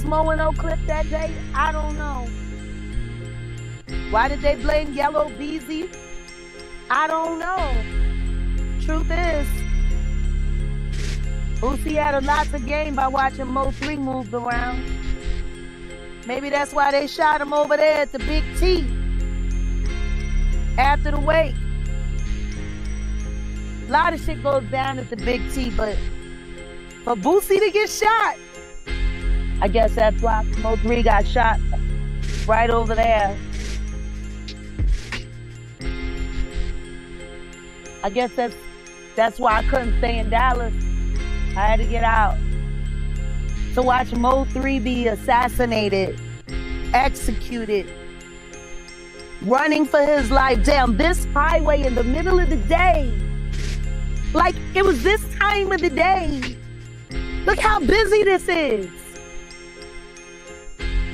mowing Oak Cliff that day? I don't know. Why did they blame Yellow Beezy? I don't know. Truth is, Boosie had a lot to gain by watching Mo 3 move around. Maybe that's why they shot him over there at the Big T after the wake. A lot of shit goes down at the Big T, but for Boosie to get shot, I guess that's why Mo 3 got shot right over there. I guess that's why I couldn't stay in Dallas. I had to get out to watch Mo 3 be assassinated, executed, running for his life down this highway in the middle of the day. Like, it was this time of the day. Look how busy this is.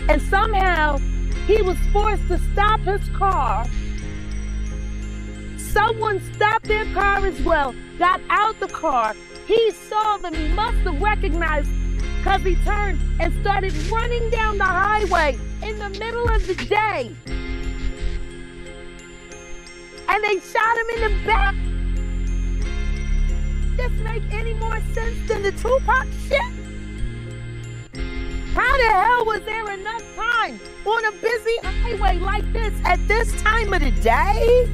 And somehow, he was forced to stop his car. Someone stopped their car as well, got out the car. He saw them. He must have recognized because he turned and started running down the highway in the middle of the day. And they shot him in the back. This make any more sense than the Tupac shit? How the hell was there enough time on a busy highway like this at this time of the day?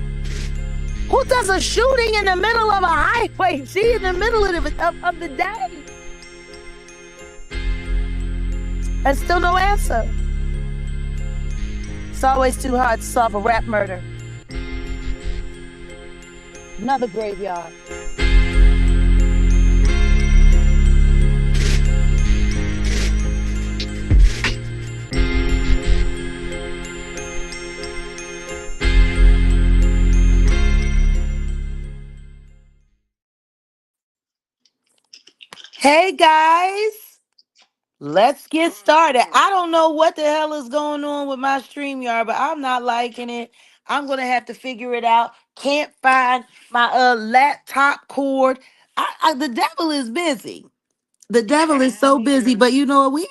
Who does a shooting in the middle of a highway? She in the middle of the day. And still no answer. It's always too hard to solve a rap murder. Another graveyard. Hey guys, let's get started. I don't know what the hell is going on with my StreamYard, but I'm not liking it. I'm gonna have to figure it out. Can't find my laptop cord. The devil is busy. The devil is so busy, but you know what? We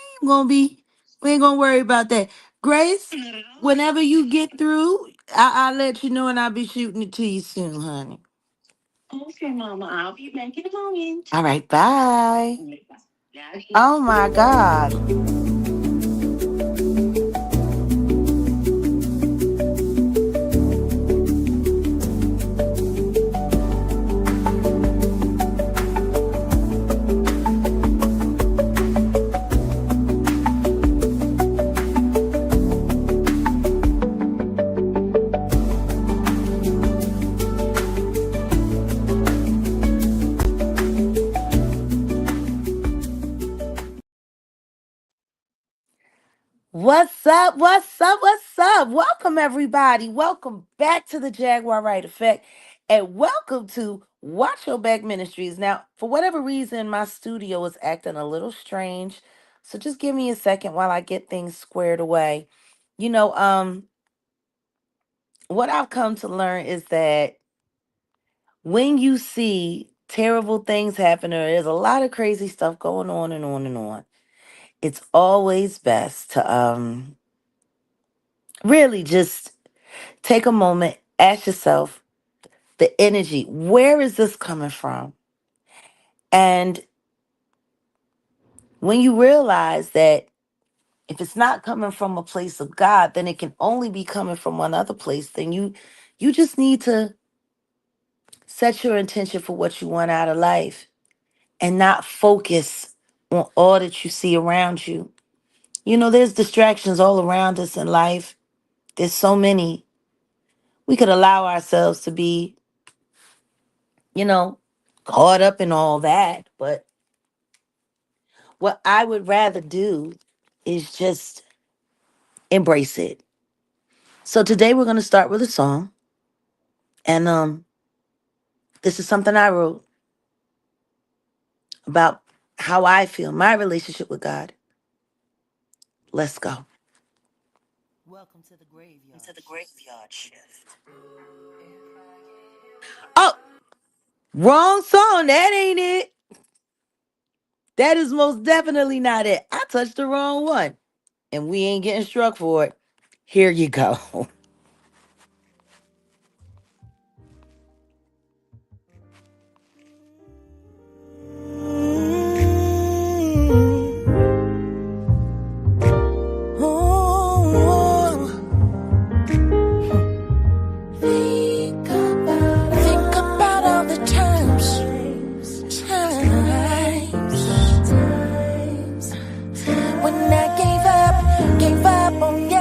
ain't gonna worry about that. Grace, whenever you get through, I'll let you know and I'll be shooting it to you soon, honey. Okay, Mama, I'll be back in a moment. All right, bye. Oh my God. What's up? What's up? What's up? Welcome, everybody. Welcome back to the Jaguar Wright Effect. And welcome to Watch Your Back Ministries. Now, for whatever reason, my studio is acting a little strange. So just give me a second while I get things squared away. You know, what I've come to learn is that when you see terrible things happen, or there's a lot of crazy stuff going on and on and on, it's always best to really just take a moment, ask yourself the energy, where is this coming from? And when you realize that if it's not coming from a place of God, then it can only be coming from one other place, then you just need to set your intention for what you want out of life and not focus on all that you see around you. You know, there's distractions all around us in life. There's so many. We could allow ourselves to be, you know, caught up in all that. But what I would rather do is just embrace it. So today we're going to start with a song. And this is something I wrote about how I feel, my relationship with God. Let's go. Welcome to the graveyard. To the graveyard shift. Oh, wrong song. That ain't it. That is most definitely not it. I touched the wrong one. And we ain't getting struck for it. Here you go. Think about all the times when I gave up on you,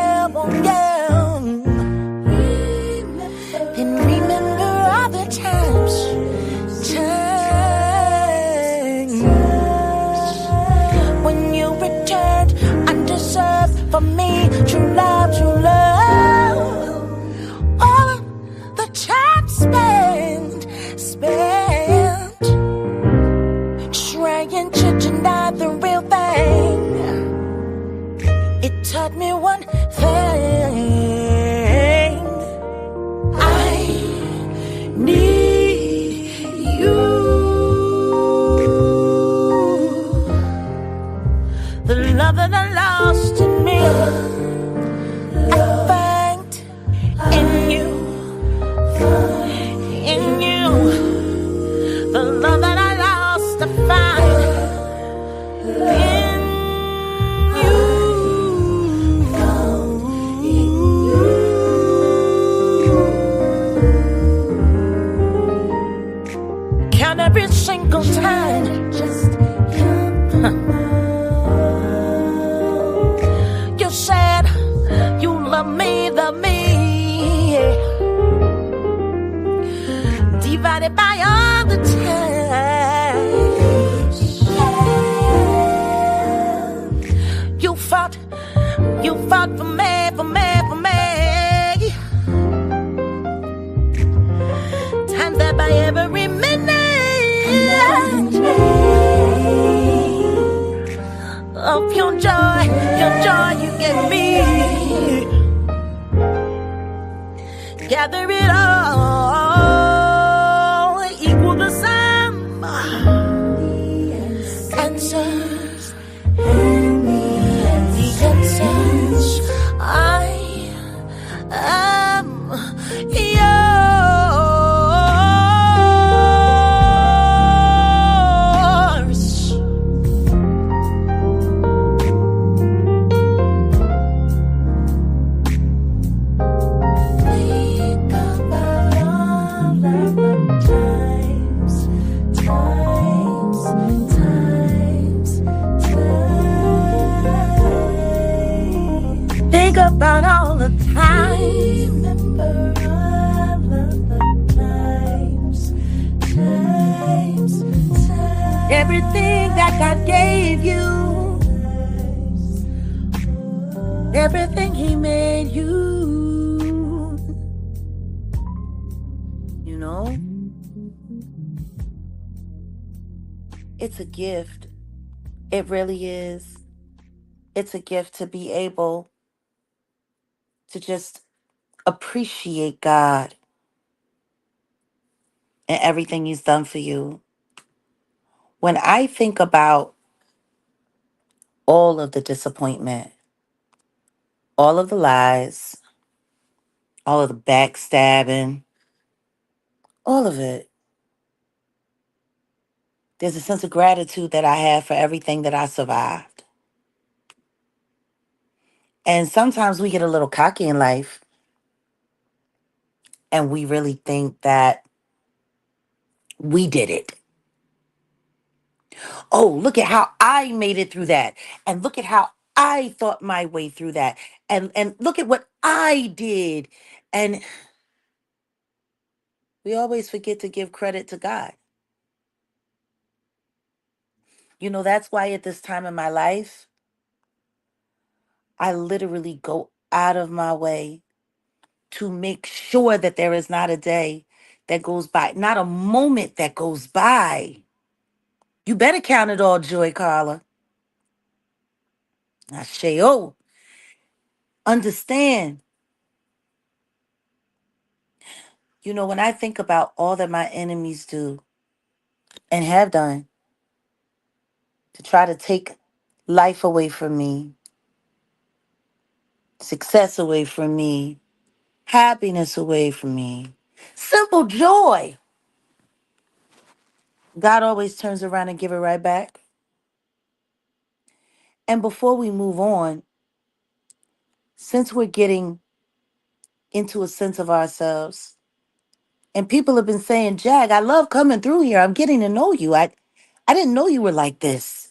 and remember all the times when you returned undeserved for me, true love, true love. All of the time spent trying to deny the real thing. It taught me one thing: I need you. The love that I lost in me, I find in you. In you, the love that I lost, I find in you. Count every single time. Just you said you love me, divided by all the time. You fought for me, for me, for me. Times that by every minute of your joy you gave me. Gather it all, equal the sum, answers, and the answers. I am yours. Think about all of the times. Think about all the times. Remember all of the times. Everything that God gave you, everything He made you. You know, it's a gift. It really is. It's a gift to be able to just appreciate God and everything He's done for you. When I think about all of the disappointment, all of the lies, all of the backstabbing, all of it, there's a sense of gratitude that I have for everything that I survived. And sometimes we get a little cocky in life and we really think that we did it. Oh, look at how I made it through that. And look at how I thought my way through that. And look at what I did. And we always forget to give credit to God. You know, that's why at this time in my life, I literally go out of my way to make sure that there is not a day that goes by, not a moment that goes by. You better count it all joy, Carla. I say, oh, understand. You know, when I think about all that my enemies do and have done to try to take life away from me, success away from me, happiness away from me, simple joy. God always turns around and give it right back. And before we move on, since we're getting into a sense of ourselves, and people have been saying, Jag, I love coming through here. I'm getting to know you. I didn't know you were like this.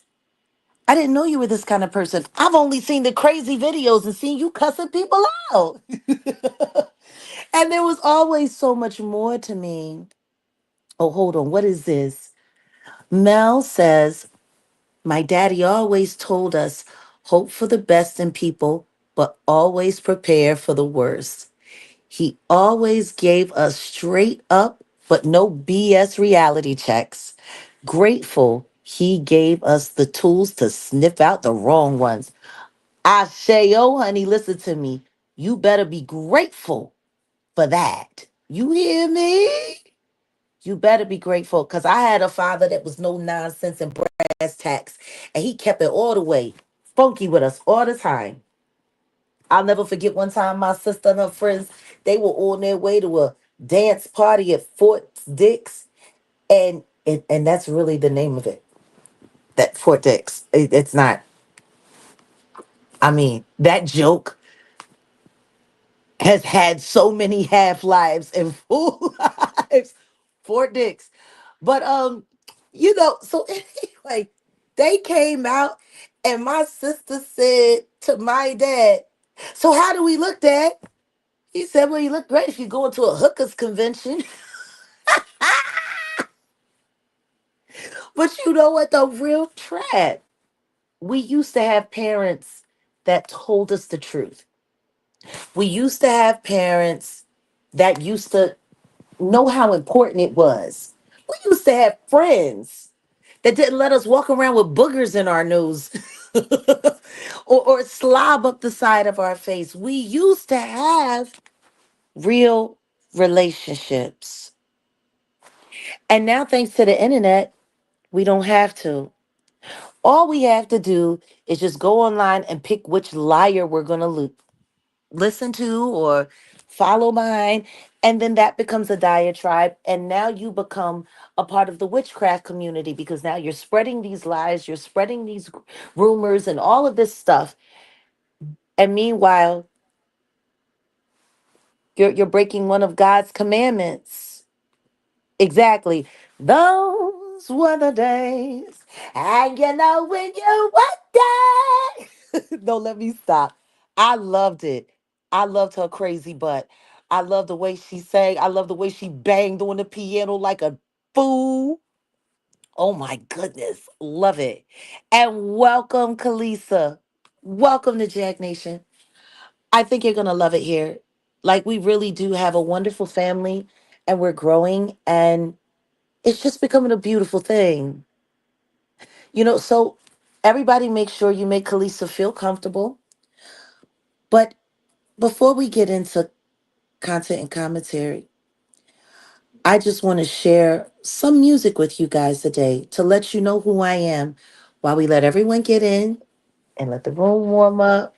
I didn't know you were this kind of person. I've only seen the crazy videos and seen you cussing people out. And there was always so much more to me. Oh, hold on. What is this? Mel says, my daddy always told us, hope for the best in people, but always prepare for the worst. He always gave us straight up, but no BS reality checks. Grateful he gave us the tools to sniff out the wrong ones. I say, oh, honey, listen to me. You better be grateful for that. You hear me? You better be grateful because I had a father that was no nonsense and brass tacks, and he kept it all the way funky with us all the time. I'll never forget one time my sister and her friends, they were on their way to a dance party at Fort Dix, and that's really the name of it. That Fort Dix. It's not. I mean, that joke has had so many half lives and full lives. Fort Dix. But so anyway, they came out and my sister said to my dad, so how do we look, Dad? He said, well, you look great if you go into a hookers convention. But you know what? The real trap. We used to have parents that told us the truth. We used to have parents that used to know how important it was. We used to have friends that didn't let us walk around with boogers in our nose or slob up the side of our face. We used to have real relationships. And now, thanks to the internet, we don't have to. All we have to do is just go online and pick which liar we're going to listen to or follow behind. And then that becomes a diatribe. And now you become a part of the witchcraft community because now you're spreading these lies, you're spreading these rumors and all of this stuff. And meanwhile, you're breaking one of God's commandments. Exactly. Those were the days. And you know when you were dead. Don't let me stop. I loved it. I loved her crazy butt. I love the way she sang. I love the way she banged on the piano like a fool. Oh my goodness. Love it. And welcome, Kalisa. Welcome to Jack Nation. I think you're going to love it here. Like, we really do have a wonderful family and we're growing. And it's just becoming a beautiful thing. So everybody make sure you make Kalisa feel comfortable. But before we get into content and commentary, I just want to share some music with you guys today to let you know who I am while we let everyone get in and let the room warm up.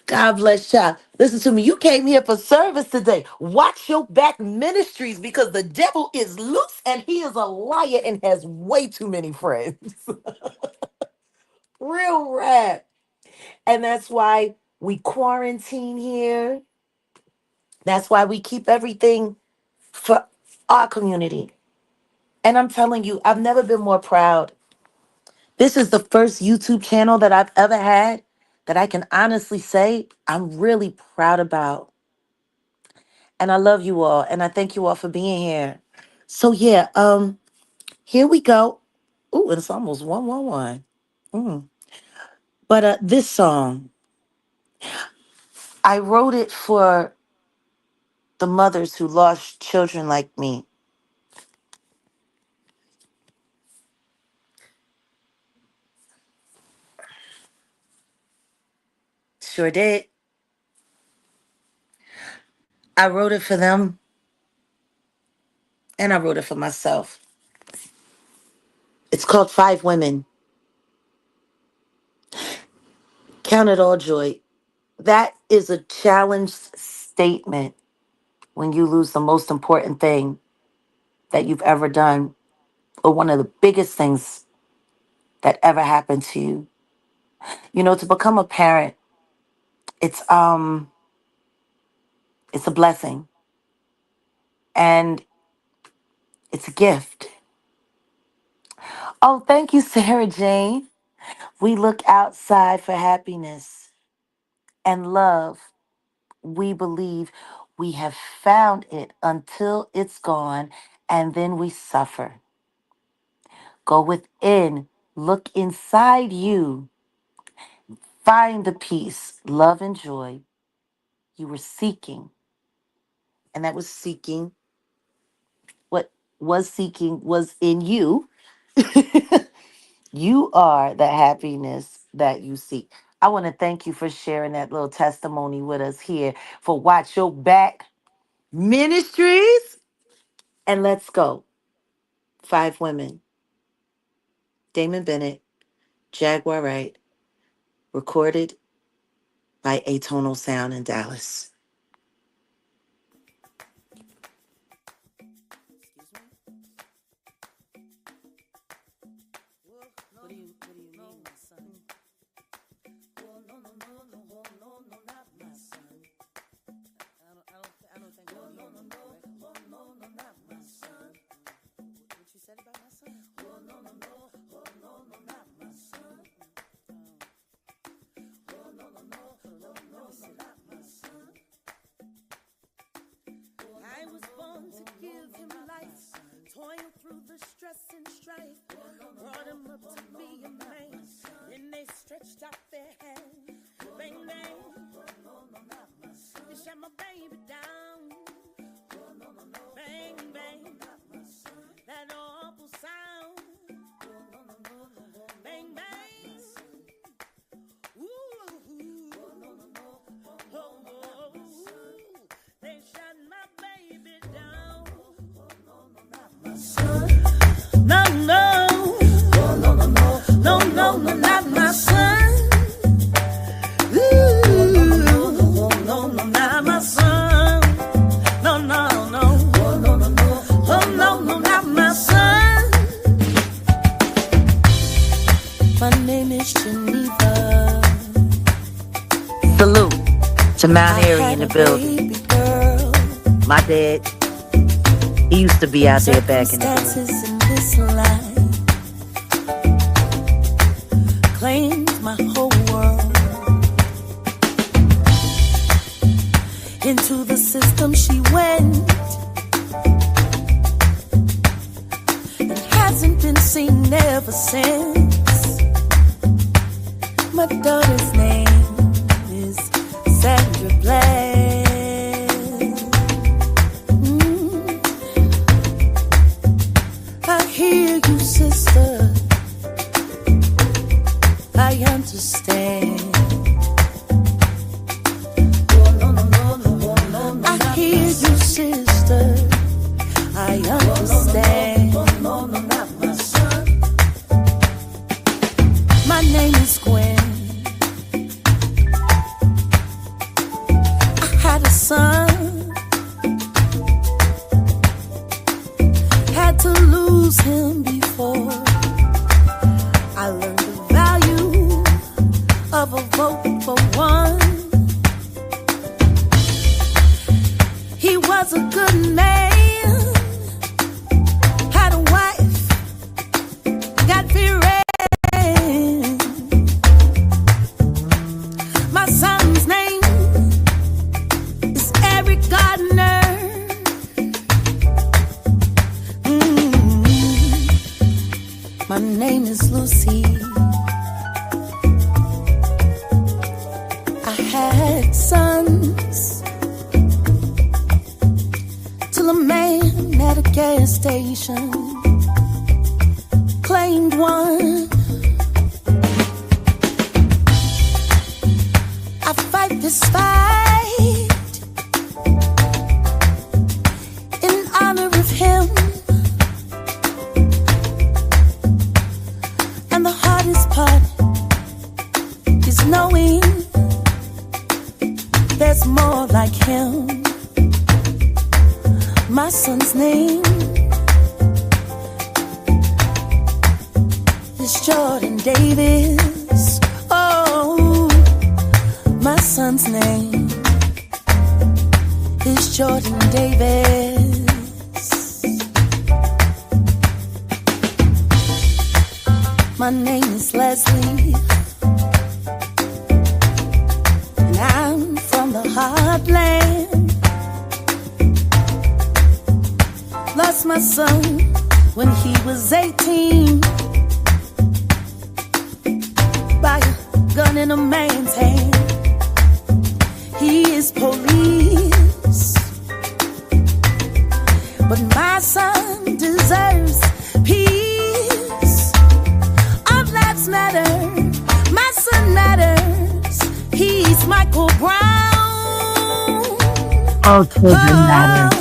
God bless y'all. Listen to me. You came here for service today. Watch your back, Ministries, because the devil is loose and he is a liar and has way too many friends. Real rap. And that's why we quarantine here. That's why we keep everything for our community. And I'm telling you, I've never been more proud. This is the first YouTube channel that I've ever had that I can honestly say I'm really proud about. And I love you all. And I thank you all for being here. So yeah, here we go. Ooh, it's almost 111. Mm. But this song, I wrote it for the mothers who lost children like me. Sure did. I wrote it for them and I wrote it for myself. It's called Five Women. Count it all joy. That is a challenged statement when you lose the most important thing that you've ever done, or one of the biggest things that ever happened to you. You know, to become a parent, it's it's a blessing, and it's a gift. Oh, thank you, Sarah Jane. We look outside for happiness and love. We believe we have found it until it's gone, and then we suffer. Go within, look inside you, find the peace, love, and joy you were seeking. And that was seeking, what was seeking was in you. You are the happiness that you seek. I want to thank you for sharing that little testimony with us here for Watch Your Back Ministries. And let's go. Five Women. Damon Bennett, Jaguar Wright, recorded by Atonal Sound in Dallas. I was born to give him life, toil through the stress and strife, brought him up to be a man, then they stretched out their hand, bang, bang, they shut my baby down, bang, bang, that awful sound, bang, bang, ooh, oh, oh, they shut my baby down. No, no, no, no, no, not my son. Ooh, no, no, not my son. No, no, no, oh, no, no, not my son. My name is Geneva. Salute to Mount Airy in the building. My dad, he used to be out there back in the day. In this life claimed my whole world. Into the system she went and hasn't been seen ever since. My daughter's name is Sandra Black. I hear you, sister. I understand. I hear you, sister. I understand. My name is Gwen. I had a son. Had to lose him before I learned the value of a vote for one. He was a good man, had a wife, got married. My son's name is Eric Gardner. My name is Lucy. I had sons till a man at a gas station claimed one. I fight this fight in honor of him. son's name is Jordan Davis. Oh, my son's name is Jordan Davis. My name is Leslie, and I'm from the heartland. Lost my son when he was 18 by a gun in a man's hand. He is police, but my son deserves peace. All lives matter, my son matters. He's Michael Brown. All children matter.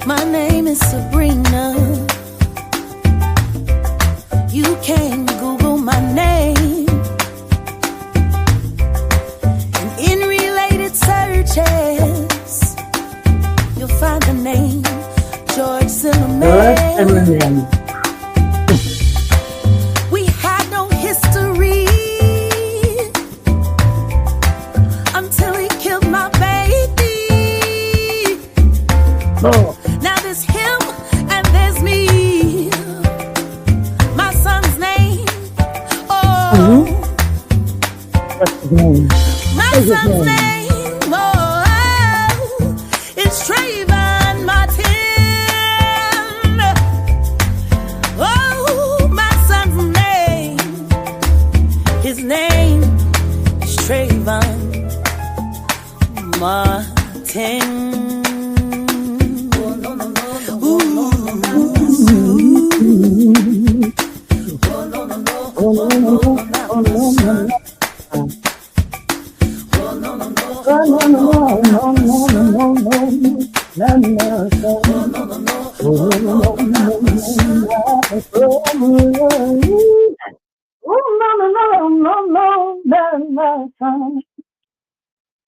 My name is Sabrina. You can Google my name, and in related searches, you'll find the name George Zimmerman. We had no history until he killed my baby. Oh. Now there's him and there's me. My son's name, oh, What's his name? my son's name, oh, is Trayvon Martin. Oh, my son's name, his name is Trayvon Martin.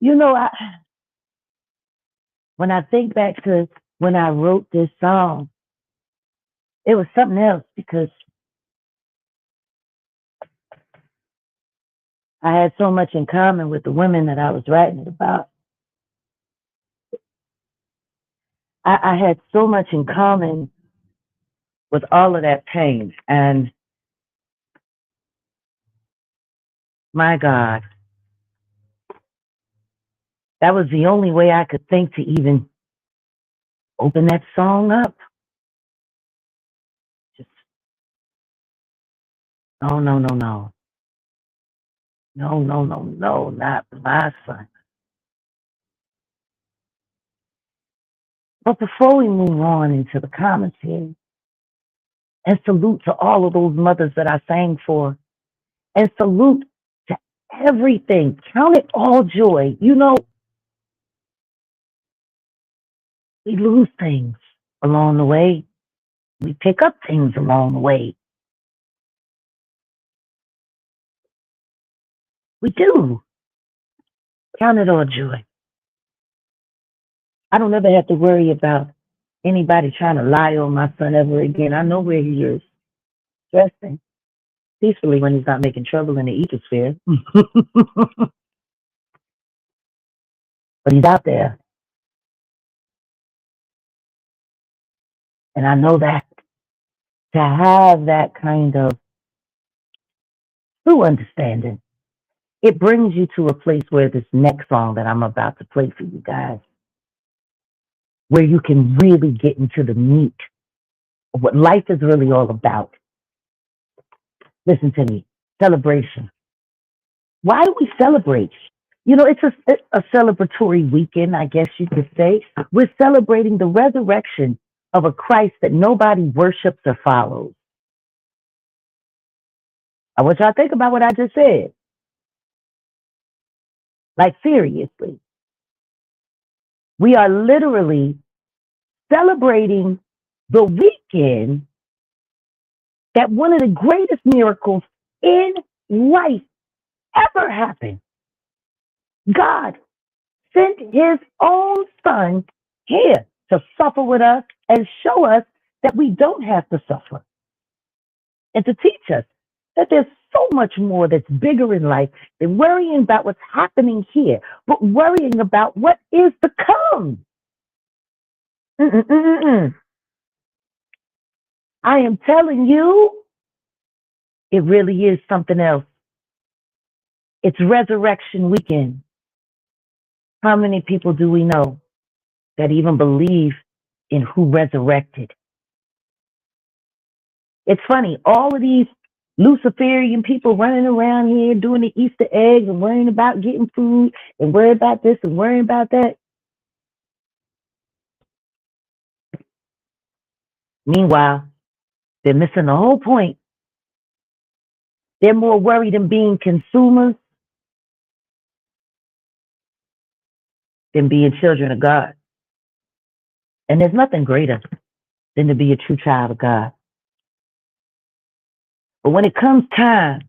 You know, when I think back to when I wrote this song, it was something else because I had so much in common with the women that I was writing it about. I had so much in common with all of that pain. And my God, that was the only way I could think to even open that song up. Just, no, no, no, no. No, no, no, no, not my son. But before we move on into the comments here, and salute to all of those mothers that I sang for, and salute to everything. Count it all joy. You know, we lose things along the way. We pick up things along the way. We do. Count it all joy. I don't ever have to worry about anybody trying to lie on my son ever again. I know where he is, resting peacefully when he's not making trouble in the ecosphere. But he's out there. And I know that to have that kind of true understanding, it brings you to a place where this next song that I'm about to play for you guys, where you can really get into the meat of what life is really all about. Listen to me. Celebration. Why do we celebrate? You know, it's a celebratory weekend, I guess you could say. We're celebrating the resurrection of a Christ that nobody worships or follows. I want y'all to think about what I just said. Like, seriously. We are literally celebrating the weekend that one of the greatest miracles in life ever happened. God sent his own son here to suffer with us and show us that we don't have to suffer, and to teach us that there's so much more that's bigger in life than worrying about what's happening here, but worrying about what is to come. Mm-mm-mm-mm. I am telling you, it really is something else. It's Resurrection Weekend. How many people do we know that even believe in who resurrected? It's funny, all of these Luciferian people running around here doing the Easter eggs and worrying about getting food and worrying about this and worrying about that. Meanwhile, they're missing the whole point. They're more worried in being consumers than being children of God. And there's nothing greater than to be a true child of God. But when it comes time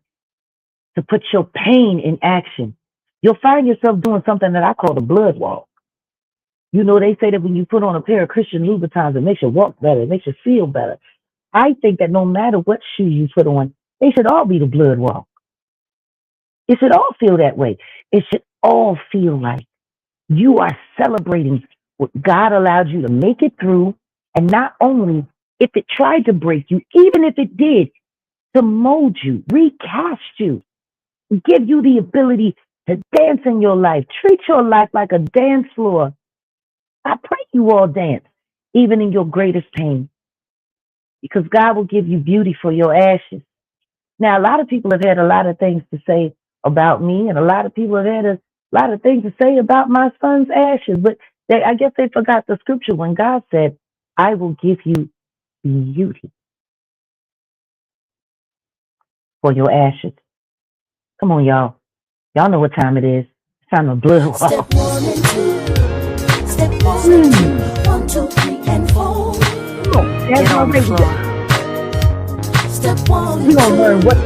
to put your pain in action, you'll find yourself doing something that I call the blood walk. You know, they say that when you put on a pair of Christian Louboutins, it makes you walk better, it makes you feel better. I think that no matter what shoes you put on, they should all be the blood walk. It should all feel that way. It should all feel like you are celebrating what God allowed you to make it through. And not only if it tried to break you, even if it did, to mold you, recast you, give you the ability to dance in your life. Treat your life like a dance floor. I pray you all dance, even in your greatest pain, because God will give you beauty for your ashes. Now, a lot of people have had a lot of things to say about me, and a lot of people have had a lot of things to say about my son's ashes, but I guess they forgot the scripture when God said, I will give you beauty for your ashes. Come on, y'all. Y'all know what time it is. It's time to blood walk. Step 1 and 2. Step 1 and 2. 1, 2, 3, and 4. Get on the floor. Step 1 and 2. We're going to learn what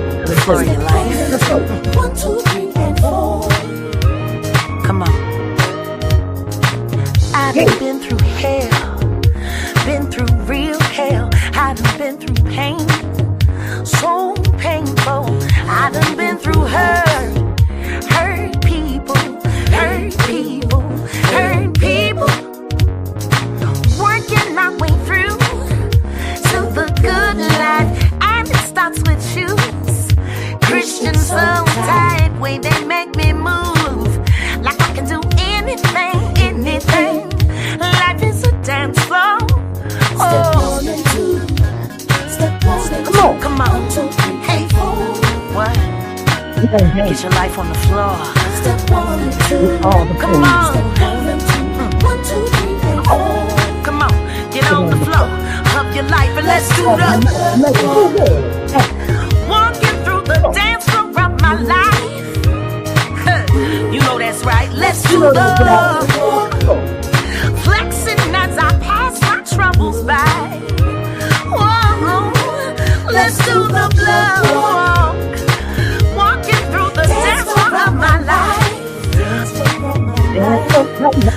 for your life. 1, 2, 3, and 4. Come on. I've been through hell, been through real hell. I done been through pain, so painful. I done been through hurt people, hurt people, hurt people. Working my way through to the good life, and it starts with shoes. Christians so tight, way they make me move like I can do anything. Life is a dance floor. Oh. Step 1 and 2. Step 1 and 2. Come on. 1, 2, 3, hey. 4. What? Get your life on the floor. Step 1 and 2. Come on. Step 1 and 2. 1, 2, 3, and 4. Come on. Get on the floor. Hug your life and let's do the walking through the dance floor of my life. You know that's right. Let's do the flexing as I pass my troubles by. Whoa, let's do the blood walk. Walking through the dance floor of my life.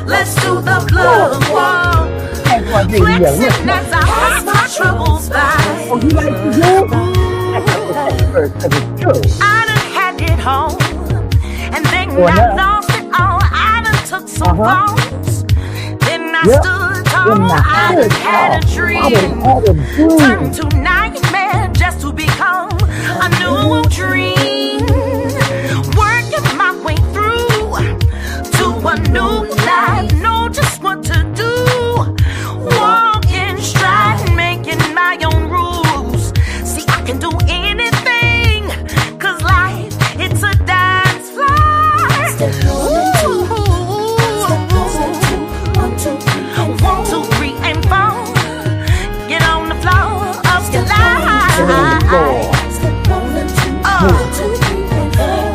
Let's do the blood walk. Flexing as I pass my troubles by. I done had it home, and then I lost it all. I done took some falls. Then I stood tall. I done had a dream, turned to nightmare just to become a new dream. Working my way through to a new life. Know just what to do. Walk in stride, making my own rules. See, I can do anything, 'cause life, it's a dance floor. Step 1, 2, 3, and 4. Get on the floor of your life. Step 1 and 2.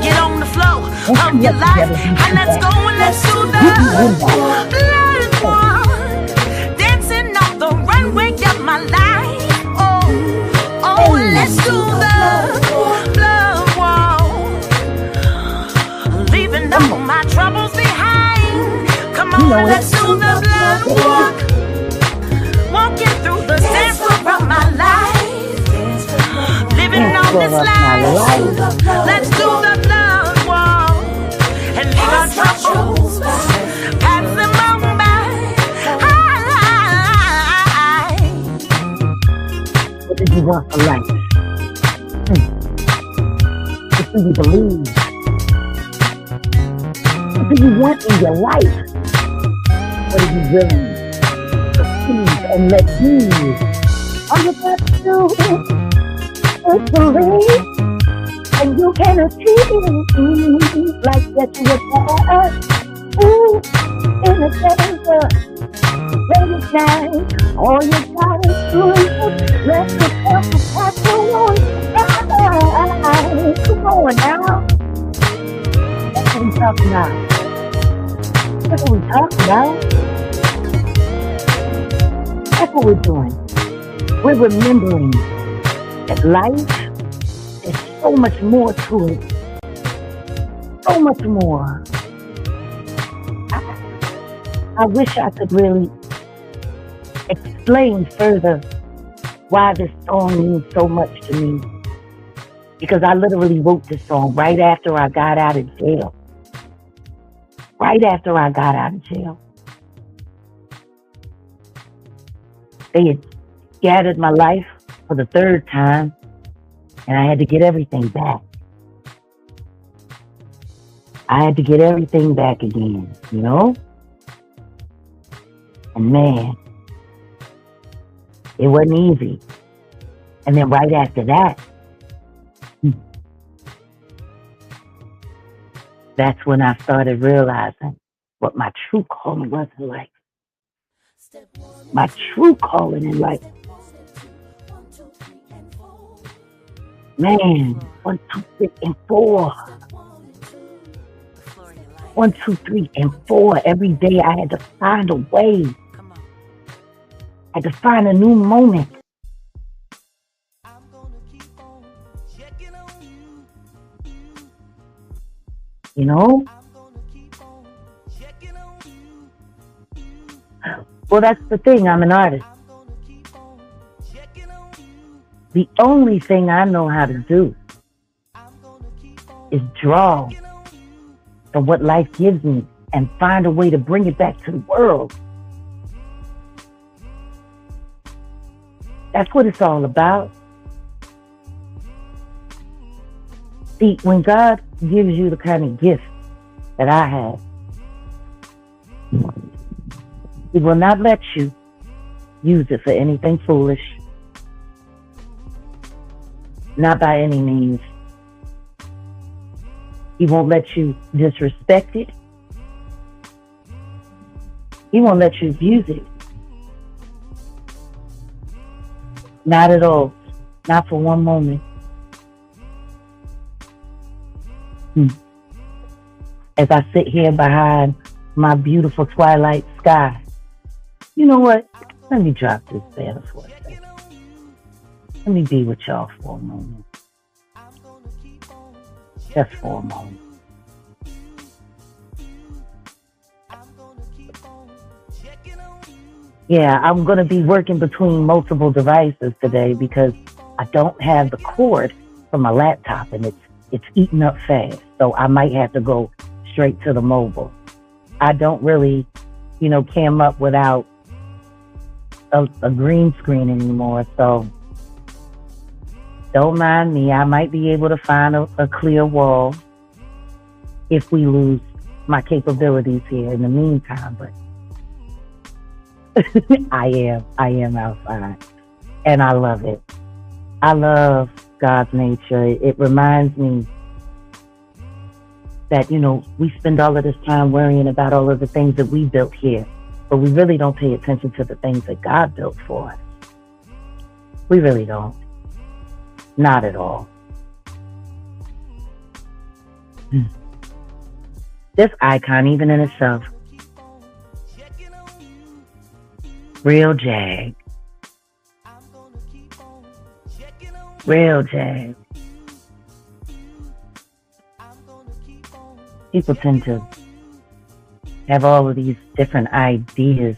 Get on the floor of your life, and let's go and let's do the blood walk. Dancing on the runway of my life. Oh, let's do the blood walk. Leaving all my troubles behind. Come on, know it. Let's do the blood walk. Walking through the dance floor of my life. Living Dance on floor this of my life. life. Let's do the blood walk. And leave our troubles. Pass them on by. What did you want for life? What do you believe? What do you want in your life? What are you willing to please and let be? All you got to do is believe, and you can achieve like that you were born in the center. Let it shine. All you gotta do is let the cup pass along. Come on now. That's what we talking about. That's what we talking about. That's what we're doing. We're remembering that life is so much more to it. So much more. I wish I could really explain further why this song means so much to me. Because I literally wrote this song right after I got out of jail. Right after I got out of jail. They had scattered my life for the third time, and I had to get everything back. I had to get everything back again, you know? And man, it wasn't easy. And then right after that, that's when I started realizing what my true calling was in life. My true calling in life. Man, 1, 2, 3, and 4. 1, 2, 3, and 4. Every day I had to find a way. I had to find a new moment. You know? Well, that's the thing. I'm an artist. The only thing I know how to do is draw from what life gives me and find a way to bring it back to the world. That's what it's all about. See, when God gives you the kind of gift that I have, He will not let you use it for anything foolish. Not by any means. He won't let you disrespect it. He won't let you abuse it. Not at all. Not for one moment. As I sit here behind my beautiful twilight sky, you know what? Let me drop this banner for a second. Let me be with y'all for a moment. Just for a moment. Yeah, I'm going to be working between multiple devices today because I don't have the cord for my laptop and it's eating up fast. So I might have to go straight to the mobile. I don't really, cam up without a green screen anymore. So don't mind me. I might be able to find a clear wall if we lose my capabilities here in the meantime. But I am outside and I love it. I love God's nature. It reminds me that, we spend all of this time worrying about all of the things that we built here, but we really don't pay attention to the things that God built for us. We really don't. Not at all. This icon, even in itself, real Jag. Real Jag. People tend to have all of these different ideas,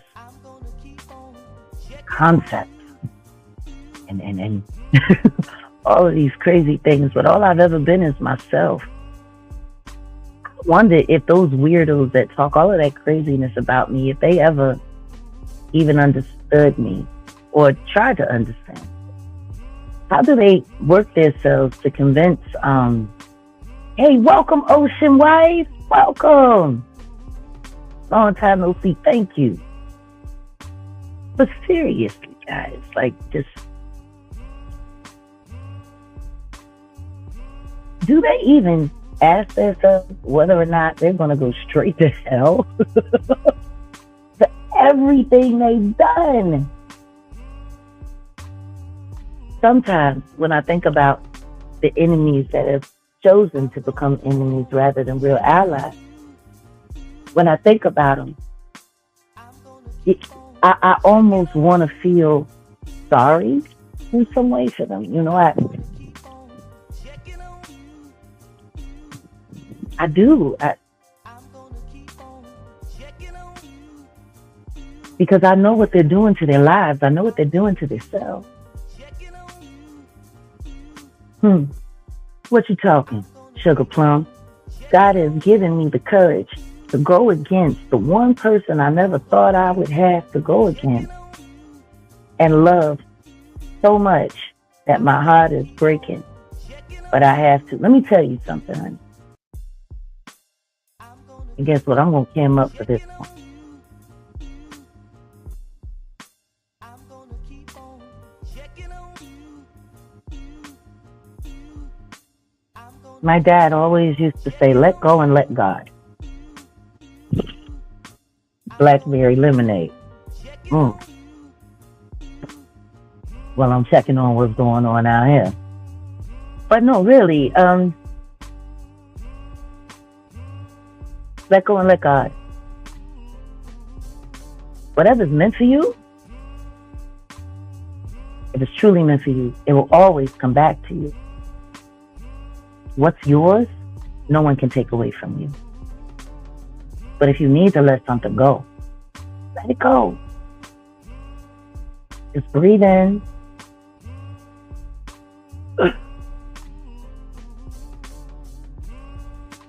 concepts, and all of these crazy things, but all I've ever been is myself. I wonder if those weirdos that talk all of that craziness about me, if they ever even understood me or tried to understand. How do they work themselves to convince, hey, welcome, Ocean Wife, welcome. Long time no see, thank you. But seriously, guys, like, just, do they even ask themselves whether or not they're going to go straight to hell for everything they've done? Sometimes when I think about the enemies that have chosen to become enemies rather than real allies, when I think about them, I almost want to feel sorry in some way for them. You know, I do. Because I know what they're doing to their lives. I know what they're doing to themselves. What you talking, Sugar Plum? God has given me the courage to go against the one person I never thought I would have to go against and love so much that my heart is breaking. But I have to. Let me tell you something, honey. And guess what? I'm going to cam up for this one. My dad always used to say, let go and let God. Blackberry lemonade. Well, I'm checking on what's going on out here. But no, really, let go and let God. Whatever's meant for you, if it's truly meant for you, it will always come back to you. What's yours, no one can take away from you. But if you need to let something go, let it go. Just breathe in. And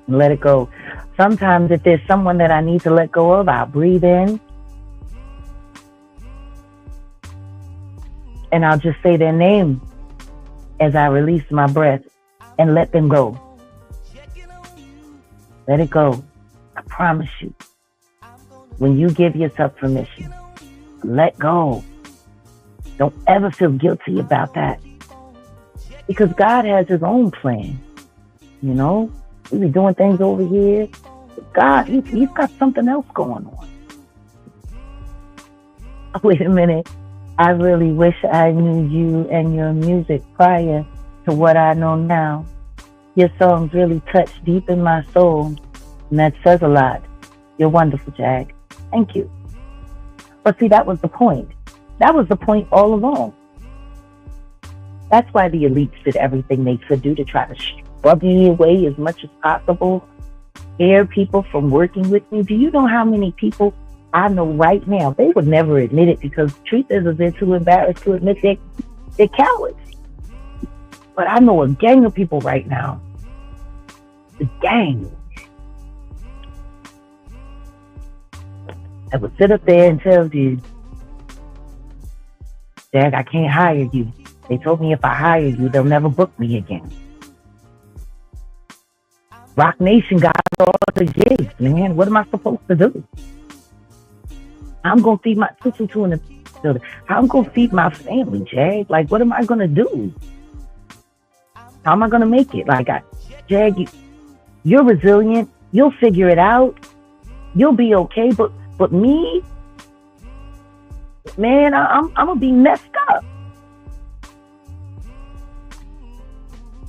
let it go. Sometimes if there's someone that I need to let go of, I'll breathe in. And I'll just say their name as I release my breath and let them go. Let it go. I promise you. When you give yourself permission, let go. Don't ever feel guilty about that. Because God has his own plan. You know, we be doing things over here. But God, he's got something else going on. Oh, wait a minute. I really wish I knew you and your music prior to what I know now. Your songs really touch deep in my soul, and that says a lot. You're wonderful, Jag. Thank you. But see, that was the point. That was the point all along. That's why the elites did everything they could do to try to scrub me away as much as possible, scare people from working with me. Do you know how many people I know right now? They would never admit it because the truth is they're too embarrassed to admit they're cowards. But I know a gang of people right now. The gang. That would sit up there and tell you, Jag, I can't hire you. They told me if I hire you, they'll never book me again. Rock Nation got all the gigs, man. What am I supposed to do? I'm going to feed my two in the building. I'm going to feed my family, Jag. Like, what am I going to do? How am I going to make it? Like, Jag, you're resilient. You'll figure it out. You'll be okay. But me, man, I'm going to be messed up.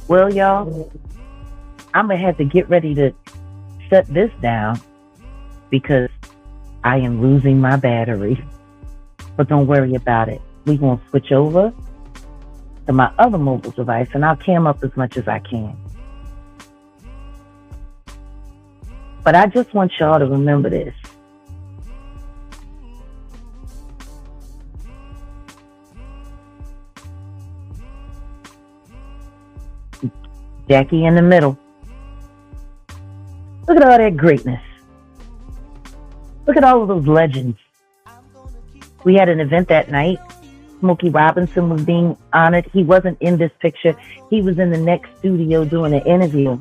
Well, y'all, I'm going to have to get ready to shut this down because I am losing my battery. But don't worry about it. We're going to switch over to my other mobile device and I'll cam up as much as I can. But I just want y'all to remember this. Jackie in the middle. Look at all that greatness. Look at all of those legends. We had an event that night. Smokey Robinson was being honored. He wasn't in this picture. He was in the next studio doing an interview.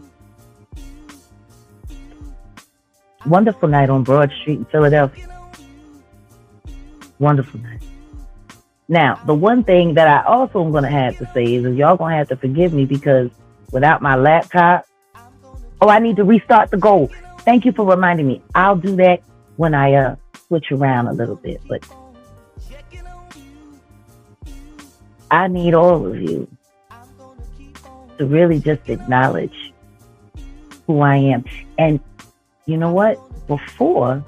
Wonderful night on Broad Street in Philadelphia. Wonderful night. Now, the one thing that I also am going to have to say is y'all going to have to forgive me because without my laptop, I need to restart the goal. Thank you for reminding me. I'll do that when I switch around a little bit. But I need all of you to really just acknowledge who I am. And you know what? Before,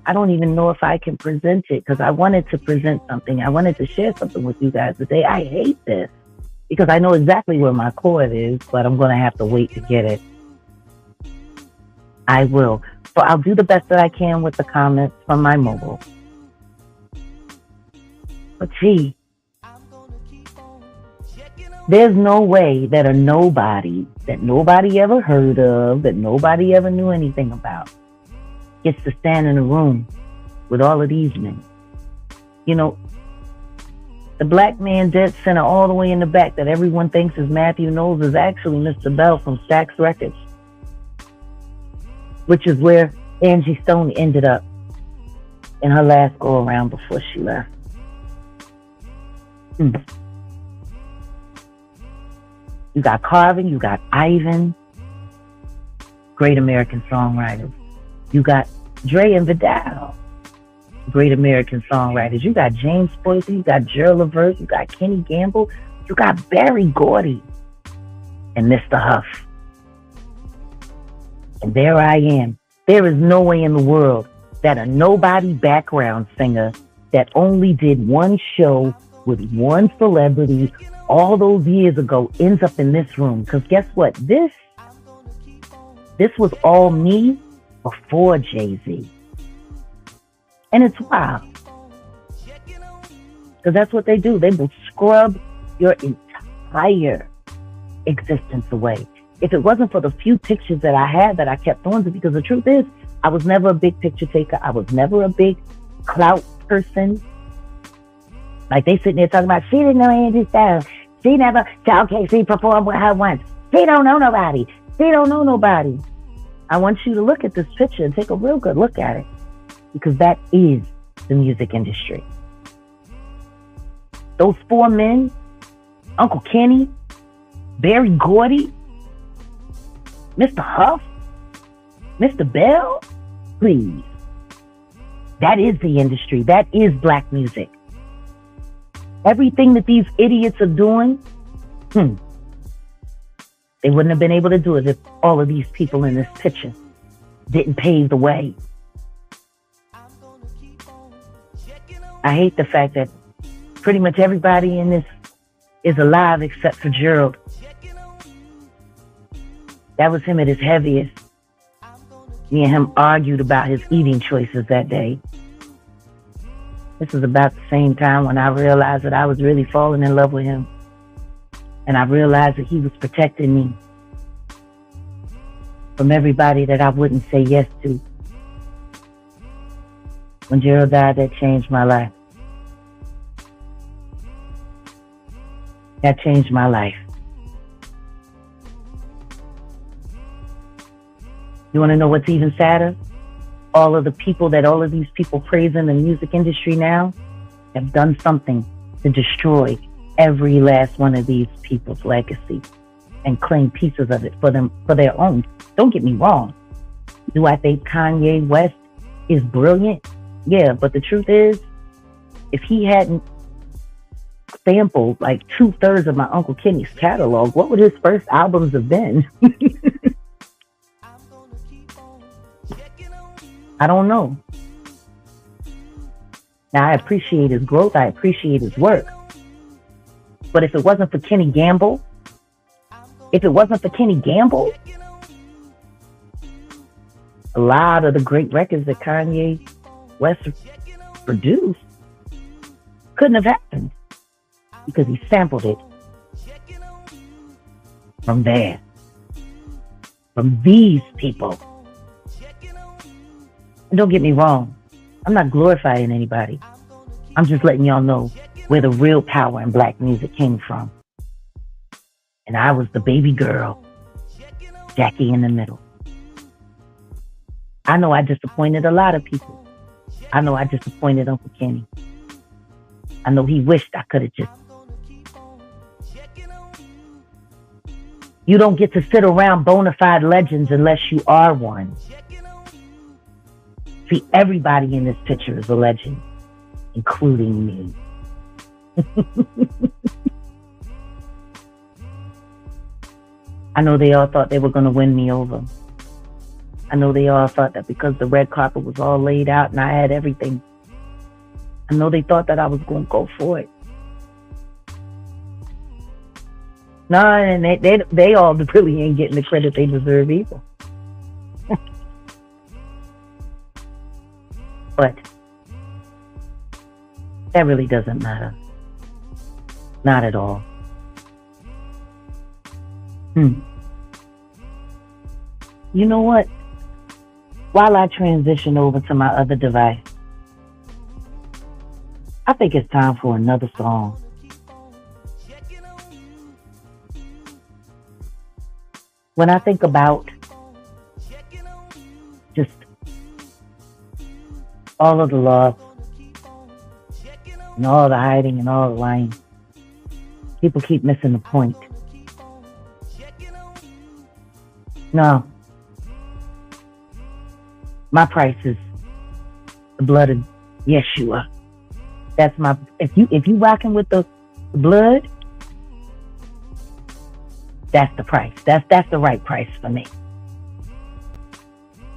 I don't even know if I can present it because I wanted to present something. I wanted to share something with you guys today. I hate this because I know exactly where my cord is, but I'm going to have to wait to get it. I will. So I'll do the best that I can with the comments from my mobile. But gee, there's no way that a nobody that nobody ever heard of, that nobody ever knew anything about, gets to stand in a room with all of these men. You know, the black man dead center all the way in the back that everyone thinks is Matthew Knowles is actually Mr. Bell from Stax Records, which is where Angie Stone ended up in her last go around before she left. You got Carvin, you got Ivan, great American songwriters. You got Dre and Vidal, great American songwriters. You got James Poyser, you got Gerald Levert, you got Kenny Gamble, you got Barry Gordy and Mr. Huff. And there I am. There is no way in the world that a nobody background singer that only did one show with one celebrity all those years ago ends up in this room. Because guess what? This was all me before Jay-Z. And it's wild. Because that's what they do. They will scrub your entire existence away. If it wasn't for the few pictures that I had that I kept on to, because the truth is, I was never a big picture taker. I was never a big clout person. Like they sitting there talking about, she didn't know Angie Styles. She never, okay, she performed with her once. She don't know nobody. She don't know nobody. I want you to look at this picture and take a real good look at it. Because that is the music industry. Those four men, Uncle Kenny, Barry Gordy, Mr. Huff, Mr. Bell, please. That is the industry. That is black music. Everything that these idiots are doing, they wouldn't have been able to do it if all of these people in this picture didn't pave the way. I hate the fact that pretty much everybody in this is alive except for Gerald. That was him at his heaviest. Me and him argued about his eating choices that day. This was about the same time when I realized that I was really falling in love with him. And I realized that he was protecting me from everybody that I wouldn't say yes to. When Gerald died, that changed my life. That changed my life. You want to know what's even sadder? All of the people that all of these people praise in the music industry now have done something to destroy every last one of these people's legacy and claim pieces of it for them, for their own. Don't get me wrong. Do I think Kanye West is brilliant? Yeah, but the truth is, if he hadn't sampled like 2/3 of my Uncle Kenny's catalog, what would his first albums have been? I don't know. Now, I appreciate his growth. I appreciate his work. But if it wasn't for Kenny Gamble, a lot of the great records that Kanye West produced couldn't have happened because he sampled it from there, from these people. And don't get me wrong, I'm not glorifying anybody. I'm just letting y'all know where the real power in black music came from. And I was the baby girl, Jackie in the middle. I know I disappointed a lot of people. I know I disappointed Uncle Kenny. I know he wished I could have just... You don't get to sit around bona fide legends unless you are one. See, everybody in this picture is a legend, including me. I know they all thought they were going to win me over. I know they all thought that because the red carpet was all laid out and I had everything. I know they thought that I was going to go for it. No, and they all really ain't getting the credit they deserve either. But that really doesn't matter. Not at all. You know what? While I transition over to my other device, I think it's time for another song. When I think about just all of the love and all the hiding and all the lying, people keep missing the point. No. My price is the blood of Yeshua. That's my... If you rocking with the blood, that's the price. That's the right price for me.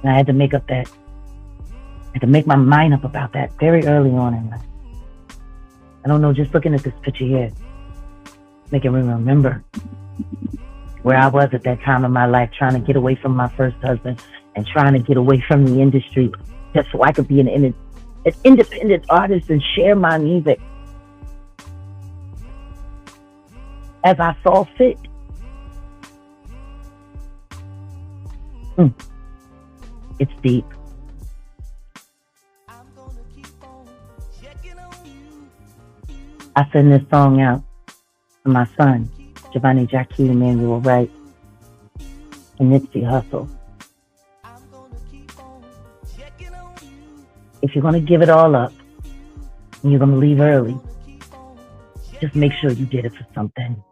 And I had to make up that... I had to make my mind up about that very early on in life. I don't know, just looking at this picture here, making me remember where I was at that time in my life, trying to get away from my first husband and trying to get away from the industry just so I could be an independent artist and share my music as I saw fit. It's deep. I send this song out to my son, Giovanni Jackie Emmanuel Wright, and Nipsey Hussle. If you're going to give it all up and you're going to leave early, just make sure you did it for something.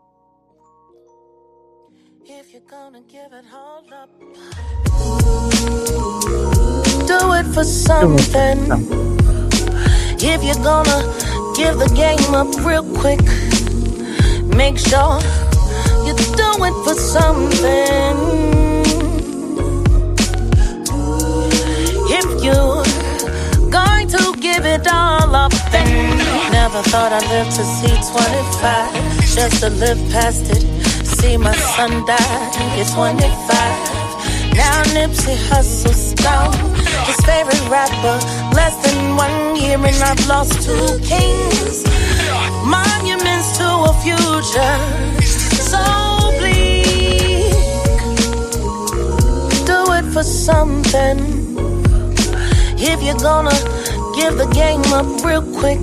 If you're going to give it all up, do it for something. If you're going to give the game up real quick, make sure you do it for something. If you're going to give it all up, then never thought I'd live to see 25, just to live past it, see my son die, it's 25. Now Nipsey Hussle's gone, his favorite rapper, less than 1 year and I've lost 2 kings, monuments to a future so bleak. Do it for something. If you're gonna give the game up real quick,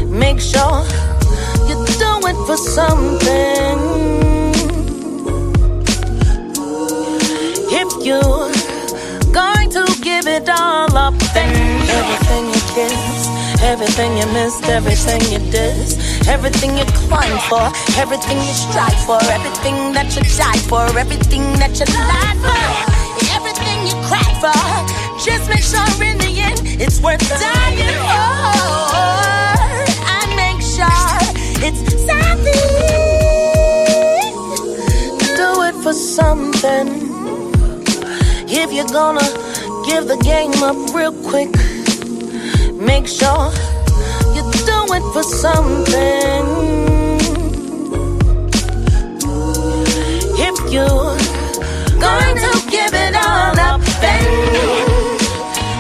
make sure you do it for something. If you're going to give it all up, then everything you kiss, everything you missed, everything you did, everything you climbed for, everything you strive for, everything that you died for, everything that you lied for, everything you cried for, just make sure in the end it's worth dying for. And make sure it's something. Do it for something. If you're gonna give the game up real quick, make sure you do it for something. If you're going to give it all up, then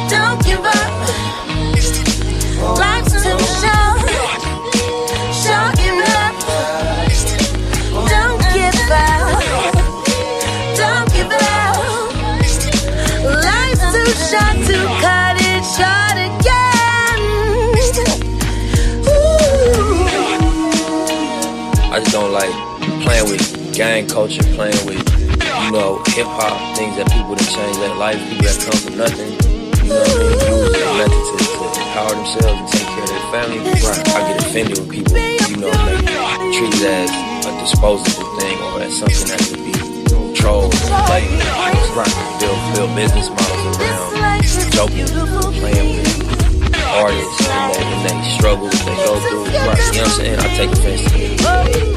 don't give up. Life's too short. Show him up. Don't give up. like playing with gang culture, playing with, you know, hip hop, things that people that change their life, people that come from nothing, you know what I mean, use their method to empower themselves and take care of their family. I get offended when people, you know, make treat it as a disposable thing or as something that could be controlled, like build business models around joking, playing with artists and they struggles they go through. Right, you know what I'm saying? I take offense to it.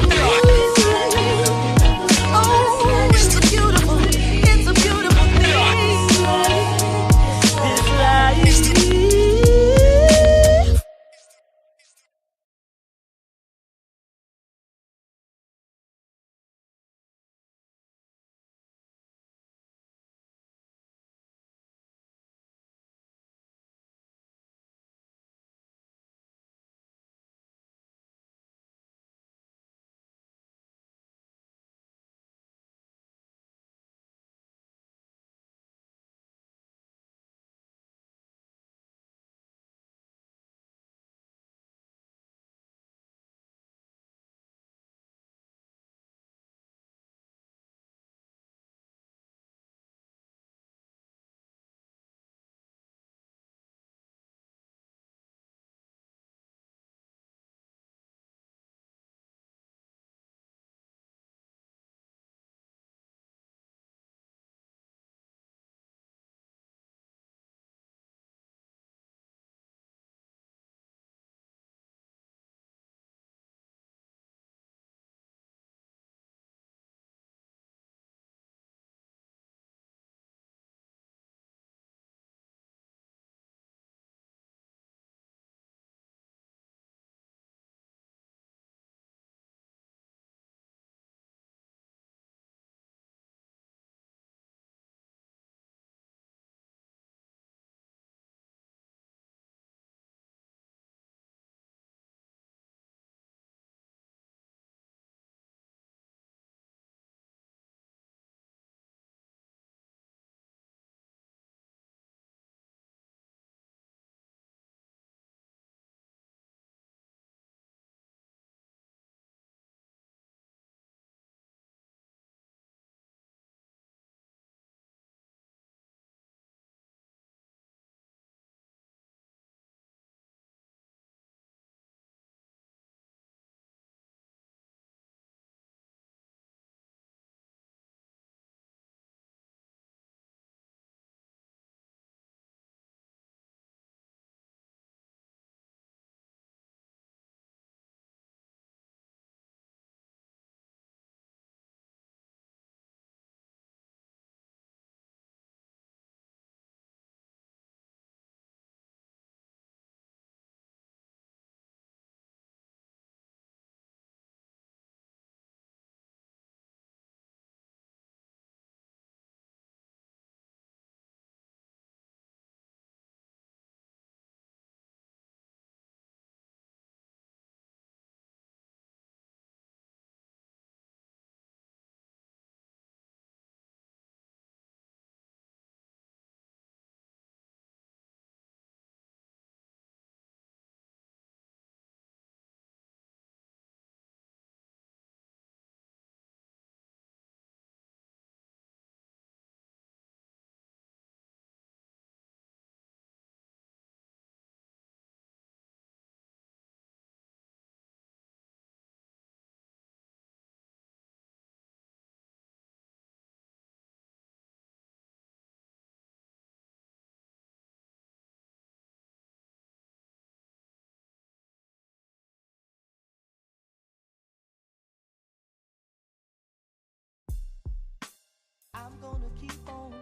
I'm gonna keep on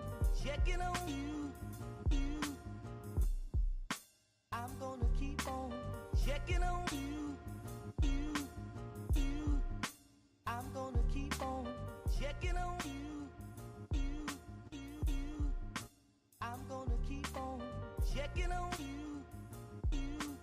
checking on you, you. I'm gonna keep on checking on you, you, you. I'm gonna keep on checking on you, you, you. I'm gonna keep on checking on you, you.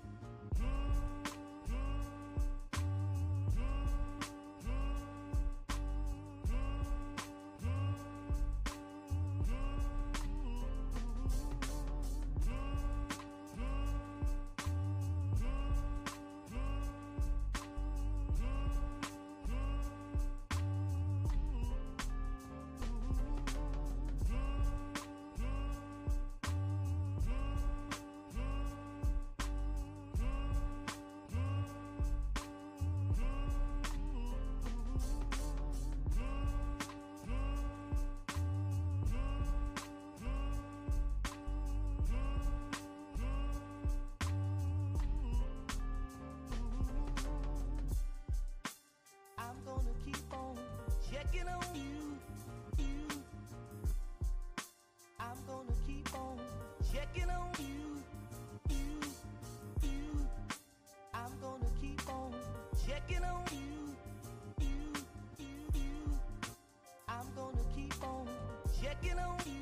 checking on you.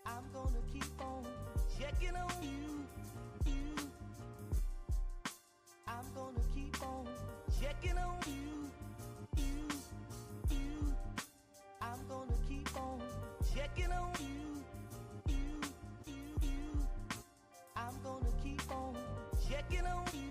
I'm gonna keep on checking on you. I'm gonna keep on checking on you. I'm gonna keep on checking on you. I'm gonna keep on checking on you.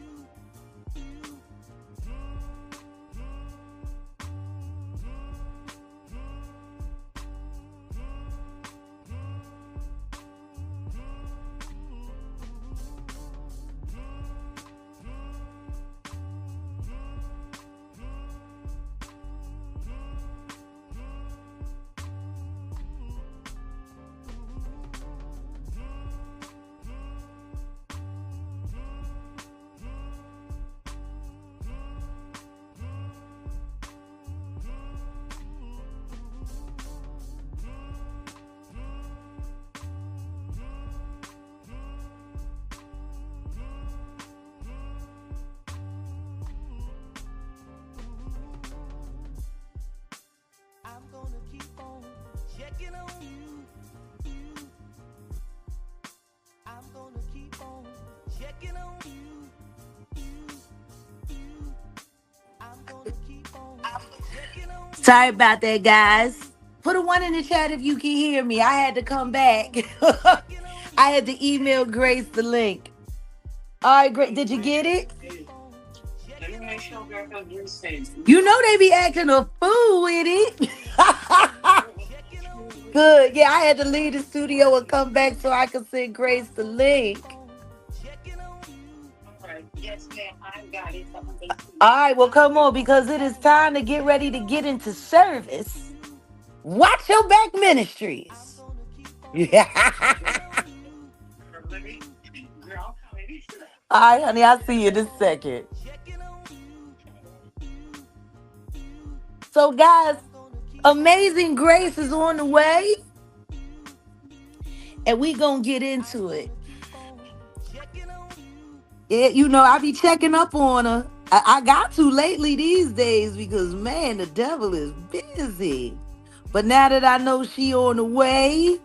I'm gonna keep on checking on you. I'm gonna keep on checking on you. I'm gonna keep on checking on you. Sorry about that, guys. Put a one in the chat if you can hear me. I had to come back. I had to email Grace the link. All right, great. Did you get it? You know they be acting a fool with it. Good. Yeah, I had to leave the studio and come back so I could send Grace the link. All right, well, come on, because it is time to get ready to get into service. Watch your back, Ministries. Yeah. All right, honey, I'll see you in a second. So, guys, Amazing Grace is on the way, and we gonna get into it. Yeah, you know, I be checking up on her. I got to lately these days because, man, the devil is busy. But now that I know she on the way,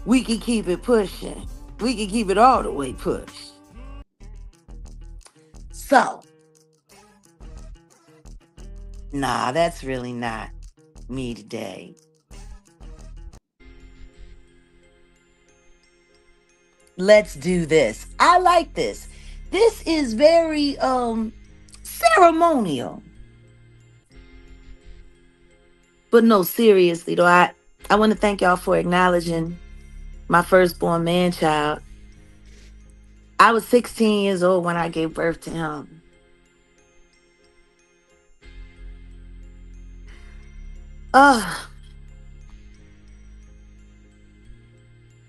we can keep it pushing. We can keep it all the way pushed. So, nah, that's really not me today. Let's do this. I like this. This is very ceremonial. But no, seriously though, I want to thank y'all for acknowledging my firstborn man child. I was 16 years old when I gave birth to him.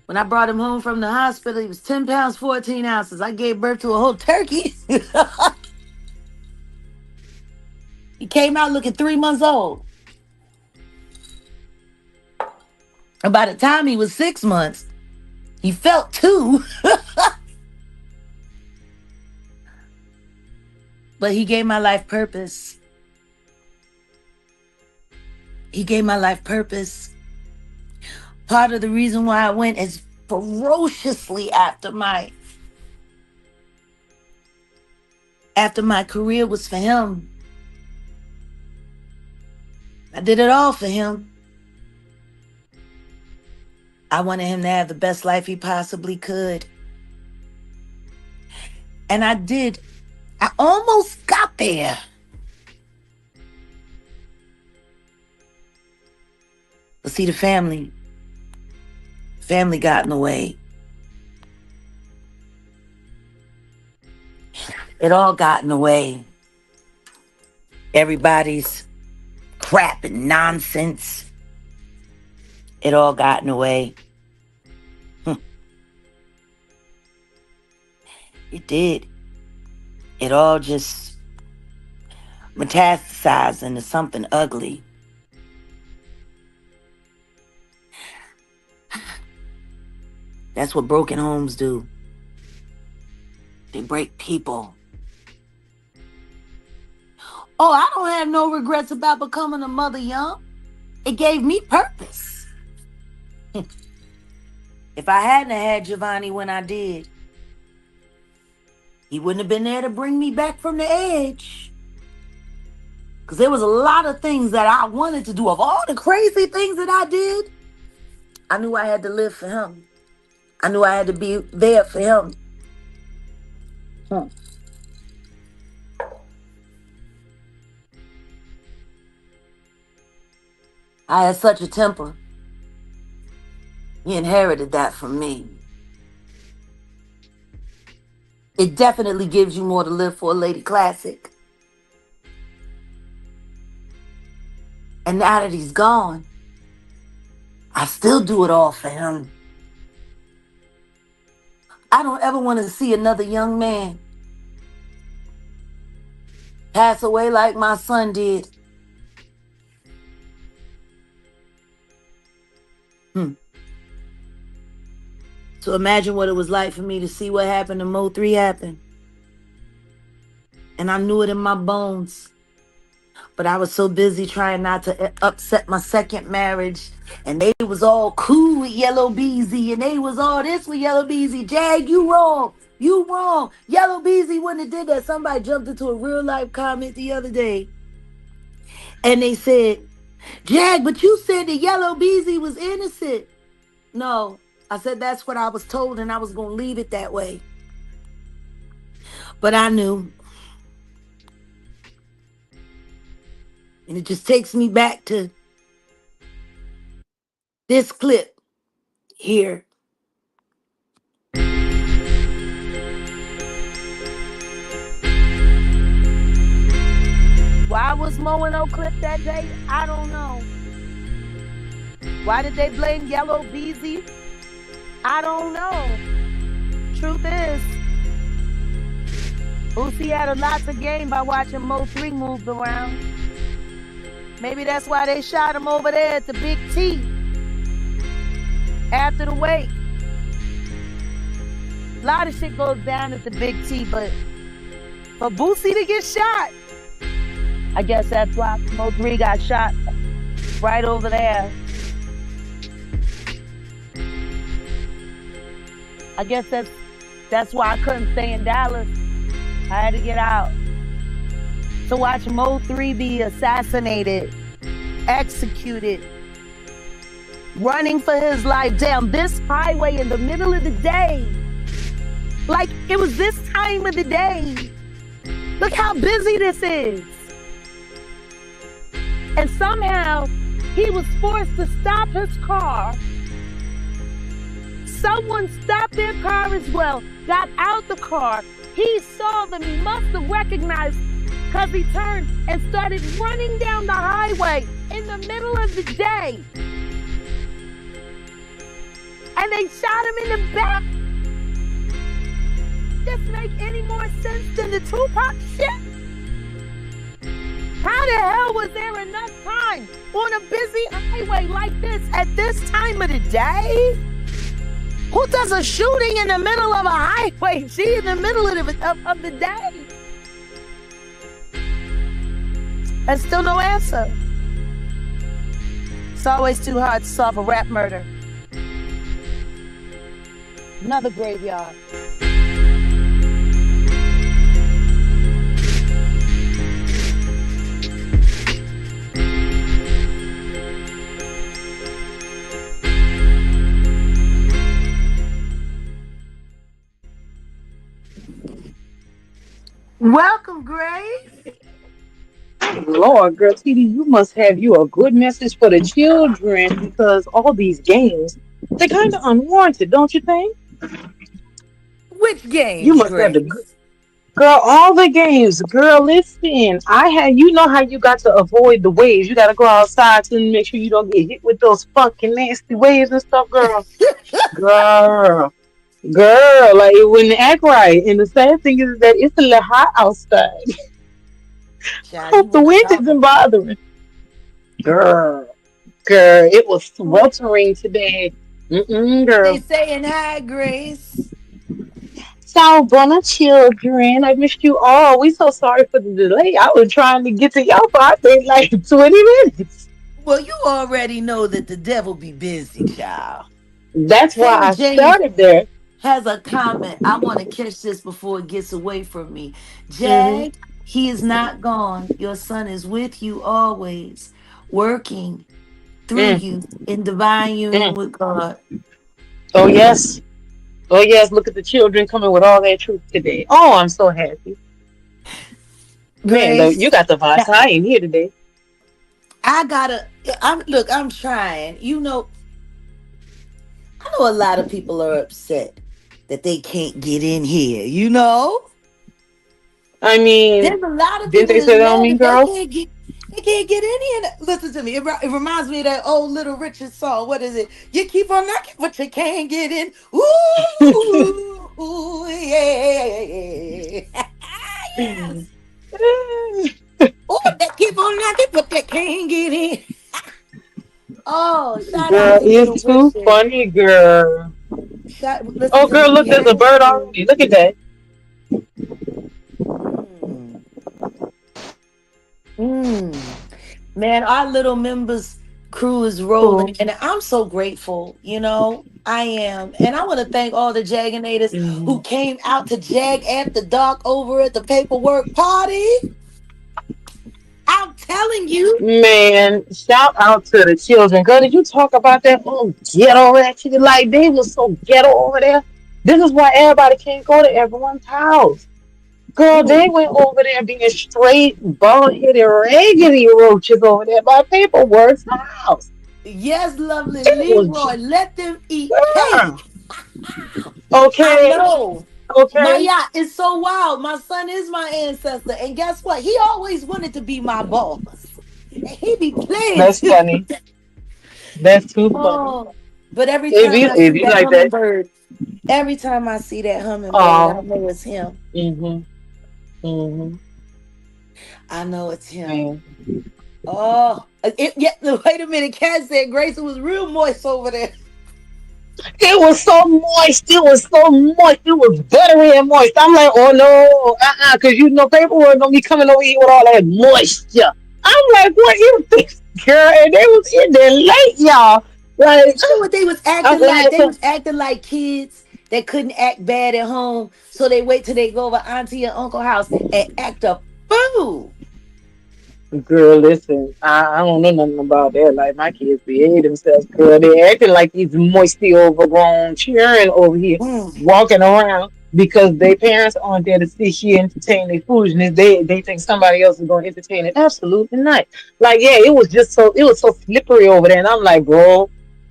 When I brought him home from the hospital, he was 10 pounds, 14 ounces. I gave birth to a whole turkey. He came out looking 3 months old. And by the time he was 6 months, he felt 2. But he gave my life purpose. He gave my life purpose. Part of the reason why I went as ferociously after my career was for him. I did it all for him. I wanted him to have the best life he possibly could. And I did. I almost got there. But see, the family got in the way. It all got in the way. Everybody's crap and nonsense. It all got in the way. It did. It all just metastasized into something ugly. That's what broken homes do. They break people. Oh, I don't have no regrets about becoming a mother young. It gave me purpose. If I hadn't had Giovanni when I did, he wouldn't have been there to bring me back from the edge. Because there was a lot of things that I wanted to do. Of all the crazy things that I did, I knew I had to live for him. I knew I had to be there for him. I had such a temper. He inherited that from me. It definitely gives you more to live for, Lady Classic. And now that he's gone, I still do it all for him. I don't ever want to see another young man pass away like my son did. So imagine what it was like for me to see what happened to Mo 3 happen. And I knew it in my bones. But I was so busy trying not to upset my second marriage. And they was all cool with Yellow Beezy. And they was all this with Yellow Beezy. Jag, you wrong. You wrong. Yellow Beezy wouldn't have did that. Somebody jumped into a real life comment the other day. And they said, Jag, but you said that Yellow Beezy was innocent. No. I said that's what I was told, and I was going to leave it that way. But I knew. And it just takes me back to this clip here. Why was Mo in no clip that day? I don't know. Why did they blame Yellow Beezy? I don't know. Truth is, Boosie had a lot to gain by watching Mo 3 move around. Maybe that's why they shot him over there at the Big T after the wake. A lot of shit goes down at the Big T, but for Boosie to get shot, I guess that's why Mo 3 got shot right over there. I guess that's why I couldn't stay in Dallas. I had to get out. To watch Mo 3 be assassinated, executed, running for his life down this highway in the middle of the day. Like it was this time of the day. Look how busy this is. And somehow he was forced to stop his car. Someone stopped their car as well, got out the car. He saw them, he must have recognized, because he turned and started running down the highway in the middle of the day. And they shot him in the back. Does this make any more sense than the Tupac shit? How the hell was there enough time on a busy highway like this at this time of the day? Who does a shooting in the middle of a highway? She in the middle of the day. And still no answer. It's always too hard to solve a rap murder. Another graveyard. Welcome, Grace. Lord, girl, TD, you must have you a good message for the children because all these games, they're kind of unwarranted, don't you think? Which You games, must have the good. Grace? Girl, all the games. Girl, listen. I had, you know how you got to avoid the waves. You got to go outside to make sure you don't get hit with those fucking nasty waves and stuff, girl. Girl, girl, like it wouldn't act right. And the sad thing is that it's a little hot outside. Child, you Hope the want to wind talk isn't about it. bothering. Girl, girl, it was sweltering today. They Girl. saying hi, Grace. So, Bona children, I missed you all. We so sorry for the delay. I was trying to get to y'all for I think like 20 minutes. Well, you already know that the devil be busy, child. That's why King I James started there. has a comment. I want to catch this before it gets away from me. Hmm. Jag, he is not gone. Your son is with you always, working through Mm, you in divine union mm. with God. Oh, yes. Oh, yes. Look at the children coming with all their truth today. Oh, I'm so happy. Man, though, you Grace, got the vibes high in here today. I gotta. I'm trying. I know a lot of people are upset that they can't get in here. I mean, There's a lot of didn't people they that's say that on mad Mean that they Girls? can't get. They can't get in here. Listen to me. It reminds me of that old Little Richard song. What is it? You keep on knocking, but you can't get in. Ooh, yeah. Yes. Oh, they keep on knocking, but they can't get in. Oh, shout out Girl, to Little it's too Richard. funny, girl. Listen Oh, to girl, me. We look, there's a had bird to. already. Look at that. Mm, mm. Man, our little members crew is rolling, Cool. and I'm so grateful. I am, and I want to thank all the Jaganators who Mhm. came out to Jag after dark over at the paperwork party. I'm telling you. Man, shout out to the children. Girl, did you talk about that? Oh, ghetto actually. Like, they was so ghetto over there. This is why everybody can't go to everyone's house. Girl, they Ooh, went over there being straight, bald headed, raggedy roaches over there by Paperwork's house. yes, lovely It was Leroy, let them eat girl. cake. I Okay, know. okay. Yeah, it's so wild. My son is my ancestor, and guess what? He always wanted to be my boss, and he be playing That's too. funny. That's too funny. Oh, but every If time you I if see you that like that, hummingbird, every time I see that hummingbird, I oh, know it's him. mm-hmm, mm-hmm, I know it's him. man. Yeah. Wait a minute. Cat said Grace, it was real moist over there. It was so moist. It was so moist. It was buttery and moist. I'm like, oh no, because you know Paperwork gonna be coming over here with all that moisture. I'm like, what is this, girl? And they was in there late, y'all. Like, You know what they was I'm acting like? glad. They was acting like kids that couldn't act bad at home, so they wait till they go over auntie and uncle house and act a fool. Girl, listen, I don't know nothing about that. Like my kids behave themselves, girl. They acting like these moisty overgrown children over here Mm, walking around because their parents aren't there to sit here and entertain their foolishness. They think somebody else is gonna entertain it. Absolutely not. Like, yeah, it was so slippery over there. And I'm like, bro,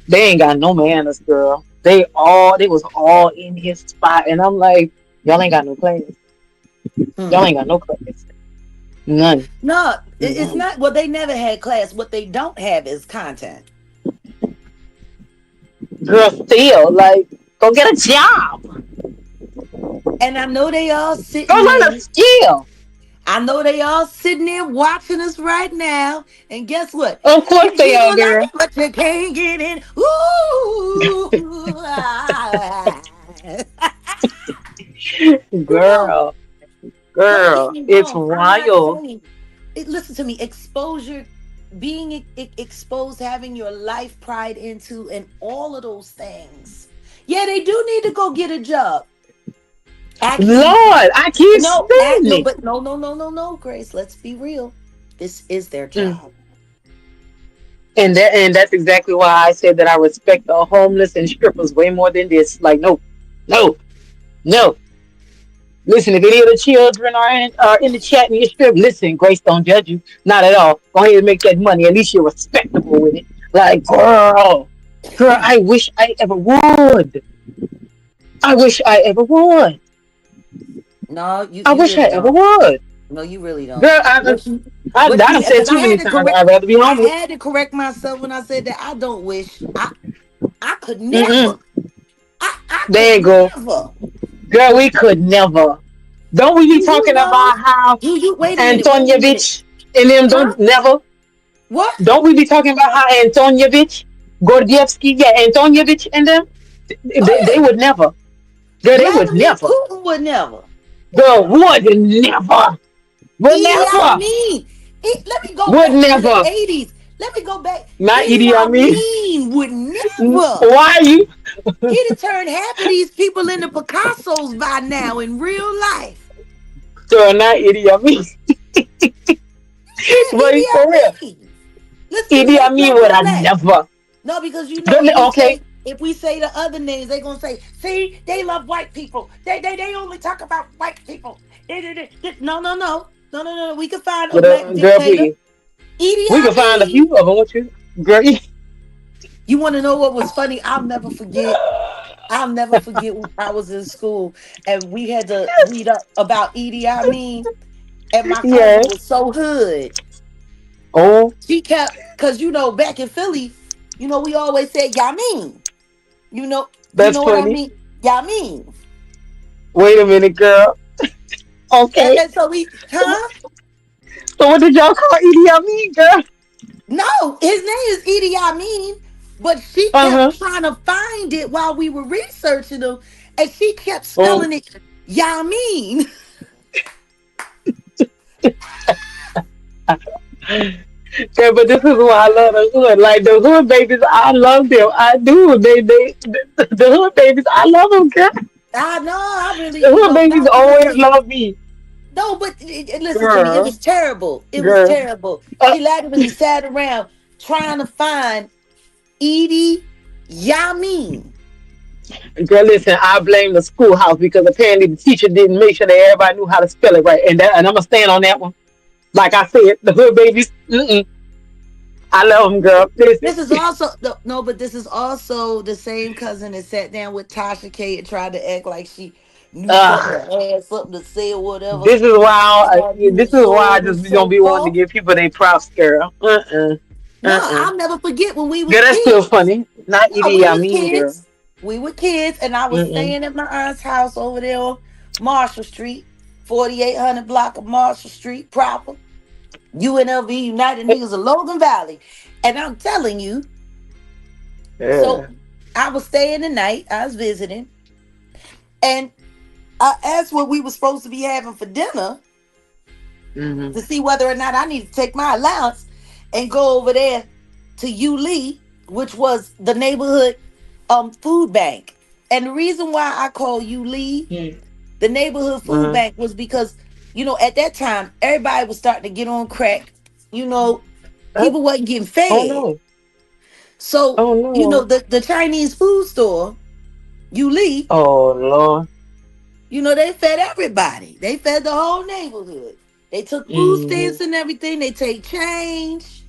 they ain't got no manners, girl. They was all in his spot. And I'm like, y'all ain't got no class. Y'all mm. ain't got no class. None. No, it's None. not. Well, they never had class. What they don't have is content. Girl, still, like, go get a job. And I know they all Go sitting learn a there. skill. I know they all sitting there watching us right now. And guess what? Of course You they keep are, on girl. knocking, but you can't get in. Ooh. Come on. Girl, Don't get girl, me it's wrong. I'm not wild. saying listen to me. Exposure, being exposed, having your life pried into, and all of those things. Yeah, they do need to go get a job. Actually, Lord, I keep no, saying no, it. but no, Grace. Let's be real. This is their Mm. job. And that's exactly why I said that I respect the homeless and strippers way more than this. Like, no, no, no. Listen, if any of the children are in the chat and you're stripped, listen, Grace don't judge you. Not at all. Go ahead and make that money. At least you're respectable with it. Like, girl, I wish I ever would. I wish I ever would. No, I you wish I really ever don't. would. No, you really don't. Girl, What you I what done you said because too many times I'd rather be I homeless. had to correct myself when I said that I don't wish. I could never. Mm-mm. I could There you go. never. Girl, we could never. Don't we be Do you talking know? about how Do you wait a minute, wait a minute. Antonievich and them Huh? don't never? What? Don't we be talking about how Antonievich, Gordievsky, yeah, Antonievich and them? Oh They yeah. would never. Girl, they would Vladimir never. Putin would never. Girl, would never. Would Idi never. Amin. Let me go Would back to the never. 80s. Let me go back. Not Idi Edie, I mean. Amin would never. Why you? He'd have turned half of these people into Picassos by now in real life. Girl, not Edie, I mean. Yeah, But for real. Idi Amin. Listen, Edie, I mean, would let's I relax. never. No, because you know Girl, okay. if we say the other names, they're gonna say, see, they love white people. They only talk about white people. No, no, no. No, no, no. We can find a black Girl, dictator. please. Idi We can find a Amin. few of them. What you? Girl, You want to know what was funny? I'll never forget. I'll never forget when I was in school and we had to read up about Idi Amin. And my yeah. cousin was so hood. Oh, She kept, because back in Philly, we always said Yamin. You that's know what I funny. mean? Yamin. Wait a minute, girl. And, Okay. and so we, huh? So what did y'all call Edie? I mean, girl. No, his name is Idi Amin, but she Uh huh. kept trying to find it while we were researching him, and she kept Oh, spelling it Yamin. yeah, but this is why I love the hood. Like the hood babies, I love them. I do. The hood babies, I love them, girl. I know, I really, The hood babies not to always say. love me, No, but listen to me. It girl. was terrible. It was Girl. terrible. Uh, She literally sat around trying to find Edie Yamin. girl, listen, I blame the schoolhouse because apparently the teacher didn't make sure that everybody knew how to spell it right, and I'm gonna stand on that one. Like I said, the hood babies, I love them, girl. Listen, This is also no, but this is also the same cousin that sat down with Tasha K and tried to act like she knew something ugh. or had something to say or whatever. This is why You this was is so why I on and just don't so be wanting to forth. give people their props, girl. No, Uh. I'll never forget when we was Girl, that's still kids. funny. Not No, Edie, we I was mean, girl. kids. We were kids, and I was Mm-mm. staying at my aunt's house over there on Marshall Street, 4800 block of Marshall Street, proper. UNLV, United Niggas of Logan Valley. And I'm telling you, so Yeah. I was staying the night, I was visiting, and I asked what we were supposed to be having for dinner Mm-hmm. to see whether or not I need to take my allowance and go over there to U Lee, which was the neighborhood food bank. And the reason why I call U Lee the neighborhood food Uh-huh. bank was because, at that time, everybody was starting to get on crack. You know, Uh, people wasn't getting oh fed. no. So, Oh no. the Chinese food store, U Lee, Oh Lord. they fed everybody. They fed the whole neighborhood. They took food Mm-hmm. stamps and everything. They take change.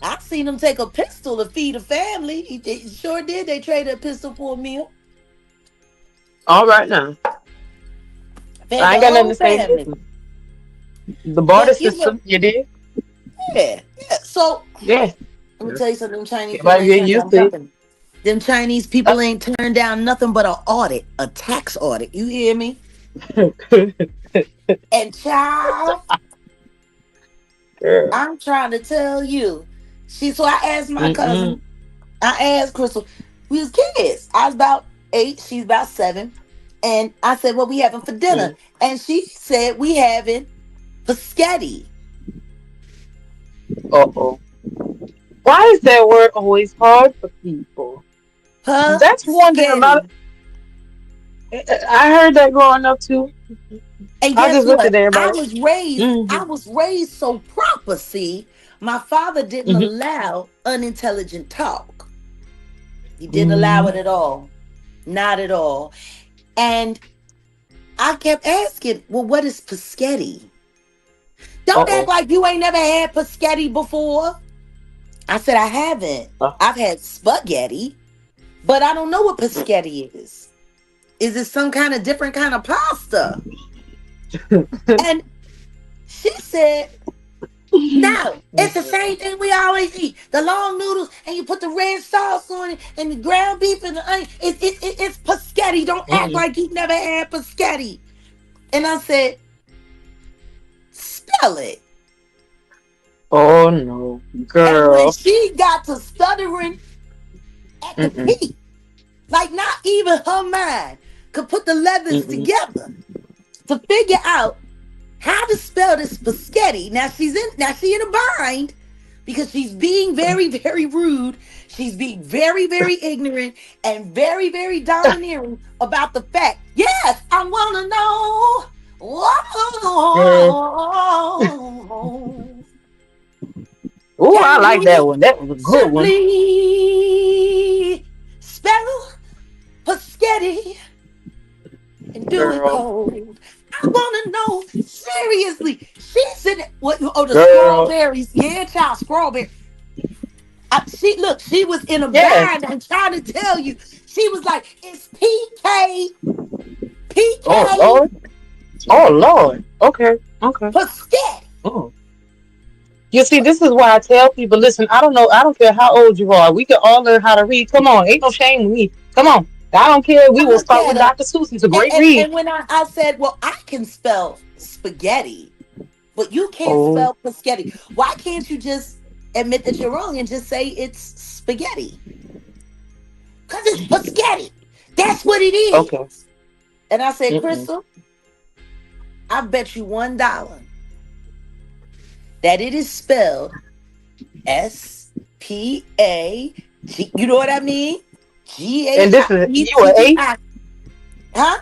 I seen them take a pistol to feed a family. They sure did. They traded a pistol for a meal. All right now. Fed I the ain't got nothing whole to say. family. Listen, the barter But system, you did? yeah. So Yes. let me tell you something. Them Chinese people Everybody ain't get turned used down to it. nothing. Them Chinese people ain't turned down nothing but an audit, a tax audit. You hear me? And child, Girl. I'm trying to tell you. So I asked my Mm-mm. cousin, I asked Crystal, we was kids. I was about 8, she's about 7. And I said, what we having for dinner? Mm. And she said, we having spaghetti. Uh-oh. Why is that word always hard for people? That's one thing about Spaghetti. it. I heard that growing up too. And I guess just looked what? at everybody. Mm-hmm. I was raised so proper. See, my father didn't Mm-hmm. allow unintelligent talk. He didn't allow Mm-hmm. it at all. Not at all. And I kept asking, well, what is Paschetti? Don't act Uh-oh. like you ain't never had Paschetti before. I said, I haven't. Uh, I've had spaghetti, but I don't know what Paschetti is. Is it some kind of different kind of pasta? And she said, no, it's the same thing we always eat. The long noodles, and you put the red sauce on it, and the ground beef and the onion. It's Paschetti. Don't act mm. like you never had Paschetti. And I said, spell it. Oh no, And when girl. she got to stuttering at the Mm-mm. P, like not even her mind could put the letters Mm-mm. together to figure out how to spell this Paschetti. Now she in a bind because she's being very, very rude. She's being very, very ignorant and very, very domineering about the fact. Yes, I wanna know. Girl. Whoa. Oh, I Can like you that one. That was a good one. simply spell Paschetti and do it Girl. cold? I want to know seriously. She's in it. What? Oh, the Girl. strawberries. Yeah, child, strawberry. She was in a Yes. bind. I'm trying to tell you. She was like, it's PK, Oh PK, Lord. Oh Lord. Okay. Okay. Paschetti. Oh. You see, this is why I tell people, listen, I don't know, I don't care how old you are. We can all learn how to read. Come on, ain't no shame in me. Come on. I don't care. We I will looked start at with her, Dr. Seuss. He's a and, great and, read. and when I said, well, I can spell spaghetti, but you can't Oh, spell Paschetti. Why can't you just admit that you're wrong and just say it's spaghetti? Because it's Paschetti. That's what it okay. is. And I said, Mm-mm. Crystal, I bet you $1 that it is spelled Spaghetti. You know what I mean? G And H this I is, E you were T T 8? I. Huh?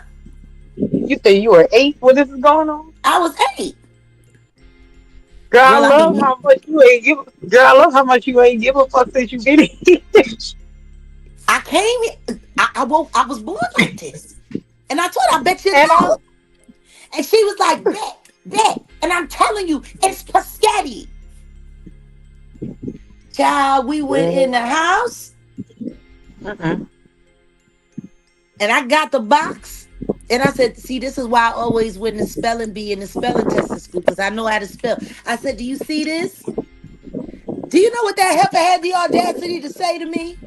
You say you were 8 when this is going on? I was 8. Girl, I Girl, I love mean, how much you ain't give. Girl, I love how much you ain't give a fuck since you been here. I came here. I woke. I was born like this, and I told her, I bet you a And I, dollar. And she was like, bet. And I'm telling you, it's Paschetti. Child, we went in the girl. house Mm-mm. and I got the box. And I said, see, this is why I always win the spelling bee in the spelling test in school, because I know how to spell. I said, do you see this? Do you know what that heifer had the audacity to say to me?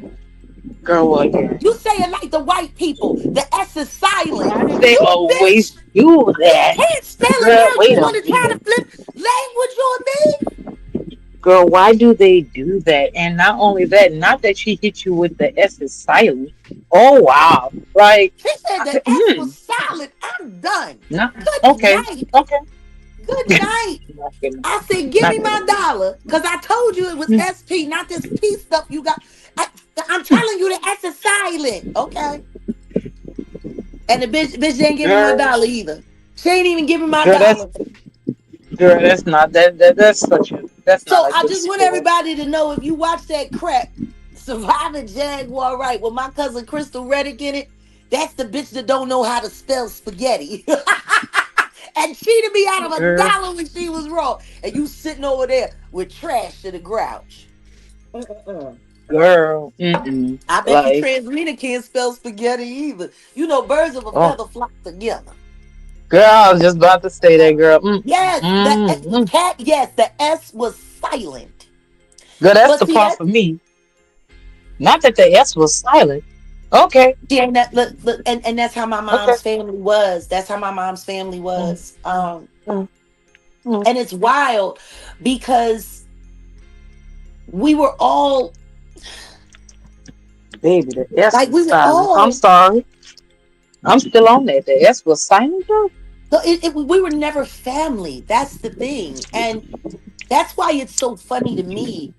Girl, what again? You say it like the white people. The S is silent. Why do they You always bitch do that? can't spell it Girl, now. You wait a want to try to minute. flip language on me? Girl, why do they do that? And not only that, not that she hit you with the S is silent. Oh wow. Like She said the S was silent. I'm done. no. Good Okay. night. Okay. Good night. Not gonna I said, give not me gonna my dollar. Because I told you it was mm, SP, not this P stuff you got. I, I'm telling you the S is silent. Okay. And the bitch didn't give me my girl, dollar either. She ain't even give me my girl, that's dollar. girl, that's not that's such a that's So not a I good just want sport. everybody to know, if you watch that crap, Surviving Jaguar Wright, with my cousin Crystal Reddick in it, that's the bitch that don't know how to spell spaghetti. And cheated me out of a Girl, dollar when she was wrong. And you sitting over there with trash to the grouch. Mm-mm-mm. girl, mm-mm. I bet you Like, Transmina can't spell spaghetti either. You know, birds of a oh, feather flock together. girl, I was just about to say that, girl. Yes, the Mm. cat. Yes, the S was silent. Girl, that's But the see part that for me. Not that the S was silent. Okay, she ain't that look, and that's how my okay. mom's family was. That's how my mom's family Mm, was. mm, mm. And it's wild because we were all Baby, the S like was we were silent. I'm all sorry. I'm still on that. The S was silent, girl. so we were never family. That's the thing, and that's why it's so funny to me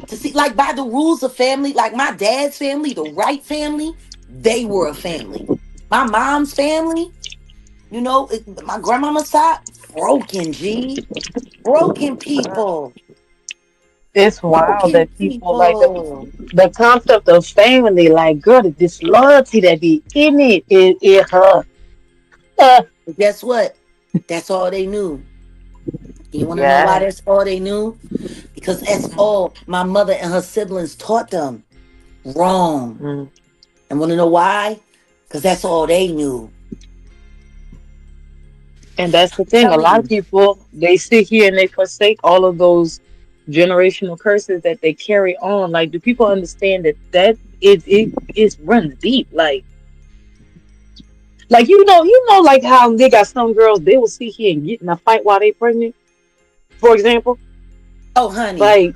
to see, like, by the rules of family, like my dad's family, the Wright family, they were a family. My mom's family, my grandmama's side, broken G, broken people, It's wild broken that people like people. the concept of family, like girl, the disloyalty that be in it, it hurt. But guess what? That's all they knew. You want to know why Yeah. that's all they knew? Because that's all my mother and her siblings taught them. Wrong. Mm. And want to know why? Because that's all they knew. And that's the thing. A Telling lot of you. people, they sit here and they forsake all of those generational curses that they carry on. Like, do people understand that it runs deep? Like like how they got some girls, they will sit here and get in a fight while they pregnant, for example. Oh, honey, Like,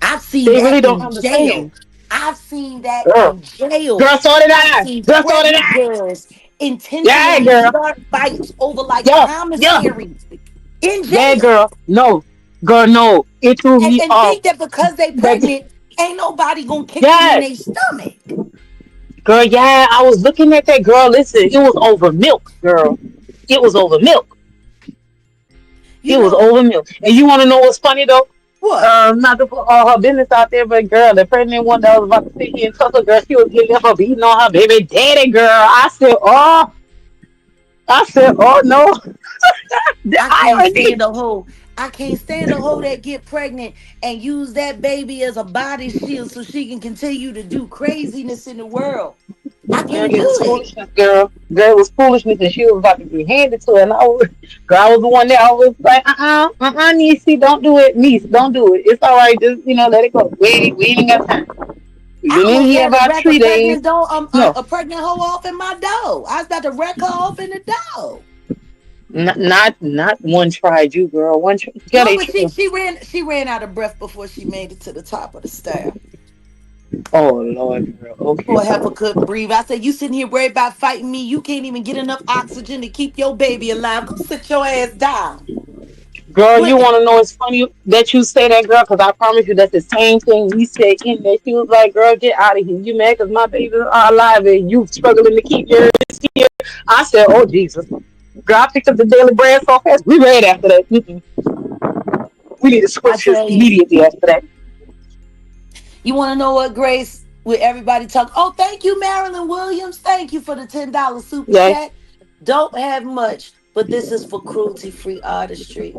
I've seen they really that don't in jail. understand. I've seen that Girl, in jail. girl, so did I've I. seen Girl, so did pregnant I. girls Yeah, intentionally girl. start fights over like Yeah, yeah, commissaries in yeah, jail. girl. No, girl, no. It threw And, me and off. think that because they That, pregnant, ain't nobody gonna kick them in yes, their stomach. girl, yeah. I was looking at that girl. Listen, it was over milk, girl. It was over milk. You It was know over milk. And you want to know what's funny though? what? Not to put all her business out there, but girl, the pregnant one that was about to sit here and tussle, girl, she was getting up, beating on her baby daddy, girl. I said, oh no, the I can't irony. stand a hoe. I can't stand a hoe that get pregnant and use that baby as a body shield so she can continue to do craziness in the world. I Girl, can't it do was it. foolishness, girl. Girl, it was foolishness, and she was about to be handed to her. And girl, I was the one that I was like, niecey, don't do it, niece, don't do it. It's all right, just let it go. We ain't got time. We've I been in almost here had to about wreck a 3 days. No, a pregnant hoe off in my dough. I was about to wreck her off in the dough. not one tried you, girl. Girl, No, they but tried. she ran out of breath before she made it to the top of the stair. Oh Lord, girl. Okay, Poor heifer couldn't breathe. I said, "You sitting here worried about fighting me? You can't even get enough oxygen to keep your baby alive. Go sit your ass down." girl, When you want to know? It's funny that you say that, girl, because I promise you that's the same thing we said in there. She was like, "Girl, get out of here. You mad because my babies are alive and you struggling to keep yours here?" I said, "Oh Jesus." Girl, I picked up the daily bread so fast. We read after that. We need to I switch this tell you, immediately after that. you want to know what, Grace? With everybody talk. Oh, thank you, Marilyn Williams. Thank you for the $10 super Yeah. chat. Don't have much, but this is for cruelty-free artistry.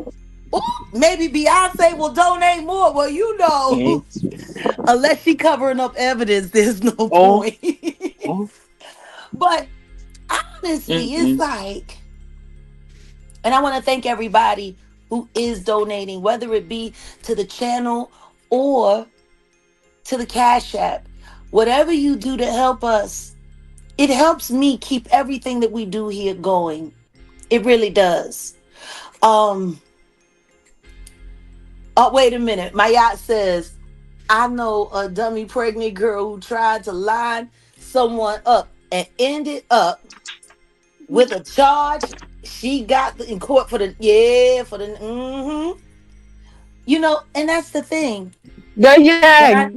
Ooh, maybe Beyonce will donate more. Well, Mm. unless she covering up evidence, there's no Oh, point. oh. But honestly, it's Mm-mm. like, and I want to thank everybody who is donating, whether it be to the channel or to the Cash App. Whatever you do to help us, it helps me keep everything that we do here going. It really does. Um, oh, wait a minute. My yacht says, I know a dummy pregnant girl who tried to line someone up and ended up with a charge. She got in court for and that's the thing. Girl, yeah. When I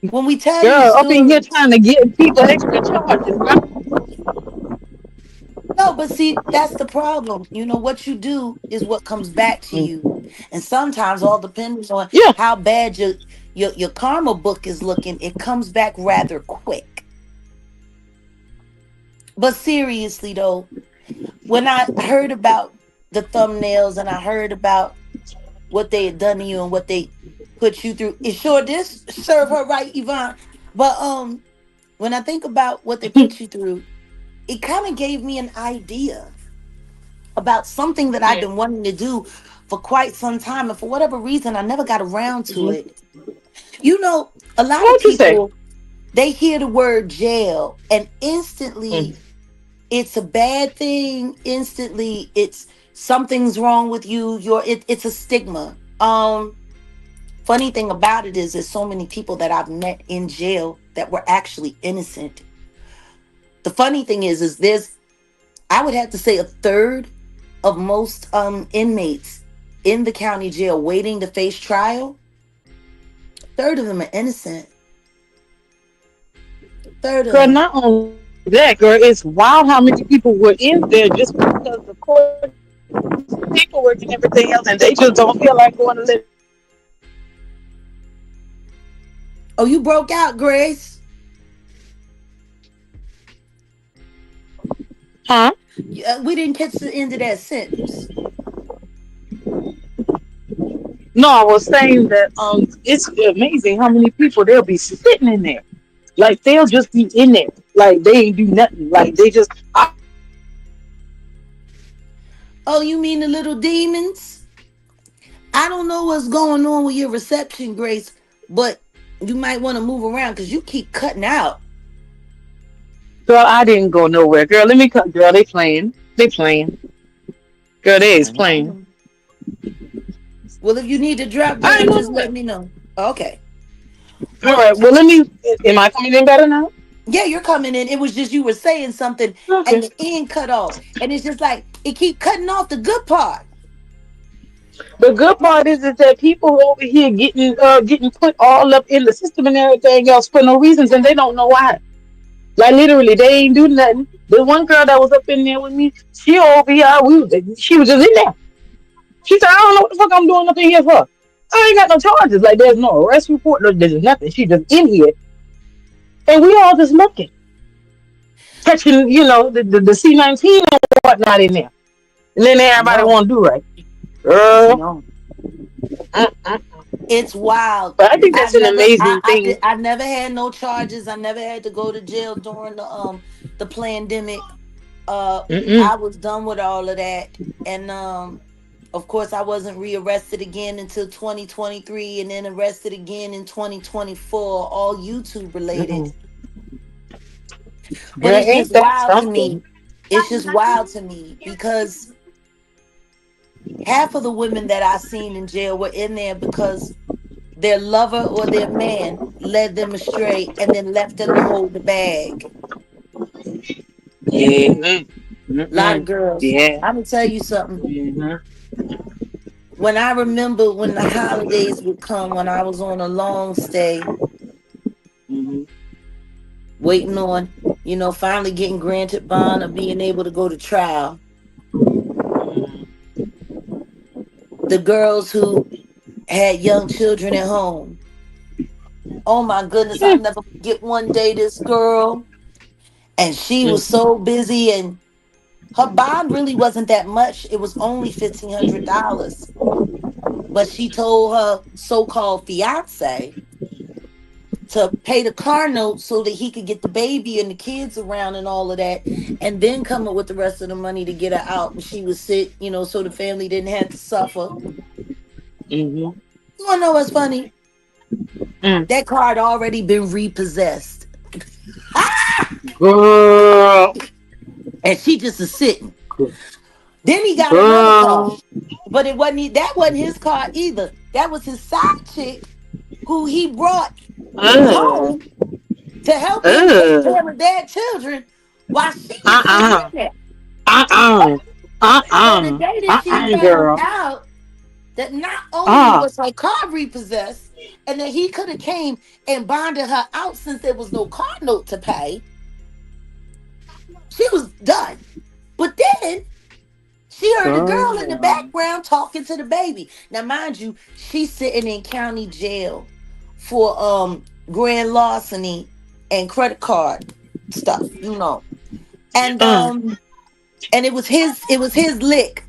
when we tell Girl, these up in here stories, trying to get people extra charges. no, but see, that's the problem. What you do is what comes back to Mm. you. And sometimes all depends on Yeah. how bad your karma book is looking, it comes back rather quick. But seriously though, when I heard about the thumbnails and I heard about what they had done to you and what they put you through, it sure did serve her right, Yvonne. But when I think about what they put you through, it kind of gave me an idea about something that I've Mm. been wanting to do for quite some time. And for whatever reason, I never got around to Mhm. it. A lot of What you say? people, they hear the word jail and Mm. instantly it's a bad thing. Instantly, it's something's wrong with you. It's a stigma. Funny thing about it is there's so many people that I've met in jail that were actually innocent. The funny thing is there's I would have to say a third of most inmates in the county jail waiting to face trial. Third of them are innocent. Third of Girl, them. not only that, girl, it's wild how many people were in there just because the court paperwork and everything else, and they just don't feel like going to live. Oh, you broke out, Grace. Huh? We didn't catch the end of that sentence. No, I was saying that it's amazing how many people they'll be sitting in there. Like they'll just be in there. Like they ain't do nothing. Like they just I don't know what the fuck I'm doing up in here for. Oh, you mean the little demons? I don't know what's going on with your reception, Grace, but you might want to move around because you keep cutting out. Girl, I didn't go nowhere. Girl, let me cut girl, they playing. They playing. Girl, they is playing. Mhm. Well, if you need to drop I ain't down, going just nowhere. let me know. Okay. All Well, right, well let me am I coming in better now? yeah, you're coming in. It was just you were saying something and Okay. the end cut off. And it's just like it keep cutting off the good part. The good part is that people over here getting put all up in the system and everything else for no reasons and they don't know why. Like literally, they ain't do nothing. The one girl that was up in there with me, she over here, she was just in there. She said, "I don't know what the fuck I'm doing up in here for. I ain't got no charges. Like there's no arrest report, no, there's nothing. She just in here, and we all just looking, touching, the C19 and whatnot in there. And then I everybody know. want to do right, I girl. know. Uh-uh. It's wild. But I think that's an amazing thing. I never had no charges. I never had to go to jail during the pandemic. Mm-mm. I was done with all of that. And of course I wasn't rearrested again until 2023 and then arrested again in 2024, all YouTube related. Mm-mm. And Girl, it's ain't just that wild to something? me. It's just wild to me because half of the women that I seen in jail were in there because their lover or their man led them astray and then left them to hold the bag. Yeah. Mm. A lot of Mm-mm. girls. Yeah. I'm gonna tell you something. Mm-hmm. When I remember when the holidays would come, when I was on a long stay, Mm-hmm. waiting on, finally getting granted bond or being able to go to trial, the girls who had young children at home. Oh my goodness, I'll never forget one day this girl, and she was Mm-hmm. so busy, and her bond really wasn't that much. It was only $1,500. But she told her so-called fiance to pay the car note so that he could get the baby and the kids around and all of that, and then come up with the rest of the money to get her out. And she was sick, so the family didn't have to suffer. Mm-hmm. You wanna know what's funny? Mm. That car had already been repossessed. Girl. And she just is sitting. Then he got another car. Girl. But that wasn't his car either. That was his side chick who he brought Uh, home to help him take uh, care of their children while she was sitting uh-uh. in there. Uh-uh. So the Uh-uh. day that she Uh-uh, found girl. out that not only Uh, was her car repossessed and that he could have came and bonded her out since there was no car note to pay, she was done. But then she heard the girl in the girl. background talking to the baby. Now, mind you, she's sitting in county jail for grand larceny and credit card stuff. And Uh, it was his lick.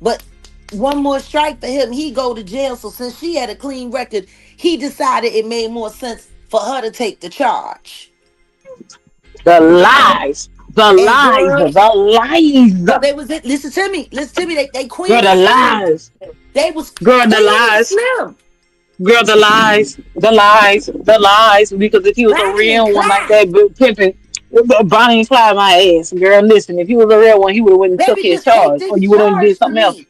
But one more strike for him, he go to jail. So since she had a clean record, he decided it made more sense for her to take the charge. the lies. The And lies. girl, The lies. so they was it. Listen to me. Listen to me. They Girl, queen the and slim. lies. They was Girl, the queen and lies. slim. Girl, the lies. The lies. The lies. Because if he was a Bonnie and real one like Clyde. that, pimping, Bonnie and Clyde my ass. Girl, listen. If he was a real one, he would have went and took Baby, his just take charge. Or this you would have did charge for something else. me.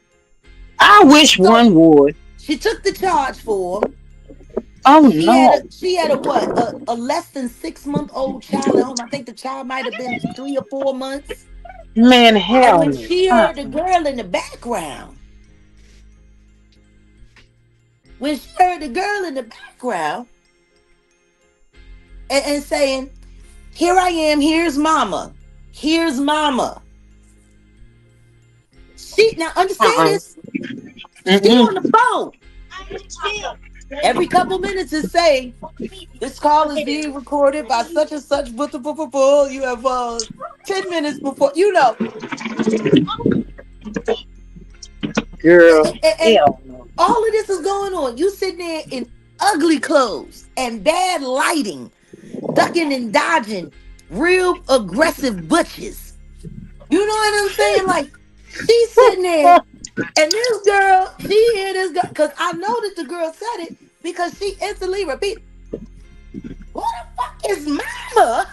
I wish So one would. she took the charge for him. Oh She had a no. she had a what? A less than 6 month old child at home. I think the child might have been 3 or 4 months. Man, And hell when no. she heard the girl in the background, when she heard the girl in the background and saying, "Here I am, here's mama. Here's mama." She now understand Uh-uh. this. She on the Mm-mm. phone. Every couple minutes is saying, this call is being recorded by such and such. You have 10 minutes before, Girl, and hell no. all of this is going on. You sitting there in ugly clothes and bad lighting, ducking and dodging, real aggressive butches. You know what I'm saying? Like, she's sitting there, and this girl, she hear this girl, because I know that the girl said it, because she instantly repeat, who the fuck is mama?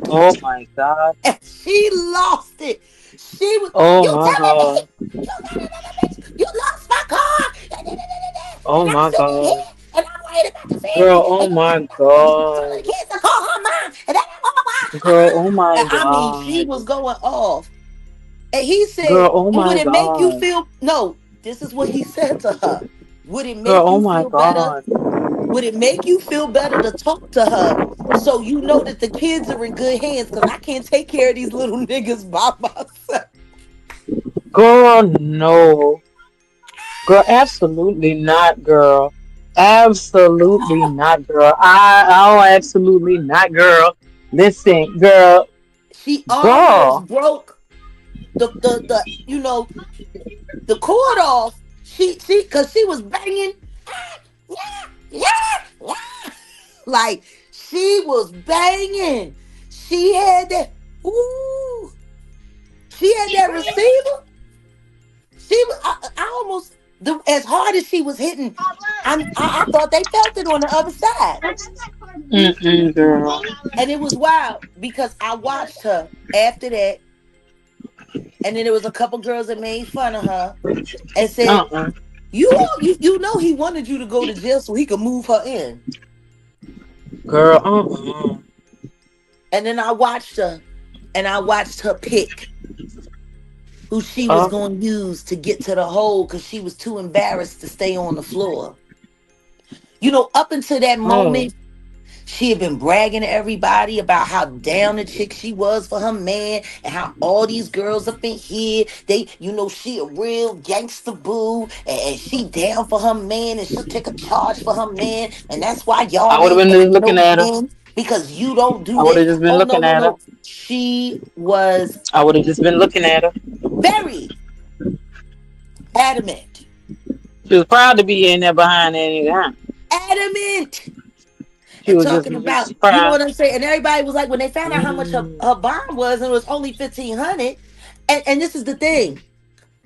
Oh my god. And she lost it. She was, Oh you my telling me god. you got another bitch, you lost my car, Oh and I'm my sitting god. here, and I'm worried about the Girl, family, oh and my you telling god. the kids to call her mom, and then Girl, oh my I mean, she god. was going off. And he said, Girl, oh well, would my it make you god. feel, no, this is what he said to her. Would it Girl, make oh you my feel better? god. Would it make you feel better to talk to her so you know that the kids are in good hands? Because I can't take care of these little niggas by myself. Girl, no. Girl, absolutely not, girl. Absolutely not, girl. Oh, absolutely not, girl. Listen, girl, She girl, almost broke the the cord off. Because she was banging. Yeah, yeah, yeah. Like, she was banging. She had that, ooh, she had that receiver. She was, I almost, as hard as she was hitting, I thought they felt it on the other side. mm-mm, girl. And it was wild because I watched her after that. And then there was a couple girls that made fun of her and said, Uh-uh. you know he wanted you to go to jail so he could move her in. Girl, uh-uh. And then I watched her, and I watched her pick who she was Uh, going to use to get to the hole because she was too embarrassed to stay on the floor. Up until that oh. moment, she had been bragging to everybody about how down the chick she was for her man and how all these girls up in here, she a real gangster boo, and she down for her man and she'll take a charge for her man. And that's why I y'all would have ain't been got just looking no at her. men, because you don't do I would this. have just been Oh, no, looking no, at her. no. She was I would have just been looking at her. very adamant. She was proud to be in there behind that nigga, huh? Adamant. She And was talking about, just you know proud. what I'm saying? And everybody was like, when they found out how much Mm. her bond was, and it was only 1,500. And this is the thing.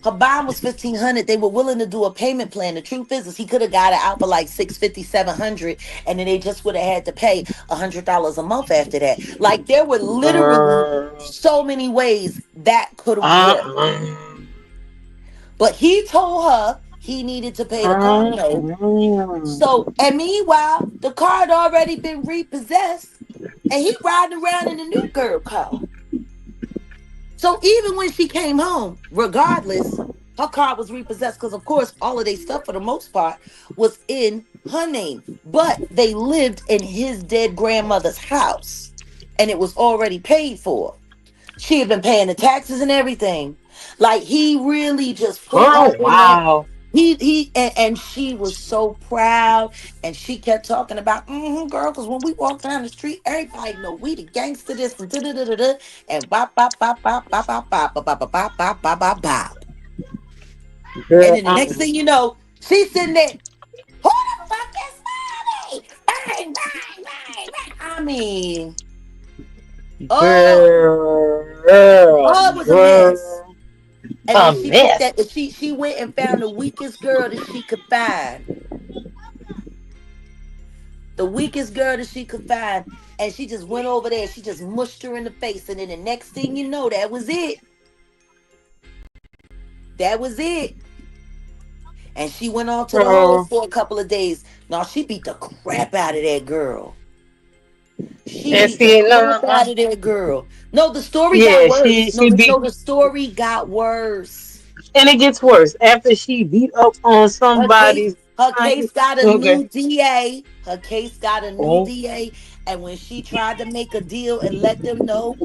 Her bond was 1,500. They were willing to do a payment plan. The truth is he could have got it out for like 650, 700, and then they just would have had to pay $100 a month after that. Like, there were literally Girl. so many ways that could have worked. Uh-uh. But he told her he needed to pay the car note. Uh-uh. So, and meanwhile, the car had already been repossessed, and he riding around in the new girl car. So even when she came home, regardless, her car was repossessed because, of course, all of their stuff for the most part was in her name. But they lived in his dead grandmother's house, and it was already paid for. She had been paying the taxes and everything. Like, he really just put her Girl, in that. wow. And she was so proud, and she kept talking about, girl, because when we walk down the street, everybody know we the gangster this and da da da da da, and bop bop bop bop bop bop bop bop bop bop bop bop bop bop. And Girl, then the next thing you know, she's sitting there, who the fuck is mommy? Bang bang bang bang. I mean, oh, oh, it was a mess. Girl. And A then she picked mess. that. She went and found the weakest girl that she could find. The weakest girl that she could find. And she just went over there. She just mushed her in the face. And then the next thing you know, that was it. That was it. And she went off to the hole Girl. for a couple of days. Now, she beat the crap out of that girl. She And beat the see, crap no, out of that girl. No, the story got yeah, worse. No, she beat, the story got worse. and it gets worse after she beat up on somebody's. Her case got a Okay. new DA. Her case got a new Oh, DA. And when she tried to make a deal and let them know,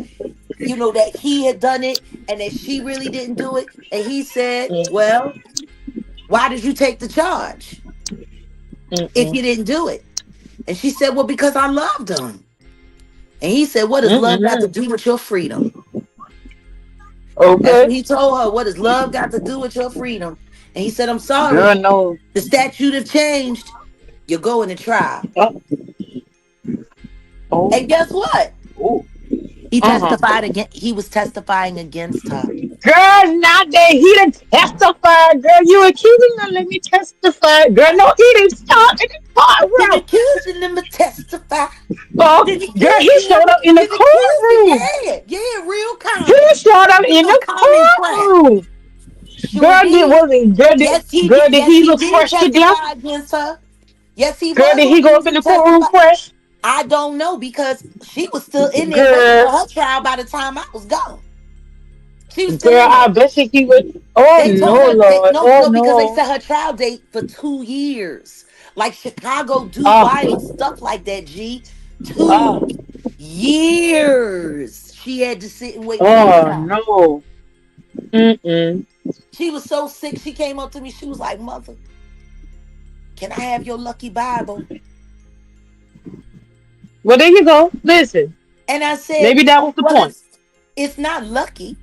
that he had done it and that she really didn't do it, and he said, mm, well, why did you take the charge? if Mm-mm. you didn't do it? And she said, well, because I loved him. And he said, what does love got to Mm-mm. do with your freedom? That's Okay. what he told her. What does love got to do with your freedom? And he said, I'm sorry. Girl, no. The statute have changed. You're going to trial. Oh, oh, And guess what? oh. He Uh-huh. testified again. He was testifying against her. Girl, not that he didn't testify. Girl, you accusing them. Let me testify. Girl, no, he didn't start in the Did courtroom. accusing them to testify? Oh, Did girl, he accusing them? showed up in the Did accusing? courtroom. Yeah, real He calm. showed up in Real the calm and quiet. courtroom. Sure Girl, did did. was it? Girl, did Yes, he girl did. did Yes, he he look did fresh to death? testify against her. Yes, he Girl, was did he go up in refusing the to courtroom testify. fresh? I don't know because she was still in there waiting Girl, for her trial by the time I was gone. She was still girl, in I there. bet you he would. Oh They told no, her they, Lord. no, Oh no, because they no. set her trial date for 2 years. Like Chicago do Oh, violent stuff like that, G. oh, 2 years. She had to sit and wait for her oh trial. no. Mm-mm. She was so sick. She came up to me. She was like, Mother, can I have your lucky Bible? Well, there you go. Listen, And I said, maybe that was the well, point. it's not lucky.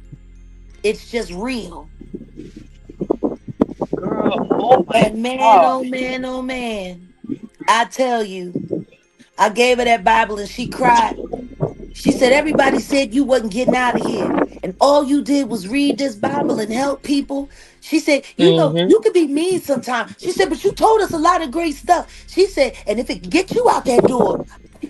It's just real. Girl, oh my And man, oh God. man, oh man. I tell you, I gave her that Bible and she cried. She said, everybody said you wasn't getting out of here. And all you did was read this Bible and help people. She said, you know, Mm-hmm. you could be mean sometimes. She said, but you told us a lot of great stuff. She said, and if it can get you out that door,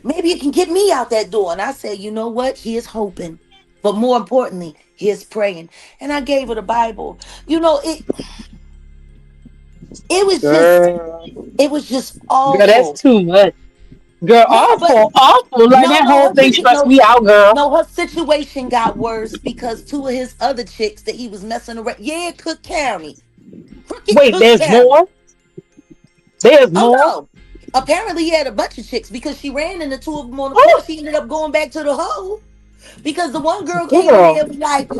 maybe it can get me out that door. And I said, you know what? Here's hoping. But more importantly, here's praying. And I gave her the Bible. You know, it was just Girl, it was just girl, that's awful. too much. Girl, Yeah, but awful, awful. Like no, that no, whole thing stressed no, me out, girl. no, her situation got worse because two of his other chicks that he was messing around. Yeah, Cook County. Crooked Wait, Cook there's County. more. There's Oh more. no. Apparently he had a bunch of chicks because she ran into two of them on the Oh, porch. She ended up going back to the hole. Because the one girl came in there girl. and was like,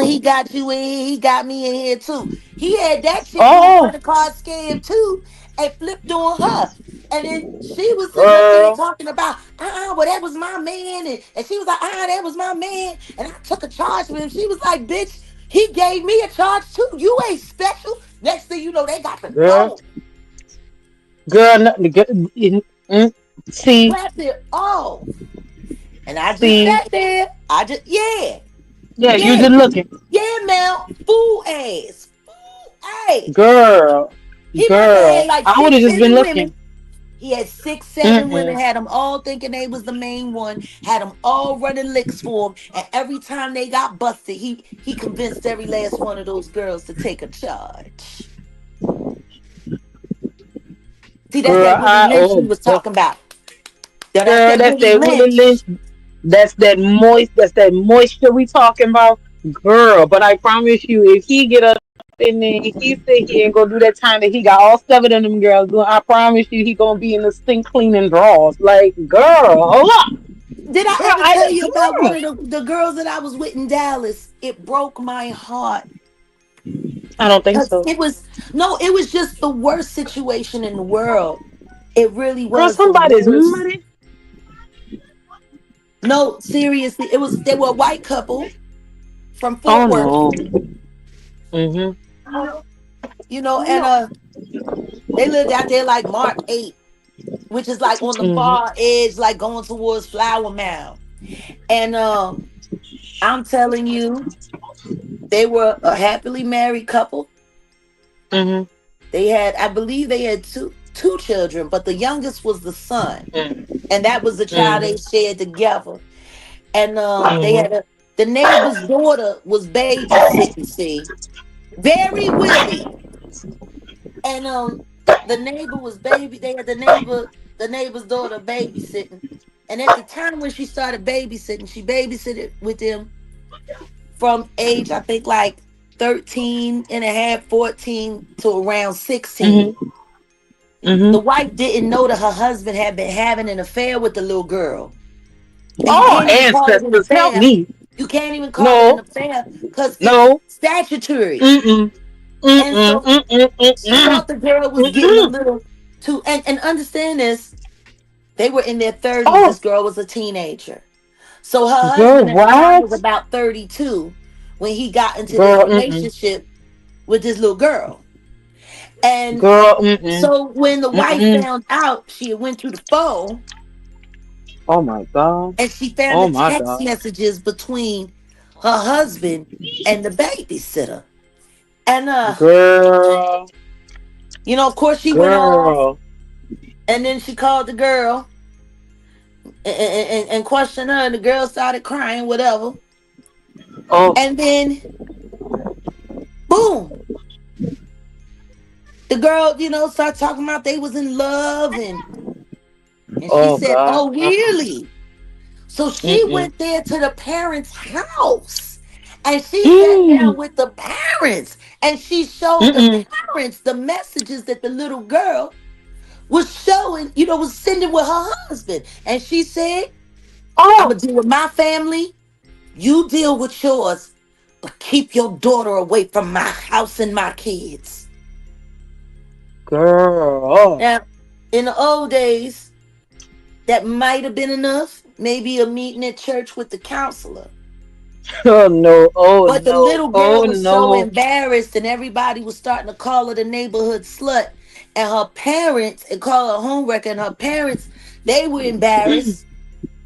he got you in here, he got me in here too. He had that chick do a Oh, credit card scam too and flipped on her. And then she was sitting up there girl. talking about, well, that was my man. And she was like, that was my man. And I took a charge for him. She was like, bitch, he gave me a charge too. You ain't special. Next thing you know, they got to Girl, go. girl, mm, see, Clap it off. And I just see, sat there. Yeah, yeah, you yeah. just looking, Yeah, Mel, fool ass, fool ass. girl, He must have had girl. like I would six, have just been seven women. looking. He had six, seven women, Mm-mm. had them all thinking they was the main one, had them all running licks for him. And every time they got busted, he convinced every last one of those girls to take a charge. See, that's Girl, that Willie Lynch we oh, was talking about. Now, that's girl, that that's Willie that Willie Lynch. Lynch. That's that moist. That's that moisture we talking about, girl. But I promise you, if he get up in there, if he sit here and go do that time that he got all seven of them girls doing, I promise you, he gonna be in the sink cleaning drawers. Like, girl, hold up, Did I girl. ever tell you Come about one on. of the girls that I was with in Dallas? It broke my heart. I don't think 'Cause so. it was no, it was just the worst situation in the world. It really Girl, was the somebody's worst. money. No, seriously, they were a white couple from Oh Fort Worth, no. Mhm. and they lived out there like Mark 8, which is like on the Mhm. far edge, like going towards Flower Mound. And I'm telling you, they were a happily married couple. Mhm. They had, I believe they had two children, but the youngest was the son. Mhm. And that was the child they Mhm. shared together. And they Mhm. had the neighbor's daughter was babysitting, see, very willy. And the neighbor was baby. They had the neighbor's daughter babysitting. And at the time when she started babysitting, she babysitted with them from age, I think, like 13 and a half, 14 to around 16. Mhm. Mhm. The wife didn't know that her husband had been having an affair with the little girl. And you Oh, can't even call it an ancestors, help affair. me. You can't even call it an No. affair because it's No. statutory. Mm-mm. And Mm-mm. so Mm-mm. she Mm-mm. thought the girl was getting a Mm-mm. little. To and understand this, they were in their 30s. Oh, This girl was a teenager. So her girl, husband at the time was what? about 32 when he got into this Girl, mm-mm. relationship with this little girl. And Girl, mm-mm. so when the wife Mm-mm. found out, she had went through the phone Oh my God. and she found Oh the my text God. messages between her husband and the babysitter. And Girl, of course she went off girl. and then she called the girl and questioned her and the girl started crying, whatever. Oh, And then boom, the girl, started talking about they was in love and she oh said, God. "Oh, really?" So she Mm-mm. went there to the parents' house and she sat Mm. down with the parents and she showed the Mm-mm. parents the messages that the little girl was showing, was sending with her husband. And she said, "I'm Oh, going to deal with my family. You deal with yours, but keep your daughter away from my house and my kids." girl. Now, in the old days, that might have been enough. Maybe a meeting at church with the counselor. Oh no. Oh But the no. little Oh girl was so no. embarrassed, and everybody was starting to call her the neighborhood slut. And her parents, and call her homewrecker, and her parents, they were embarrassed.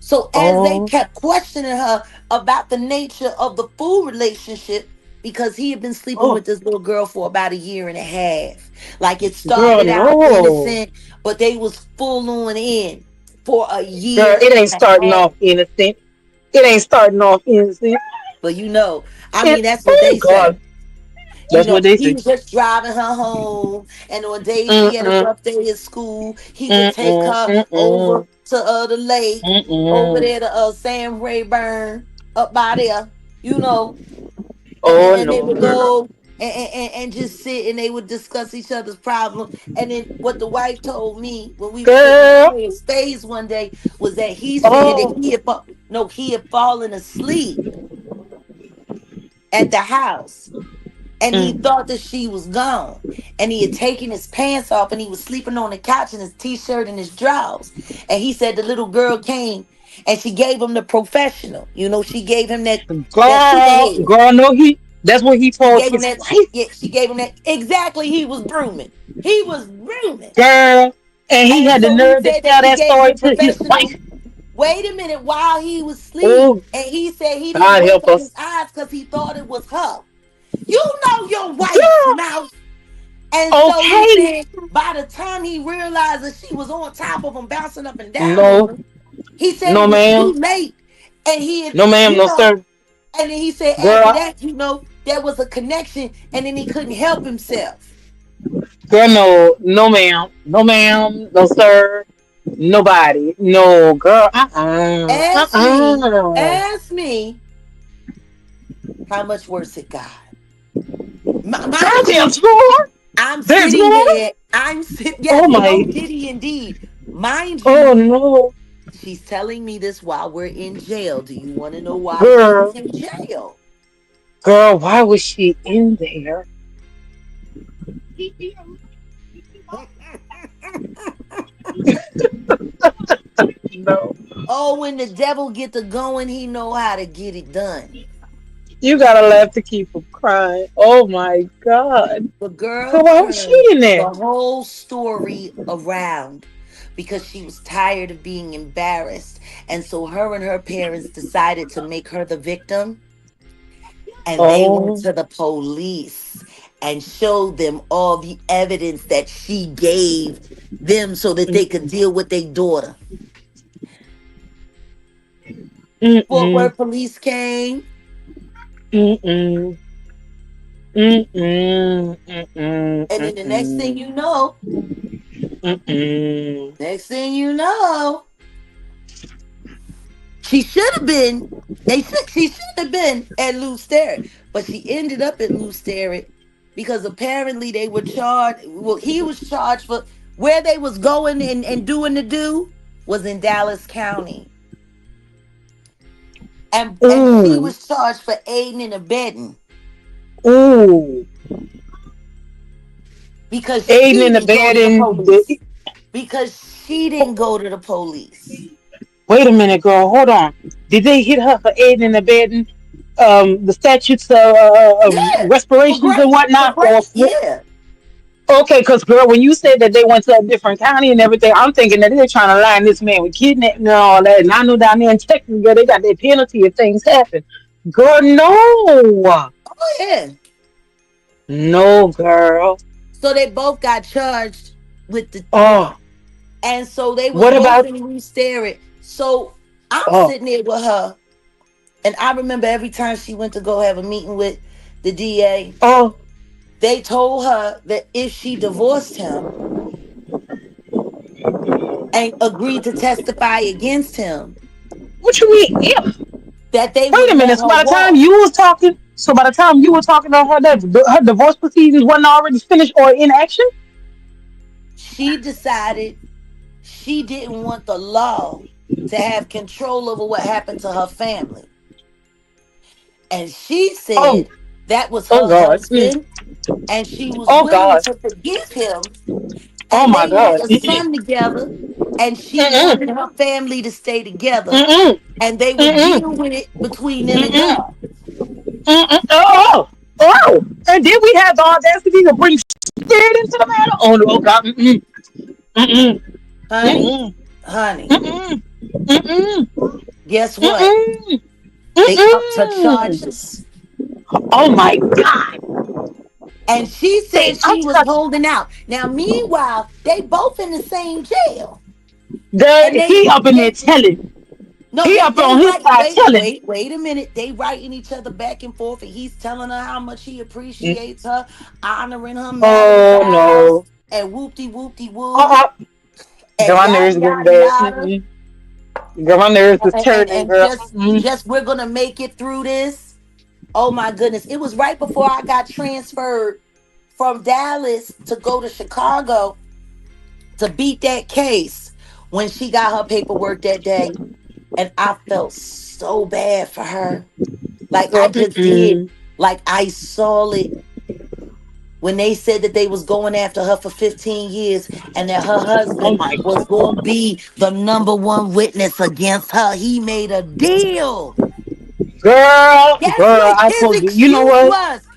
So as they Oh, kept questioning her about the nature of the full relationship, because he had been sleeping oh, with this little girl for about a year and a half. Like it girl, started out no. innocent, but they was full on in for a Girl, year it ain't and a starting half. off innocent. It ain't starting off innocent. But I It, mean, that's what oh they say. God. That's what they He say. was just driving her home, and on days she had a Mm-mm. rough day at school, he would take Mm-mm. her over Mm-mm. to the lake, over Mm-mm. there to Sam Rayburn, up by there, you know, Oh and they no, would girl. go and just sit and they would discuss each other's problem. And then what the wife told me when we were sitting there Girl. playing spades one day was that he said that Oh. he had fallen asleep at the house and he Mm. thought that she was gone. And he had taken his pants off and he was sleeping on the couch in his t-shirt and his drawers. And he said the little girl came and she gave him the professional. She gave him that Girl. superhead. Girl, no, that's what he She told gave him his that, wife. yeah, she gave him that exactly he was grooming. He was grooming. Girl. And he And had the so he nerve to said that tell she that gave him story the to his professional. wife. Wait a minute, while he was asleep. Oh, And he said he didn't God wake help up his us. eyes because he thought it was her. You know your wife's Girl. mouth. And so he Okay. said by the time he realized that she was on top of him, bouncing up and down on No. him, he said No, it was too ma'am. late. And he had, No, ma'am. No, sir. and then he said after Girl. that, there was a connection and then he couldn't help himself. Girl, no. No, ma'am. No, ma'am. No, sir. Nobody. No, girl. Uh-uh. Uh-uh. Ask me how much worse it got. Mind Goddamn you, tour. I'm There's sitting more. there. I'm sitting, Oh yes, and my. no diddy indeed. Mind Oh you, no. she's telling me this while we're in jail. Do you want to know why she was Girl. in jail? Girl, why was she in there? No. Oh, when the devil get to going, he know how to get it done. You gotta laugh to keep from crying. Oh my God. The girl Girl, why was she turned in the there? whole story around because she was tired of being embarrassed. And so her and her parents decided to make her the victim. And they went Oh. to the police and showed them all the evidence that she gave them so that they could Mm-mm. deal with their daughter. Fort Mm-mm. Worth police came. Mm-mm. Mm-mm. Mm-mm. And then the Mm-mm. Mm-mm. next thing you know, she should have been. She should have been at Lou Sterrett, but she ended up at Lou Sterrett because apparently they were charged. Well, he was charged for where they was going and doing the do was in Dallas County, and she Ooh. was charged for aiding and abetting Ooh. because Aiding she in the didn't go bed to the and the police. because she didn't go to the police. Wait a minute, girl. Hold on. Did they hit her for aiding and abetting the statutes, Yeah, for respirations and great, for whatnot? Or great, yeah. okay, because girl, when you said that they went to a different county and everything, I'm thinking that they're trying to line this man with kidnapping and all that. And I know down there in Texas, girl, they got their penalty if things happen. Girl, no, Oh yeah. no, girl. So they both got charged with the Oh, and so they was what both about? in loose stereo. So I'm Oh, sitting there with her, and I remember every time she went to go have a meeting with the DA, oh, they told her that if she divorced him and agreed to testify against him, what you mean? Yeah. that they Wait would a let minute. So her by the time walk. you was talking, so by the time you were talking to her, that her divorce proceedings wasn't already finished or in action. She decided she didn't want the law to have control over what happened to her family. And she Oh, said that was oh her God. husband, and she was Oh willing God. to forgive him, Oh and my they had God. a Mm-mm. son together, and she Mm-mm. wanted her family to stay together, Mm-mm. and they would deal Mm-mm. with it between them and Mm-mm. God. Mm-mm. Oh, oh. And then we had the audacity to bring spirit into the matter. Oh no, oh God. Mm-mm. Mm-mm. Honey, Mm-mm. honey, Mm-mm. Mm-mm. guess what? Mm-mm. They upped her Mm-mm. charges. Oh my God. And she They said she upped was her. holding out. Now, meanwhile, they both in the same jail. Girl, And he up in there they telling. no, He up on his side telling. wait a minute. They writing each other back and forth, and he's telling her how much he Mm. appreciates her, honoring her marriage Oh vows, no. and whoopty whoopty woo, Uh-uh. Girl, and my yada nerves getting yada bad. yada, Mm-mm. Girl, my nerves is turning, and girl. Mm-mm. just we're gonna make it through this. Oh my goodness! It was right before I got transferred from Dallas to go to Chicago to beat that case when she got her paperwork that day, and I felt so bad for her. Like I Girl, just did. mm-mm. Like I saw it when they said that they was going after her for 15 years and that her Oh husband my was going to be the number one witness against her. He made a deal. Guess girl, what I his told you. You know excuse what? was?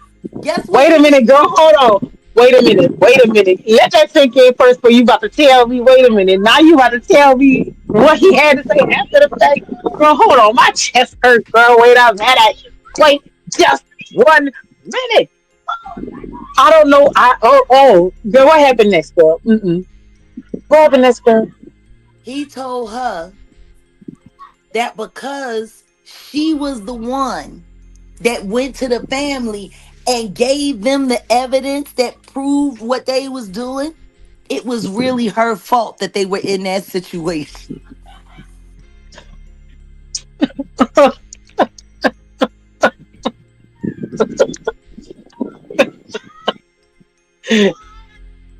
Guess what Wait a his minute, girl. Hold on. Wait a minute. Let that sink in first before you about to tell me. Wait a minute. Now you about to tell me what he had to say after the fact. Girl, hold on. My chest hurts, girl. Wait, I'm mad at you. Wait just 1 minute. I don't know. Girl, what happened next, girl? Mm-mm. What happened next, girl? he told her that because she was the one that went to the family and gave them the evidence that proved what they was doing, it was really her fault that they were in that situation.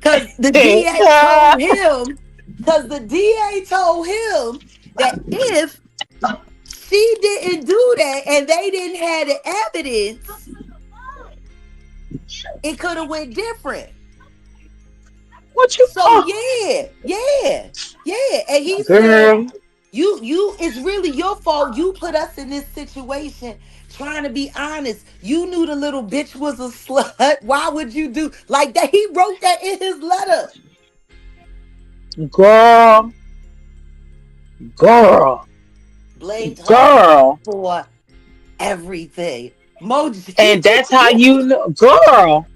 Cause the DA told him, because the DA told him that if she didn't do that and they didn't have the evidence, it could have went different. What you? So Oh, yeah. And he said, girl, it's really your fault. You put us in this situation trying to be honest. You knew the little bitch was a slut. Why would you do like that? He wrote that in his letter. girl, girl, Blamed her girl. for everything. Moji. And that's how you know, girl.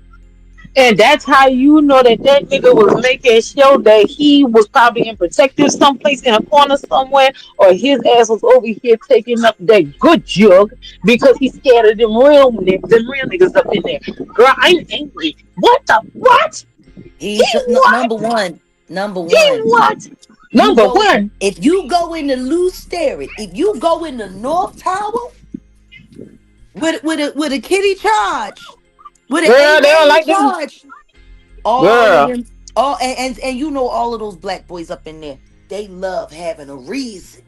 And that's how you know that that nigga was making sure that he was probably in protective someplace in a corner somewhere, or his ass was over here taking up that good jug because he's scared of them real niggas up in there. Girl, I'm angry. What the what? He Number what? one. Number He one. what? You Number go one, if you go into Lou Sterrett, if you go in the North Tower with a kitty charge, with an girl, they don't A-Raying like them. charge, all of Girl, them, all and you know all of those black boys up in there, they love having a reason.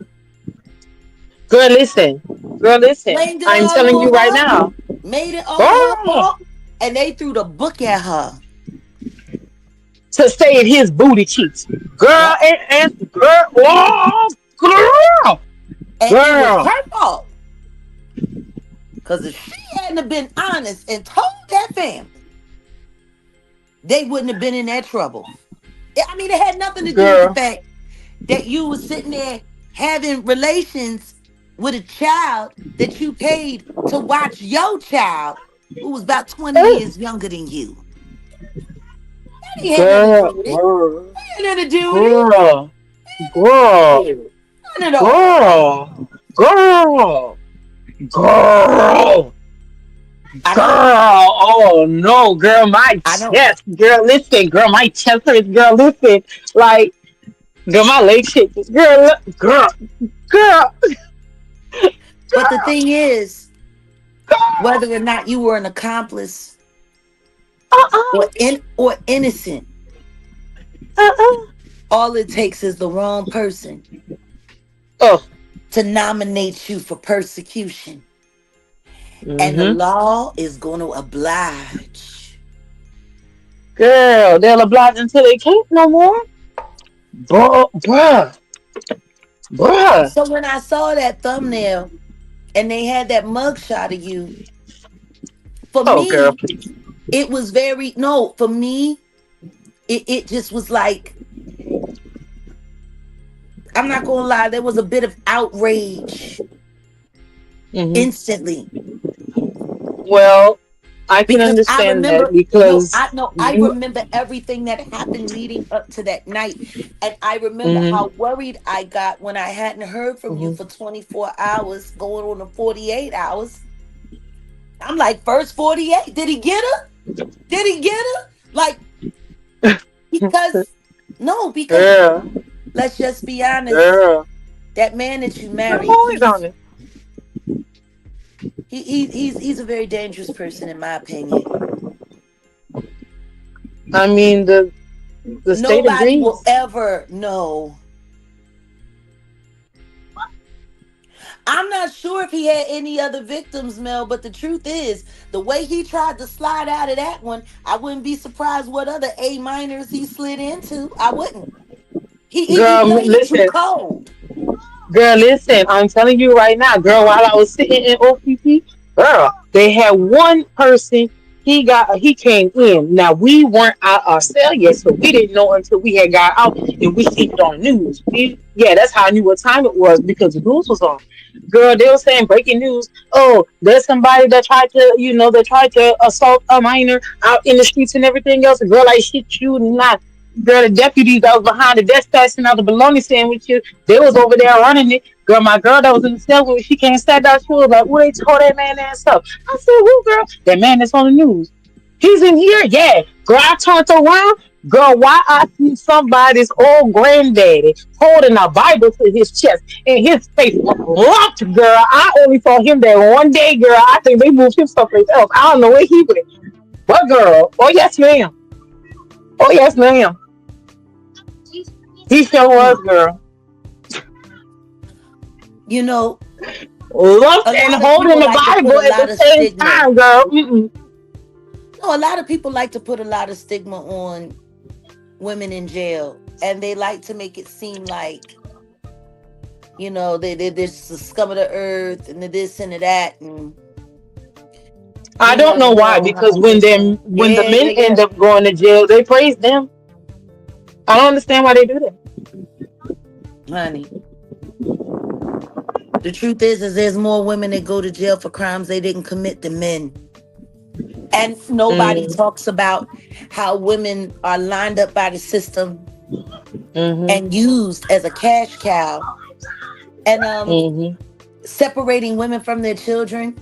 girl, listen, girl, listen. Blamed it I'm all telling you on right her, now, made it all her girl, fault, and they threw the book at her. to save his booty cheeks. Girl, Yep. and girl, oh, girl, And it was girl, her fault. Because if she hadn't have been honest and told that family, they wouldn't have been in that trouble. I mean, it had nothing to do with the girl. fact that you was sitting there having relations with a child that you paid to watch your child who was about 20 years younger than you. That ain't had nothing to Girl, do with it. girl, That ain't nothing to do with it. girl, girl, None at all. girl, girl, girl, I know. girl. Oh no, girl, my I know. chest, girl, listen, girl, my chest hurts, girl, listen, like, girl, my leg shakes, girl, girl, girl, But the girl, thing is, girl. whether or not you were an accomplice Uh-uh, or innocent, uh-uh. all it takes is the wrong person Oh, to nominate you for persecution. And the mm-hmm. law is going to oblige. Girl, they'll oblige until they can't no more. Bruh, bruh. So when I saw that thumbnail and they had that mugshot of you, for Oh, girl, me, please. it was very, no, for me, it just was like, I'm not going to lie, there was a bit of outrage Hmm. instantly. Well, I can Because I understand that remember, no, because I you. remember everything that happened leading up to that night. And I remember Hmm. how worried I got when I hadn't heard from you Hmm. for 24 hours, going on to 48 hours. I'm like, first 48, did he get her? Did he get her? Like, because, no, because Girl, let's just be honest, girl. that man that you I'm married, always on it. he's a very dangerous person in my opinion. I mean, the state Nobody will agrees. ever know. I'm not sure if he had any other victims, Mel, but the truth is, the way he tried to slide out of that one, I wouldn't be surprised what other A minors he slid into. I wouldn't. He Girl, played it too listen. cold. Girl, listen, I'm telling you right now, girl, while I was sitting in OPP, girl, they had one person, he came in. Now we weren't out our cell yet, so we didn't know until we had got out and we seen it on the news. Yeah, that's how I knew what time it was because the news was on. Girl, they were saying breaking news. Oh, there's somebody that tried to, that tried to assault a minor out in the streets and everything else. Girl, like shit you not. Girl, the deputies that was behind the desk passing out the bologna sandwiches, they was over there running it. Girl, my girl that was in the cell with me, she can't stand out. She was like, "Well, they tore that man ass up." I said, "Who, girl? That man that's on the news. He's in here." Yeah. Girl, I turned around. Girl, why I see somebody's old granddaddy holding a Bible to his chest and his face was lumped, girl. I only saw him there one day, girl. I think they moved him someplace else. I don't know where he went. But girl, oh yes, ma'am. Oh yes, ma'am. He sure was, Mm. girl. You know, Lumped a and lot of holding people the like to put Bible a at lot the of same stigma. time, girl. Mm-mm. No, a lot of people like to put a lot of stigma on women in jail. And they like to make it seem like, they're just the scum of the earth and the this and the that. And I you don't know never why, know because how when this them and when the yeah, men yeah, end yeah. up going to jail, they praise them. I don't understand why they do that. Honey, the truth is there's more women that go to jail for crimes they didn't commit than men. And nobody Mm, talks about how women are lined up by the system mm-hmm, and used as a cash cow. And mm-hmm, separating women from their children,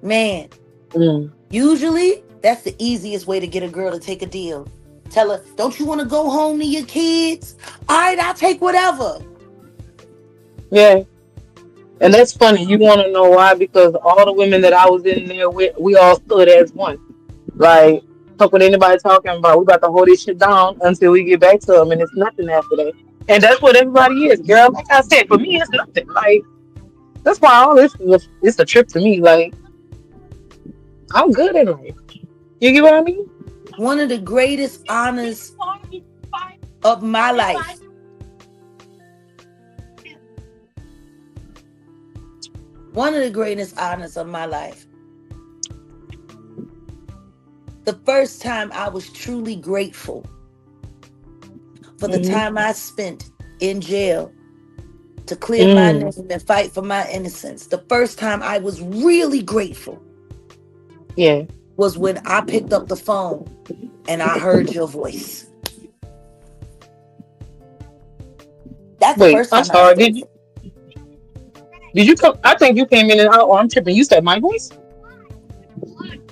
man, mm. usually that's the easiest way to get a girl to take a deal. Tell her, don't you want to go home to your kids? All right, I'll take whatever. Yeah, and that's funny. You want to know why? Because all the women that I was in there with, we all stood as one. Like, fuck with anybody talking about. We about to hold this shit down until we get back to them, and it's nothing after that. And that's what everybody is, girl. Like I said, for me, it's nothing. Like, that's why all this is it's a trip to me. Like, I'm good at life. You get what I mean? One of the greatest honors of my life, one of the greatest honors of my life, the first time I was truly grateful for the Mm-hmm. time I spent in jail to clear my Mm. name and fight for my innocence. The first time I was really grateful Yeah. was when I picked up the phone and I heard your voice. That's the Wait, first I'm time I was sorry. Did you grateful. did you come? I think you came in and out. Oh, I'm tripping. You said my voice.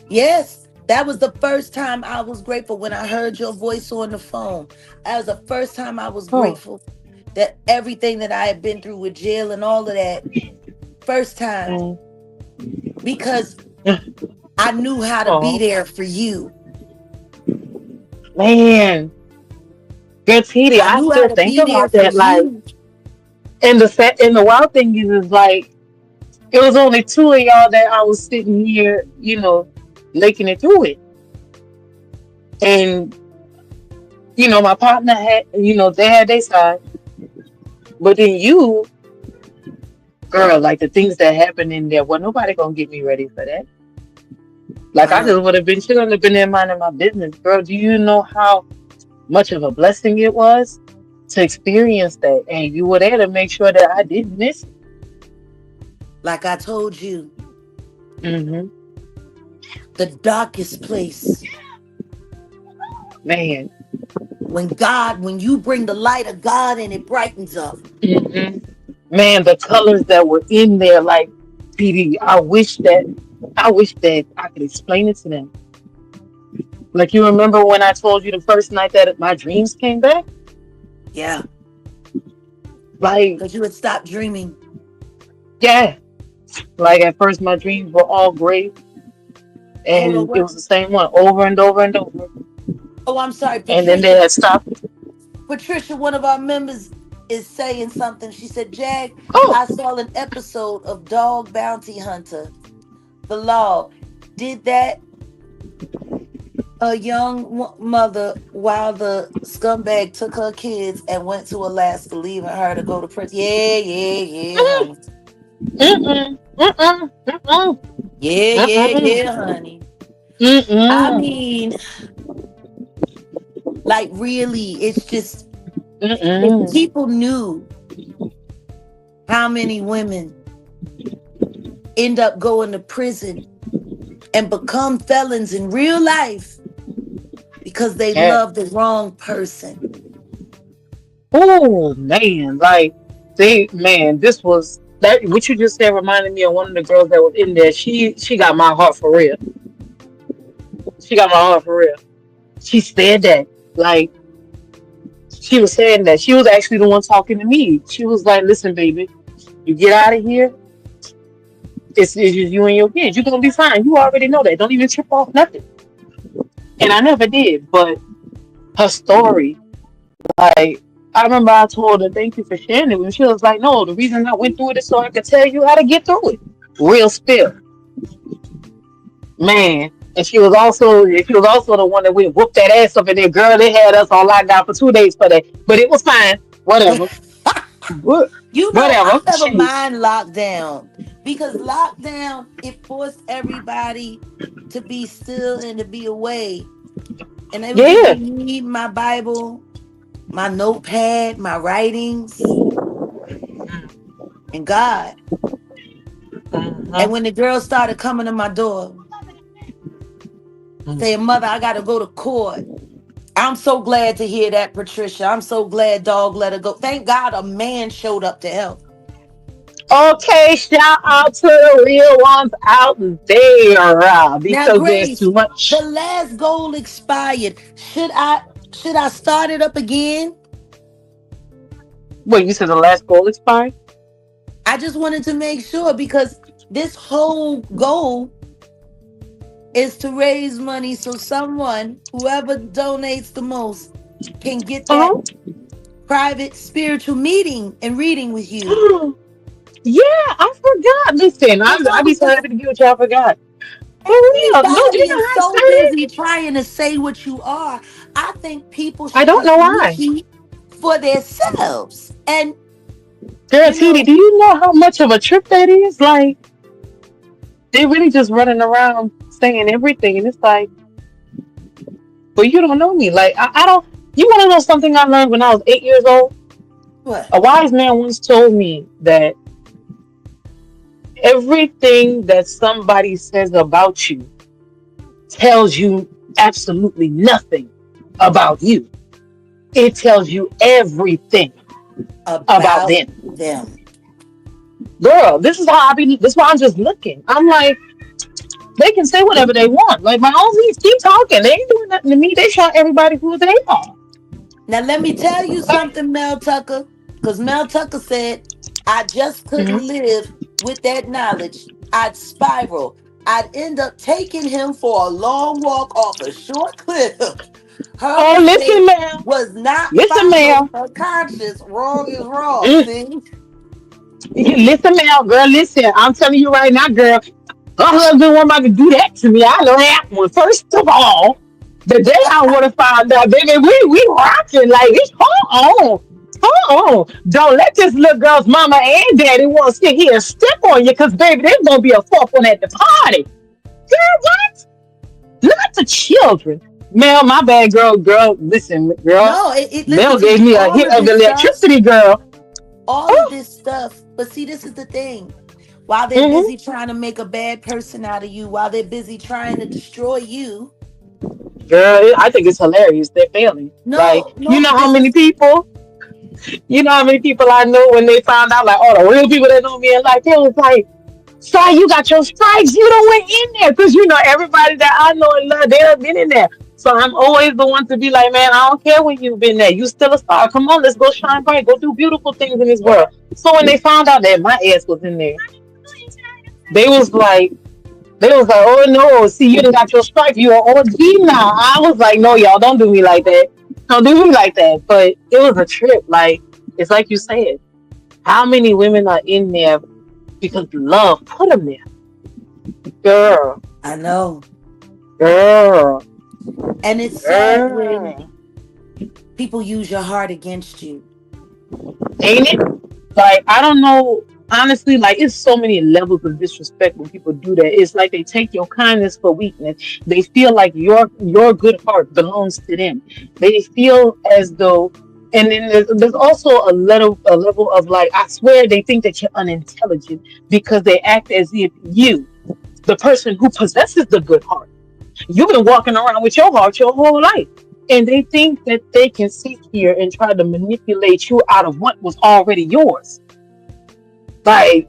Yes, that was the first time I was grateful when I heard your voice on the phone. That was the first time I was Oh. grateful that everything that I had been through with jail and all of that, first time, Mm. because I knew how to be Oh there for you. man, good TD. I I knew how still to think be there about for that. Like, you. and the wild thing is like it was only two of y'all that I was sitting here, making it through it. And my partner had, they had their side, but then you, girl, like the things that happened in there, well, nobody gonna get me ready for that. Like I I just know. would have been, should have been there minding my business, girl. Do you know how much of a blessing it was to experience that? And you were there to make sure that I didn't miss it. Like I told you, Hmm. the darkest place, Man. when you bring the light of God and it brightens up. Hmm. Man, the colors that were in there, like PD, I wish that I could explain it to them. Like you remember when I told you the first night that my dreams came back? Yeah, Like, because you had stopped dreaming. yeah. Like at first my dreams were all great Hold on, and it what? was the same one over and over and over. Oh, I'm sorry, And then they Patricia. had stopped. Patricia, one of our members, is saying something. She said, Jag, Oh, I saw an episode of Dog Bounty Hunter, The Law. Did that a young mother while the scumbag took her kids and went to Alaska, leaving her to go to prison? Yeah, yeah, yeah, honey. mm-mm, mm-mm, mm-mm, Yeah, yeah, mm-mm, yeah, honey. I mm-mm, mean, like, really, it's just, if mm-mm. people knew how many women end up going to prison and become felons in real life because they Yeah. love the wrong person. Oh man, like this was that what you just said reminded me of one of the girls that was in there. She got my heart for real. She got my heart for real. She said that. Like she was saying that. She was actually the one talking to me. She was like, listen, baby, you get out of here, it's just you and your kids. You're gonna be fine. You already know that. Don't even trip off nothing. And I never did, but her story, like I remember I told her thank you for sharing it. When she was like, no, the reason I went through it is so I could tell you how to get through it. Real spill, man. And she was also the one that went whoop that ass up in there. Girl, they had us on lockdown for 2 days for that. But it was fine. Whatever. What- You know, I Whatever. never Shit. mind lockdown because lockdown, it forced everybody to be still and to be away. And it would just Yeah. be me, my Bible, my notepad, my writings, and God. And Uh-huh. when the girls started coming to my door saying, Mother, I got to go to court. I'm so glad to hear that, Patricia. I'm so glad dog let her go. Thank God a man showed up to help. Okay, shout out to the real ones out there Now, because there's Grace, too the much. last goal expired. Should I start it up again? Wait, you said the last goal expired? I just wanted to make sure because this whole goal is to raise money so someone, whoever donates the most, can get that Uh-huh. private spiritual meeting and reading with you. Yeah, I forgot. Listen, I I know be so because happy to get what y'all forgot. For real. No, do you everybody know is how I so started? busy trying to say what you are. I think people I should don't know just meet why. you. for themselves. And Girl, you Titi, know do you know how much of a trip that is? Like, they really just running around saying everything. And it's like, but you don't know me. Like, I don't. You want to know something I learned when I was 8 years old? what? A wise man once told me that everything that somebody says about you tells you absolutely nothing about you. It tells you everything about About them. them. Girl, this is how I be. This is why I'm just looking. I'm like, they can say whatever they want. Like my own leads keep talking. They ain't doing nothing to me. They show everybody who they are. Now let me tell you something, Mel Tucker. Because Mel Tucker said, I just couldn't Mhm. live with that knowledge. I'd spiral. I'd end up taking him for a long walk off a short cliff. Her Oh, listen, mistake ma'am. was not Listen, followed. ma'am. Her conscience. Wrong is wrong. Mm. See? Listen, ma'am. Girl, listen. I'm telling you right now, girl. Her husband wasn't about to do that to me. I know that one. First of all, the day I would have found out, baby, we rocking like this. Hold on. Hold on. Don't let this little girl's mama and daddy want to sit here and step on you because, baby, there's going to be a fourth one at the party. Girl, what? Not the children. Mel, my bad, girl. Girl, listen, girl. No, it listen Mel to gave me. me a hit of electricity, girl. All of Oh, this stuff. But see, this is the thing. While they're mm-hmm. busy trying to make a bad person out of you, while they're busy trying to destroy you, Girl, I think it's hilarious. They're failing. no, Like, no, you know how many people I know when they found out, like, all the real people that know me and like, they was like, sorry, you got your stripes. You don't went in there. Because, you know, everybody that I know and love, they have been in there. So I'm always the one to be like, man, I don't care when you've been there. You still a star. Come on, let's go shine bright. Go do beautiful things in this world. So when they found out that my ass was in there, they was like, oh no, see, you done got your stripe. You are OG now. I was like, no, y'all, don't do me like that. Don't do me like that. But it was a trip. Like, it's like you said. How many women are in there because love put them there? Girl, I know. girl, And it's sad when girl. people use your heart against you. Ain't it? Like, I don't know. Honestly, like, it's so many levels of disrespect when people do that. It's like they take your kindness for weakness. They feel like your good heart belongs to them. They feel as though, and then there's also a level of like, I swear they think that you're unintelligent because they act as if you, the person who possesses the good heart, you've been walking around with your heart your whole life. And they think that they can sit here and try to manipulate you out of what was already yours. Like,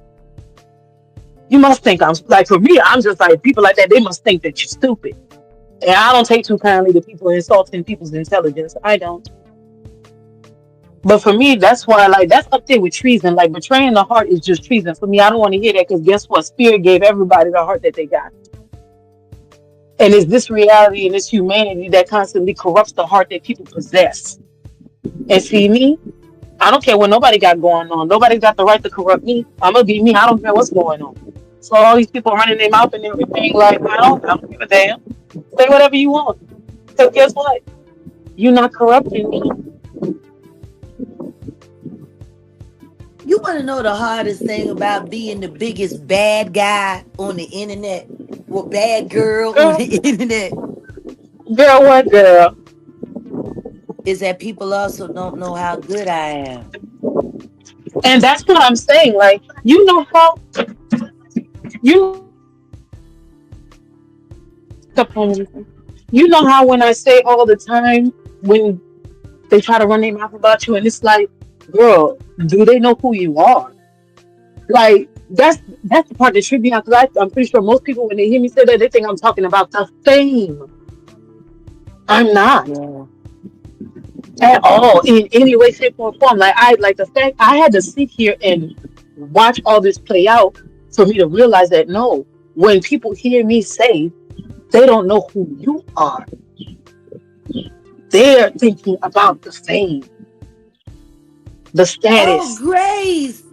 you must think I'm like, for me, I'm just like, people like that, they must think that you're stupid. And I don't take too kindly to people insulting people's intelligence. I don't. But for me, that's why, like, that's up there with treason. Like, betraying the heart is just treason. For me, I don't want to hear that because guess what? Spirit gave everybody the heart that they got. And it's this reality and this humanity that constantly corrupts the heart that people possess. And see me, I don't care what nobody got going on. Nobody got the right to corrupt me. I'm gonna be me. I don't care what's going on. So all these people running their mouth and everything, like, I don't give a damn. Say whatever you want. Because guess what? You're not corrupting me. You want to know the hardest thing about being the biggest bad guy on the internet or bad girl on Girl, the internet girl, what girl? is that people also don't know how good I am. And that's what I'm saying. Like, you you know how when I say all the time when they try to run their mouth about you, and it's like, girl, do they know who you are? Like, that's the part that tripped me out because I'm pretty sure most people when they hear me say that they think I'm talking about the fame. I'm not Yeah. at all in any way, shape, or form. Like I like the fact I had to sit here and watch all this play out for me to realize that no, when people hear me say they don't know who you are, they're thinking about the fame, the Oh, status, Grace,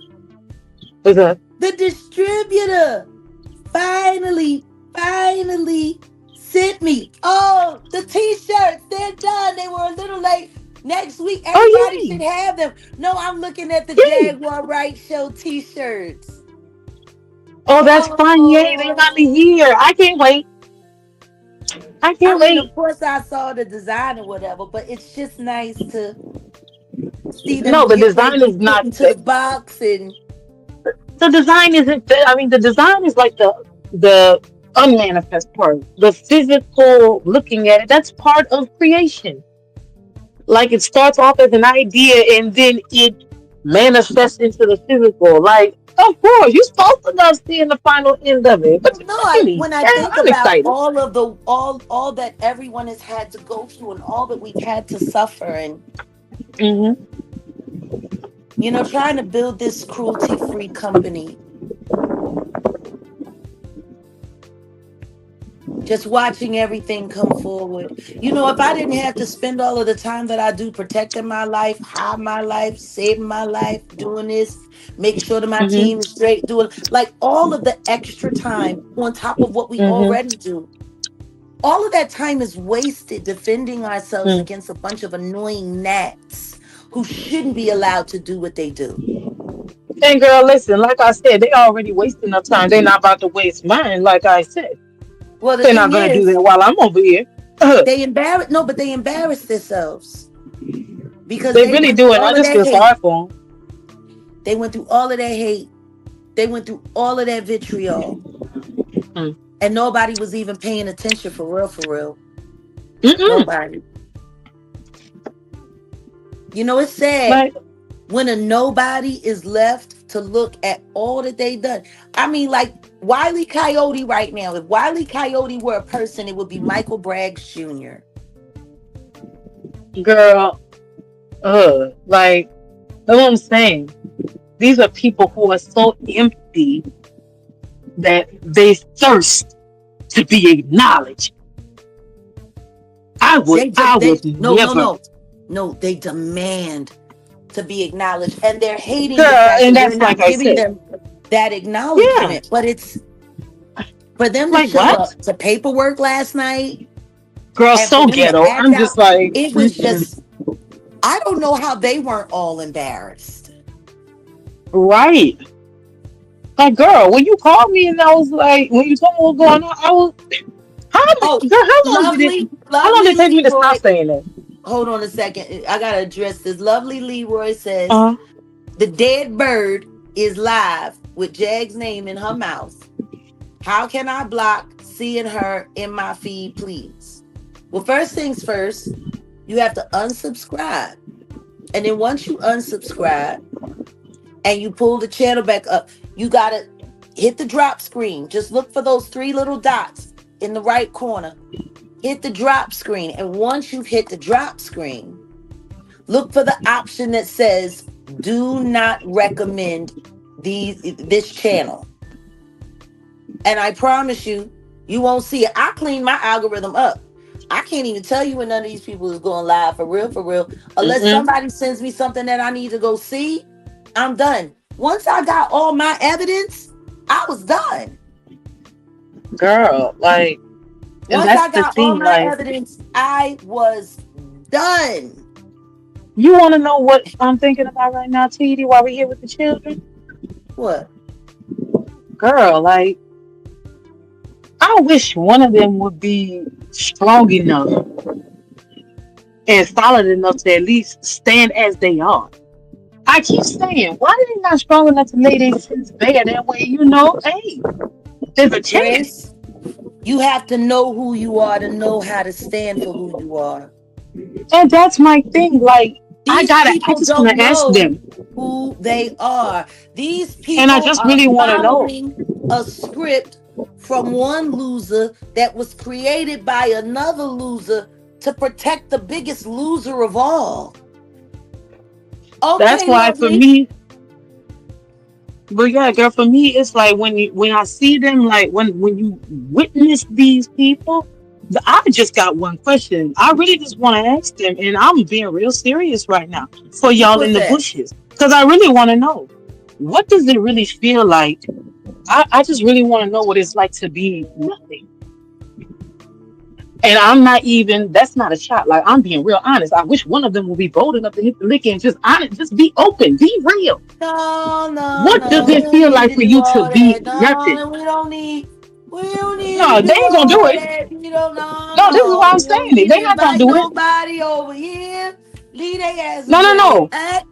the the distributor finally sent me. Oh, the t-shirts, they're done. They were a little late, Next week, Oh everybody should yeah. have them. No, I'm looking at the Yeah. Jaguar Wright Show t-shirts. Oh, that's fun. Yay, they're finally Oh, here. I can't wait. I I can't mean, of wait. course, I saw the design or whatever, but it's just nice to see No, them the get ready design to be is put not into the box. And the design isn't I mean the design is like the unmanifest part. The physical looking at it, that's part of creation. Like it starts off as an idea and then it manifests into the physical. Like, of course, you're supposed to love seeing the final end of it. well, no, What you mean? when I Yeah, think I'm about excited. all of the all that everyone has had to go through and all that we've had to suffer, and Hmm. trying to build this cruelty-free company, just watching everything come forward. If I didn't have to spend all of the time that I do protecting my life, hide my life, saving my life, doing this, make sure that my Hmm. team is straight, doing like all of the extra time on top of what we Hmm. already do. All of that time is wasted defending ourselves against a bunch of annoying gnats who shouldn't be allowed to do what they do. And girl, listen, like I said, they already wasting enough time. They're not about to waste mine, like I said. Well, the They're not thing gonna do is, that while I'm over here. they embarrass themselves because They they really went do, through and I all of just that feel hate. sorry for them. They went through all of that hate. They went through all of that vitriol, Mm. and nobody was even paying attention for real, for real. Mm-mm. Nobody. It's sad Like, when a nobody is left to look at all that they done. I mean, like Wiley Coyote right now. If Wiley Coyote were a person, it would be Michael Braggs Jr. girl, like, that's what I'm saying. These are people who are so empty that they thirst to be acknowledged. I They would no, no, never, no. No, they demand to be acknowledged, and they're hating the girl, fact that and we're that's like not I giving said. them that Yeah, acknowledgement. But it's for them to like show what? up to paperwork last night Girl, and for so them to ghetto. act I'm out. just like, It was mm-mm. just, I don't know how they weren't all embarrassed. Right. Like, girl, when you called me and I was like, when you told me what was going on, I was, Oh, girl, how long did lovely it take me to Leroy. stop saying that? Hold on a second. I gotta address this. Lovely Leroy says Uh, the dead bird is live with Jag's name in her mouth. How can I block seeing her in my feed, please? Well, first things first, you have to unsubscribe. And then once you unsubscribe and you pull the channel back up, you gotta hit the drop screen. Just look for those three little dots in the right corner. Hit the drop screen. And once you've hit the drop screen, look for the option that says do not recommend this channel. And I promise you, you won't see it. I clean my algorithm up. I can't even tell you when none of these people is going live for real. Unless mm-mm. somebody sends me something that I need to go see, I'm done. Once I got all my evidence, I was done. Girl, like, and Once that's I the got all thing, my like, evidence, I was done. you want to know what I'm thinking about right now, TD, while we're here with the children? What? Girl, like, I wish one of them would be strong enough and solid enough to at least stand as they are. I keep saying, why are they not strong enough to lay their sins bare? That way, hey, there's a chance. Grace, you have to know who you are to know how to stand for who you are. And that's my thing. Like, These I people just want don't to ask know them. who they are. These And I people just are really want to know. following a script from one loser that was created by another loser to protect the biggest loser of all. That's Okay, why for lovely. me, but yeah, girl, for me, it's like when I see them, like when you witness these people, I just got one question. I really just want to ask them, and I'm being real serious right now for y'all in What's the that? bushes, because I really want to know what does it really feel like. I just really want to know what it's like to be nothing. And I'm not even, that's not a shot. Like, I'm being real honest. I wish one of them would be bold enough to hit the lick and just honest, just be open, be real. No, no, What does no. We it don't feel need like to for do you to all be that. nothing? No, we don't need to No, they do ain't gonna do all it. that. We don't. No, No, this is why no. I'm We don't saying it. need They to not gonna invite do it. nobody over here. Leave their asses No, no, where they no. at.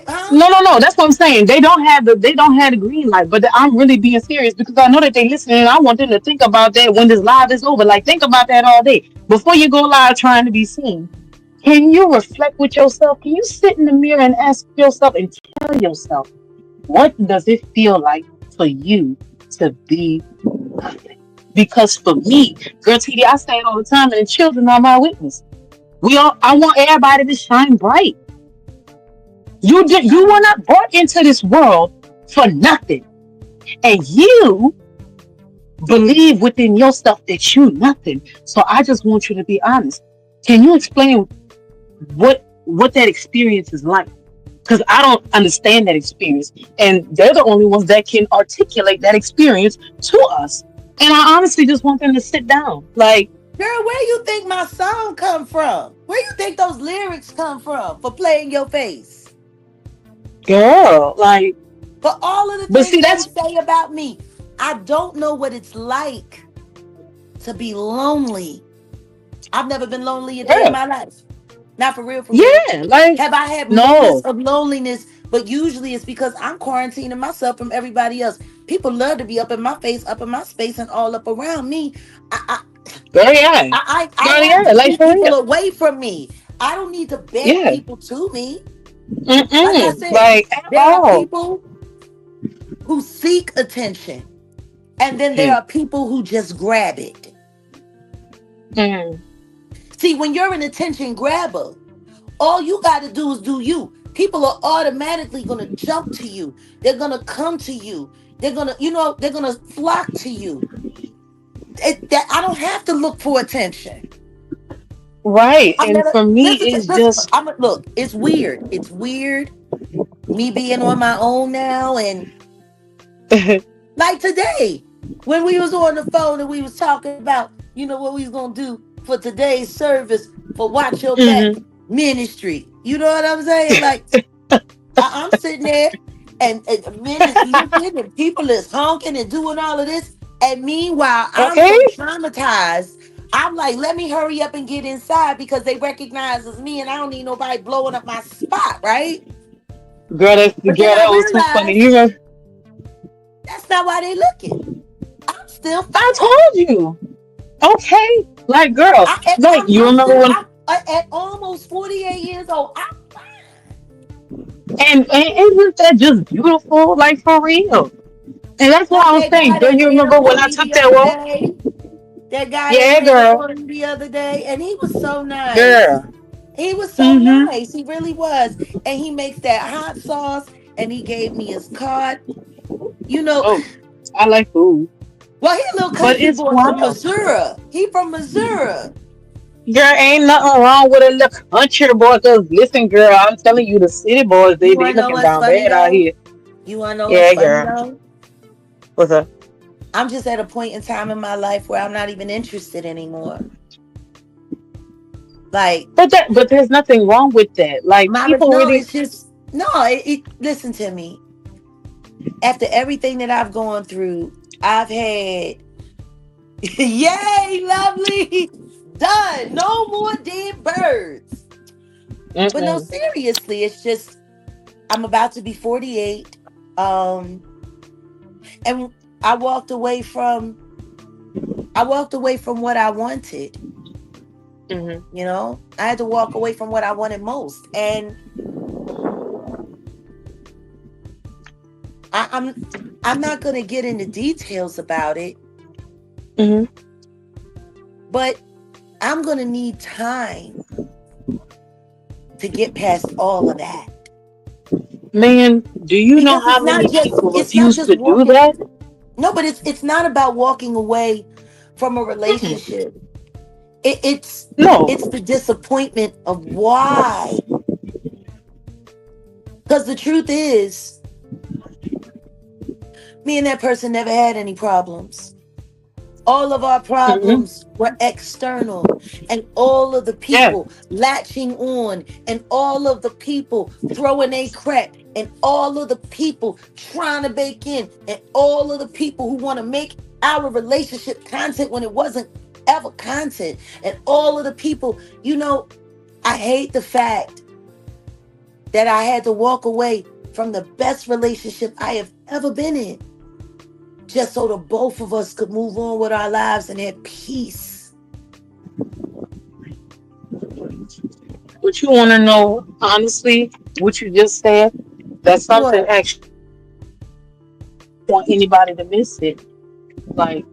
Huh? No, no, no. That's what I'm saying. They don't have the green light. But I'm really being serious because I know that they listening. And I want them to think about that when this live is over. Like, think about that all day before you go live trying to be seen. Can you reflect with yourself? Can you sit in the mirror and ask yourself and tell yourself, what does it feel like for you to be nothing? Because for me, girl, TD, I say it all the time, and the children are my witness. I want everybody to shine bright. You were not brought into this world for nothing, and you believe within yourself that you nothing. So I just want you to be honest. Can you explain what that experience is like? Because I don't understand that experience, and they're the only ones that can articulate that experience to us. And I honestly just want them to sit down, like, Girl, where you think my song come from? Where you think those lyrics come from for playing your face? girl, like. For all of the But see, things they that's say about me. I don't know what it's like to be lonely. I've never been lonely a day in girl, my life. Not for real, for real. yeah, like, Have I had moments no, of loneliness? But usually it's because I'm quarantining myself from everybody else. People love to be up in my face, up in my space, and all up around me. I girl, yeah, I girl, have yeah, to like keep for people real, away from me. I don't need to beg yeah, people to me. Like I said, like at there are all. people who seek attention, and then there Hmm. are people who just grab it. Mm. See, when you're an attention grabber, all you got to do is do you. People are automatically going to jump to you. They're going to come to you. They're going to, they're going to flock to you. I don't have to look for attention. Right, I've and never, for me, it's listen, just. look, it's weird. It's weird me being on my own now. And like today, when we was on the phone and we was talking about, what we was going to do for today's service for Watch Your Back Mhm. Ministry. You know what I'm saying? Like, I'm sitting there and men is looking and people is honking and doing all of this. And meanwhile, I'm Okay, so traumatized. I'm like, let me hurry up and get inside because they recognize as me and I don't need nobody blowing up my spot, right? girl, But then that I was too funny. realized that's not why they looking. I'm still I fine. told you. Okay, like, girl, like, you I'm remember still, when? at almost 48 years old. I'm fine. And isn't that just beautiful? Like, for real. And that's what Like I was that saying. guy Do that you ran remember up when on I me took the that other walk? day. That guy that Yeah, ran up girl, on me the other day, and he was so nice. girl. He was so Mm-hmm. nice. He really was. And he makes that hot sauce, and he gave me his card. You know, Oh, I like food, well, he a little but country it's boy from wild. Missouri. He from Missouri. Girl, ain't nothing wrong with a little country boy. Cause listen, girl, I'm telling you, the city boys, You they wanna know looking what's down funny bad out though? here. You wanna know what's Yeah, funny girl. though? What's up? I'm just at a point in time in my life where I'm not even interested anymore. Like But there's nothing wrong with that. Like, people no, really. it's just no. Listen to me. After everything that I've gone through, I've had yay, lovely, done. No more dead birds. But no, Mm-mm. seriously, it's just I'm about to be 48. Um, and I walked away from what I wanted. Mm-hmm. I had to walk away from what I wanted most, and I'm not gonna get into details about it, Mm-hmm. but I'm gonna need time to get past all of that. Man, do you know Because how many people it's not refuse just to do walking. that? No, but it's not about walking away from a Mm-mm. relationship. It's No. the disappointment of why. Because the truth is, me and that person never had any problems. All of our Mm-hmm. problems were external, and all of the Yeah. people latching on, and all of the people throwing a crack, and all of the people trying to bake in, and all of the people who want to make our relationship content when it wasn't ever content, and all of the people, I hate the fact that I had to walk away from the best relationship I have ever been in just so the both of us could move on with our lives and have peace. What you want to know, honestly, what you just said, that's something What? actually want anybody to miss it. Like,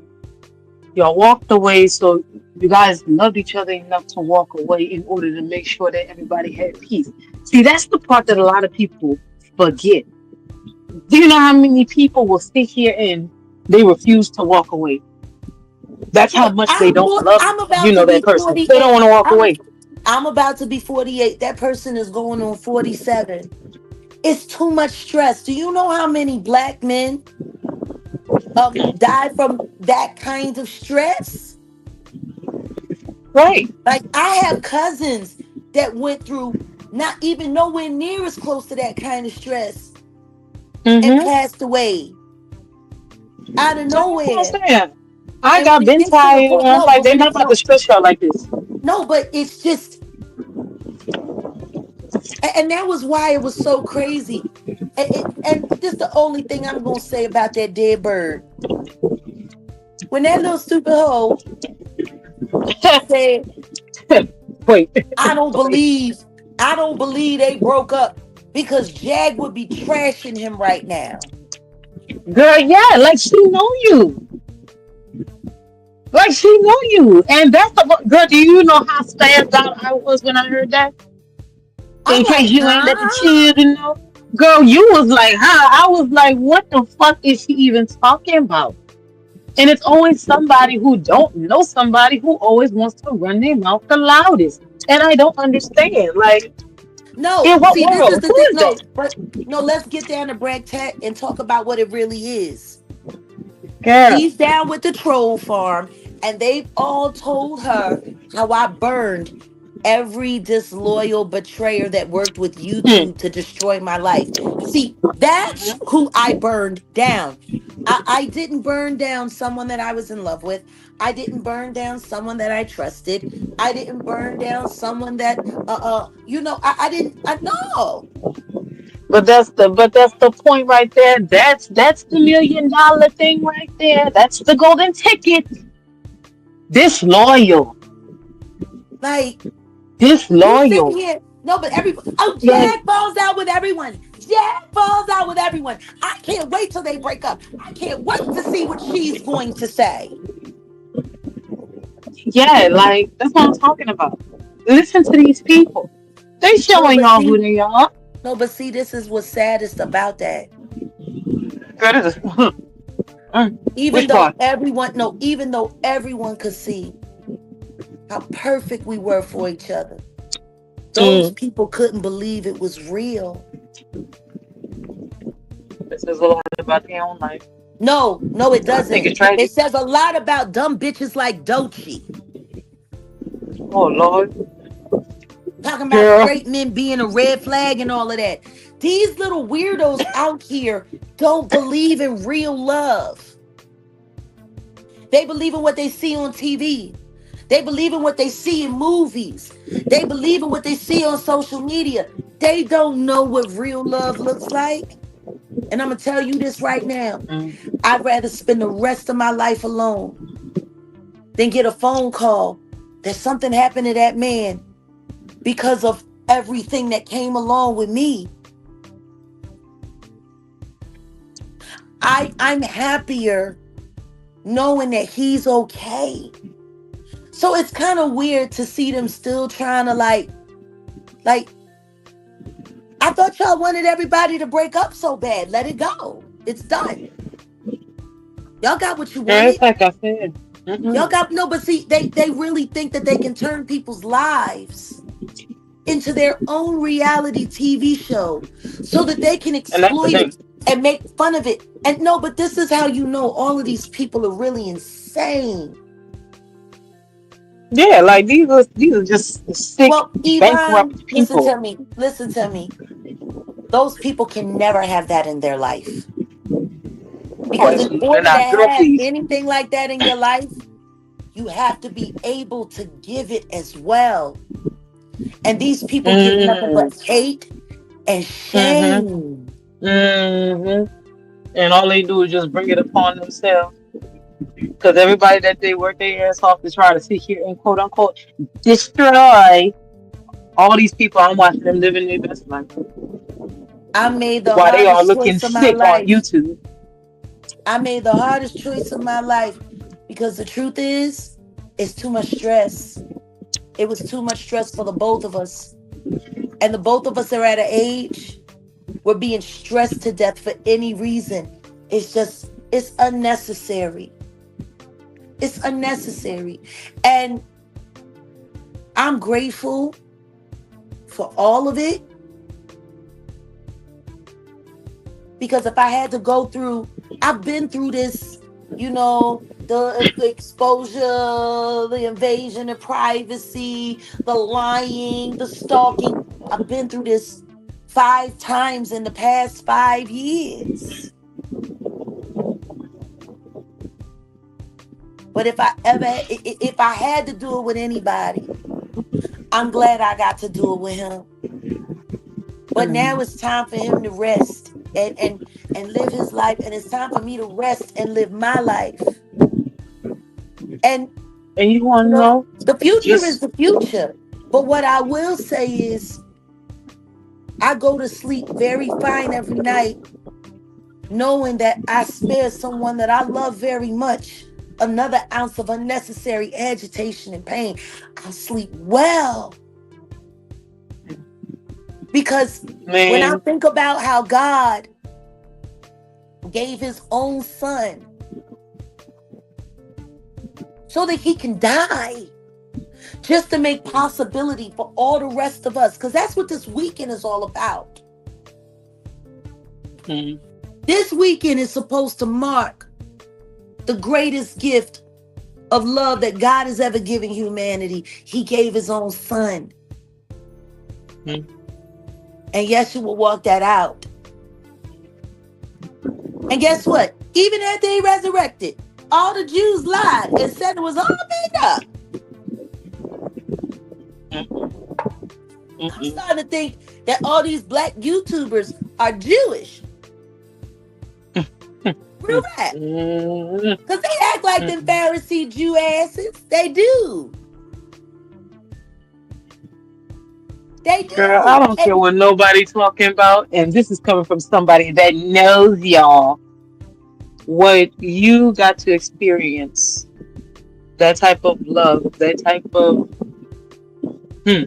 y'all walked away, so you guys loved each other enough to walk away in order to make sure that everybody had peace. See, that's the part that a lot of people forget. Do you know how many people will sit here and they refuse to walk away? That's how Look, much they don't love, I'm about to that be person. They don't 48. want to walk away. I'm about to be 48. That person is going on 47. It's too much stress. Do you know how many black men die from that kind of stress? Right. Like, I have cousins that went through not even nowhere near as close to that kind of stress and Mm-hmm. passed away out of That's what I'm nowhere. saying. I And when got it been gets to the tired, and point, I'm no, like, but they're when not it about to no, stress y'all like this. no, but it's just, and that was why it was so crazy. And this the only thing I'm gonna say about that dead bird. When that little stupid hoe said, Wait, "I don't wait, believe, I don't believe they broke up," because Jag would be trashing him right now. girl, yeah, like she know you, like she know you, and that's the girl. Do you know how spazzed out I was when I heard that? I'm In case like, you ain't let the huh? children know, girl, you was like, huh? I was like, what the fuck is she even talking about? And it's always somebody who don't know somebody who always wants to run their mouth the loudest, and I don't understand. Like, No, in what see, this is world? the Who thing. is that? No, but no, let's get down to brag tech and talk about what it really is. Girl. She's down with the troll farm, and they've all told her how I burned every disloyal betrayer that worked with Hmm. YouTube to destroy my life. See, that's who I burned down. I didn't burn down someone that I was in love with. I didn't burn down someone that I trusted. I didn't burn down someone that I didn't I know. But that's the point right there. That's the $1 million thing right there. That's the golden ticket. Disloyal. Like, you sitting Disloyal. here. No, but Like, Jag falls out with everyone. Jag falls out with everyone. I can't wait till they break up. I can't wait to see what she's going to say. yeah, like that's what I'm talking about. Listen to these people. They No, showing but y'all who see, they are. no, but see, this is what's saddest about that. Girl, this is, Even which though part? everyone, no, even though everyone could see how perfect we were for each other, those Mm. people couldn't believe it was real. This is a lot about their own life. No, no, it I think doesn't. it's tragic. It says a lot about dumb bitches like Dochi. Oh Lord, Talking about girl. straight men being a red flag and all of that. These little weirdos out here don't believe in real love. They believe in what they see on TV. They believe in what they see in movies. They believe in what they see on social media. They don't know what real love looks like. And I'm going to tell you this right now. Mm. I'd rather spend the rest of my life alone than get a phone call that something happened to that man because of everything that came along with me. I'm happier knowing that he's okay. So it's kind of weird to see them still trying to like I thought y'all wanted everybody to break up so bad. Let it go. It's done. Y'all got what you Girl, wanted. it's like I said. Y'all Mm-mm. got no, but see, they really think that they can turn people's lives into their own reality TV show so that they can And that's the exploit thing. it and make fun of it. And no, but this is how you know all of these people are really insane. Yeah, like these are just sick, Well, Yvonne, bankrupt listen people. to me. Listen to me. Those people can never have that in their life. Oh, Because in absolutely order to not. Girl, have please. anything like that in your life, you have to be able to give it as well. And these people give nothing Mm, but hate and mm-hmm. shame. Mm-hmm. And all they do is just bring it upon themselves. Because everybody that they work their ass off to try to sit here and quote unquote destroy all these people. I'm watching them living their best life I made the while they are hardest looking choice of my sick on life. YouTube. I made the hardest choice of my life because the truth is, it's too much stress. It was too much stress for the both of us. And the both of us are at an age we're being stressed to death for any reason. It's unnecessary. It's unnecessary. And I'm grateful for all of it because if I had to go through, I've been through this, the exposure, the invasion of privacy, the lying, the stalking. I've been through this 5 times in the past 5 years. But if I had to do it with anybody, I'm glad I got to do it with him. But now Mm. it's time for him to rest and live his life, and it's time for me to rest and live my life. And And you want you to know, know? the future is Just the future. But what I will say is, I go to sleep very fine every night, knowing that I spared someone that I love very much another ounce of unnecessary agitation and pain. I sleep well because when I man, think about how God gave his own son so that he can die just to make possibility for all the rest of us, because that's what this weekend is all about. mm, This weekend is supposed to mark the greatest gift of love that God has ever given humanity. He gave his own son. mm. And Yeshua walked that out. And guess what? Even after he resurrected, all the Jews lied and said it was all made up. I'm Mm-mm. starting to think that all these black YouTubers are Jewish. Real rap. Mm-mm. Because they act like them Mm-mm. Pharisee Jew asses. They do. They Girl, I do. don't care And what nobody talking about, and this is coming from somebody that knows y'all. What you got to experience, that type of love, that type of hmm,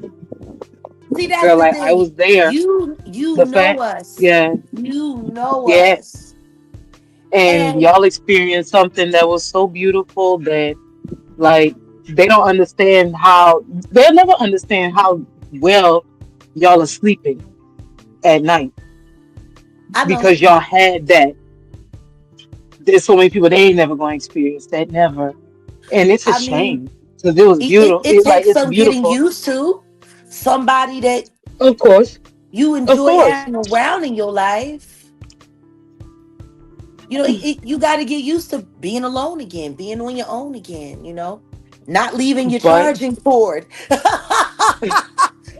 see, that's girl, the like I thing. was there. You The know fact, us. yeah, You know yeah, us. and And y'all experienced something that was so beautiful that like they don't understand how they'll never understand how well y'all are sleeping at night I know. because y'all had that. There's so many people they ain't never going to experience that, never, and it's a I mean, shame because it was beautiful. it It like takes it's some getting beautiful, used to. Somebody that of course, you of enjoy course, having around in your life. You got to get used to being alone again, being on your own again, not leaving your but charging cord.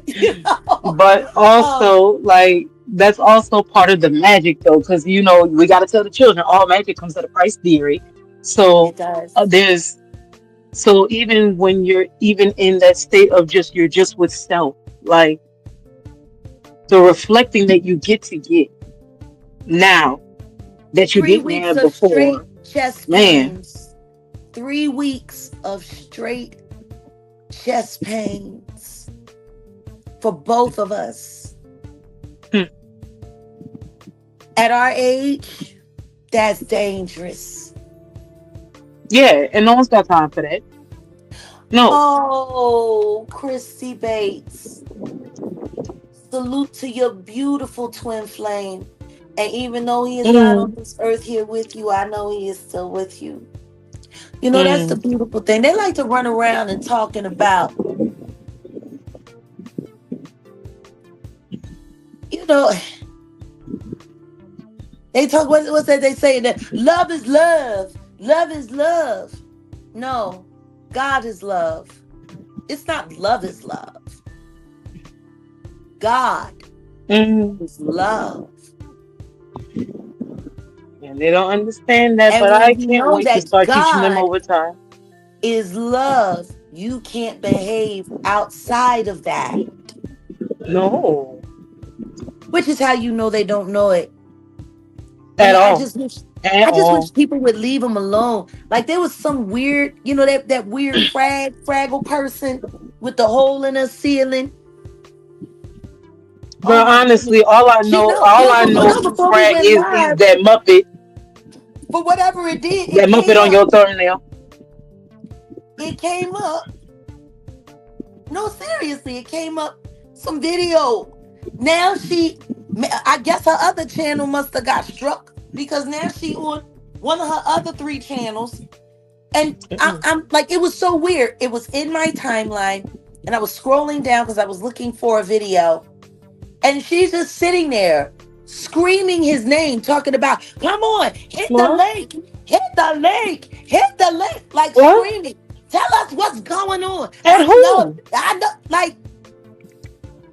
you know? but Um, also like that's also part of the magic though, because we got to tell the children all magic comes at a price, theory. So it does. there's so even when you're even in that state of just you're just with self, like the reflecting that you get to get now that you Three didn't weeks have of straight before, chest man. pains. 3 weeks of straight chest pains for both of us. Hmm. At our age, that's dangerous. Yeah, and no one's got time for that. No, Oh, Christy Bates. Salute to your beautiful twin flame. And even though he is not on Mm, this earth here with you, I know he is still with you. You know, that's the mm, beautiful thing. They like to run around and talking about, you know, they talk, what's that they say that love is love. Love is love. No, God is love. It's not love is love. God mm. is love. And they don't understand that, And but when I you can't know wait to that start teaching them God over time. is love, you can't behave outside of that, No, which is how you know they don't know it. at And all, at I just all. wish people would leave them alone. Like there was some weird, you know, that weird fraggle person with the hole in her ceiling. Oh Girl, my goodness. honestly, She all I know no, who before we Frag went is live, for whatever it did, That Muppet on your thumbnail. it came up. No, seriously, it came up some video. Now I guess her other channel must have got struck because now she on one of her other three channels. And Mm-mm. I'm like, it was so weird. It was in my timeline, and I was scrolling down because I was looking for a video, and she's just sitting there screaming his name, talking about, "Come on, hit the What? lake, hit the lake, hit the lake," like What? screaming. Tell us what's going on. At who? I know, like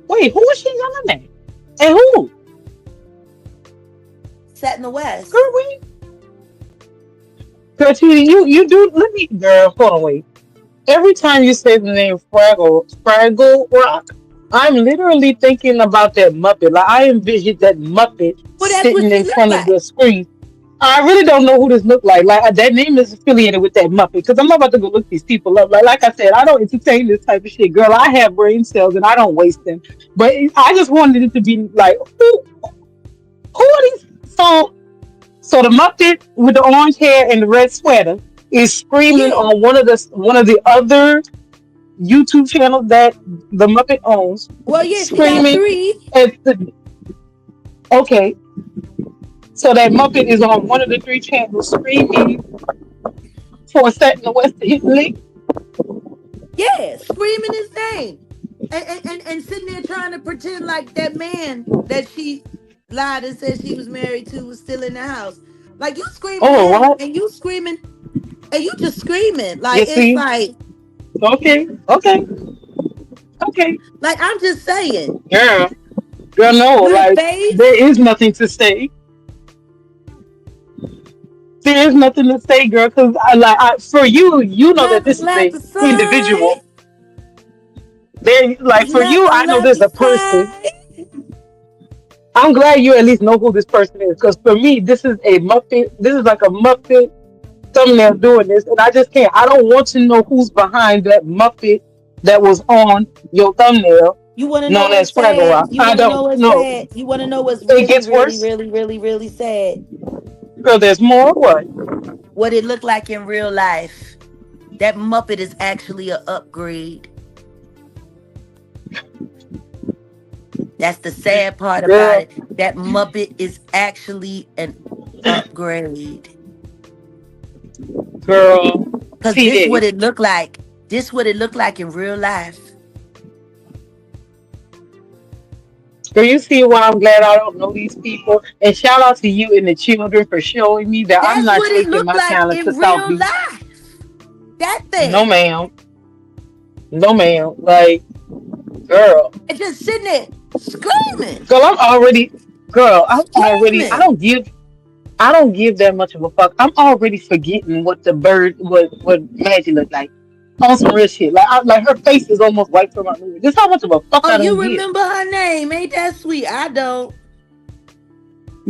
Wait, who is she yelling at? And who? set in the West. Girl, wait. Girl, Titi, you do. Let me, girl, hold on, wait. Every time you say the name Fraggle Rock, I'm literally thinking about that Muppet. Like I envision that Muppet Well, that's what sitting she in looked front of like. the screen. I really don't know who this look like. Like that name is affiliated with that Muppet because I'm about to go look these people up. Like I said, I don't entertain this type of shit, girl. I have brain cells and I don't waste them. But I just wanted it to be like, who are these? So the Muppet with the orange hair and the red sweater is screaming Yeah. on one of the other YouTube channels that the Muppet owns, Well, yeah, she got screaming three. at the okay. So that Muppet is on one of the three channels screaming for a set in the West to hit link. Yeah, screaming his name. And sitting there trying to pretend like that man that she lied and said she was married to was still in the house. Like you screaming at Oh, him what? and you screaming and you just screaming. You Like it's see? Okay, okay, okay. like I'm just saying. Yeah, girl, no, With a like there face, is nothing to say. There is nothing to say, girl, because for you, you know that never this is left a the individual. side. There, like You for you, never I know left there's the a person. side. I'm glad you at least know who this person is, because for me, this is a Muppet. This is like a Muppet thumbnail doing this, and I just can't. I don't want to know who's behind that Muppet that was on your thumbnail, You want to know known as what's Fraggle sad? Rock. You I want to don't know what's know. sad? You want to know what's It really, gets really, worse, really, really, really sad? girl. There's more. What? What it looked like in real life. That Muppet is actually a upgrade. That's the sad part about Girl, it. That Muppet is actually an upgrade. girl, Cause this TD. what it looked like. This what it looked like in real life. Girl, you see why I'm glad I don't know these people. And shout out to you and the children for showing me that I'm That's not what it taking looked my like talent to in South real Beach. life. That No, thing. ma'am. No, ma'am. Like, girl. And just sitting there screaming. Girl, I'm already girl, I Screaming. I don't give that much of a fuck. I'm already forgetting what the bird what Maggie looked like. On some real shit. Like her face is almost wiped from my memory. Just how much of a fuck Oh, I don't you give. remember her name. Ain't that sweet? I don't.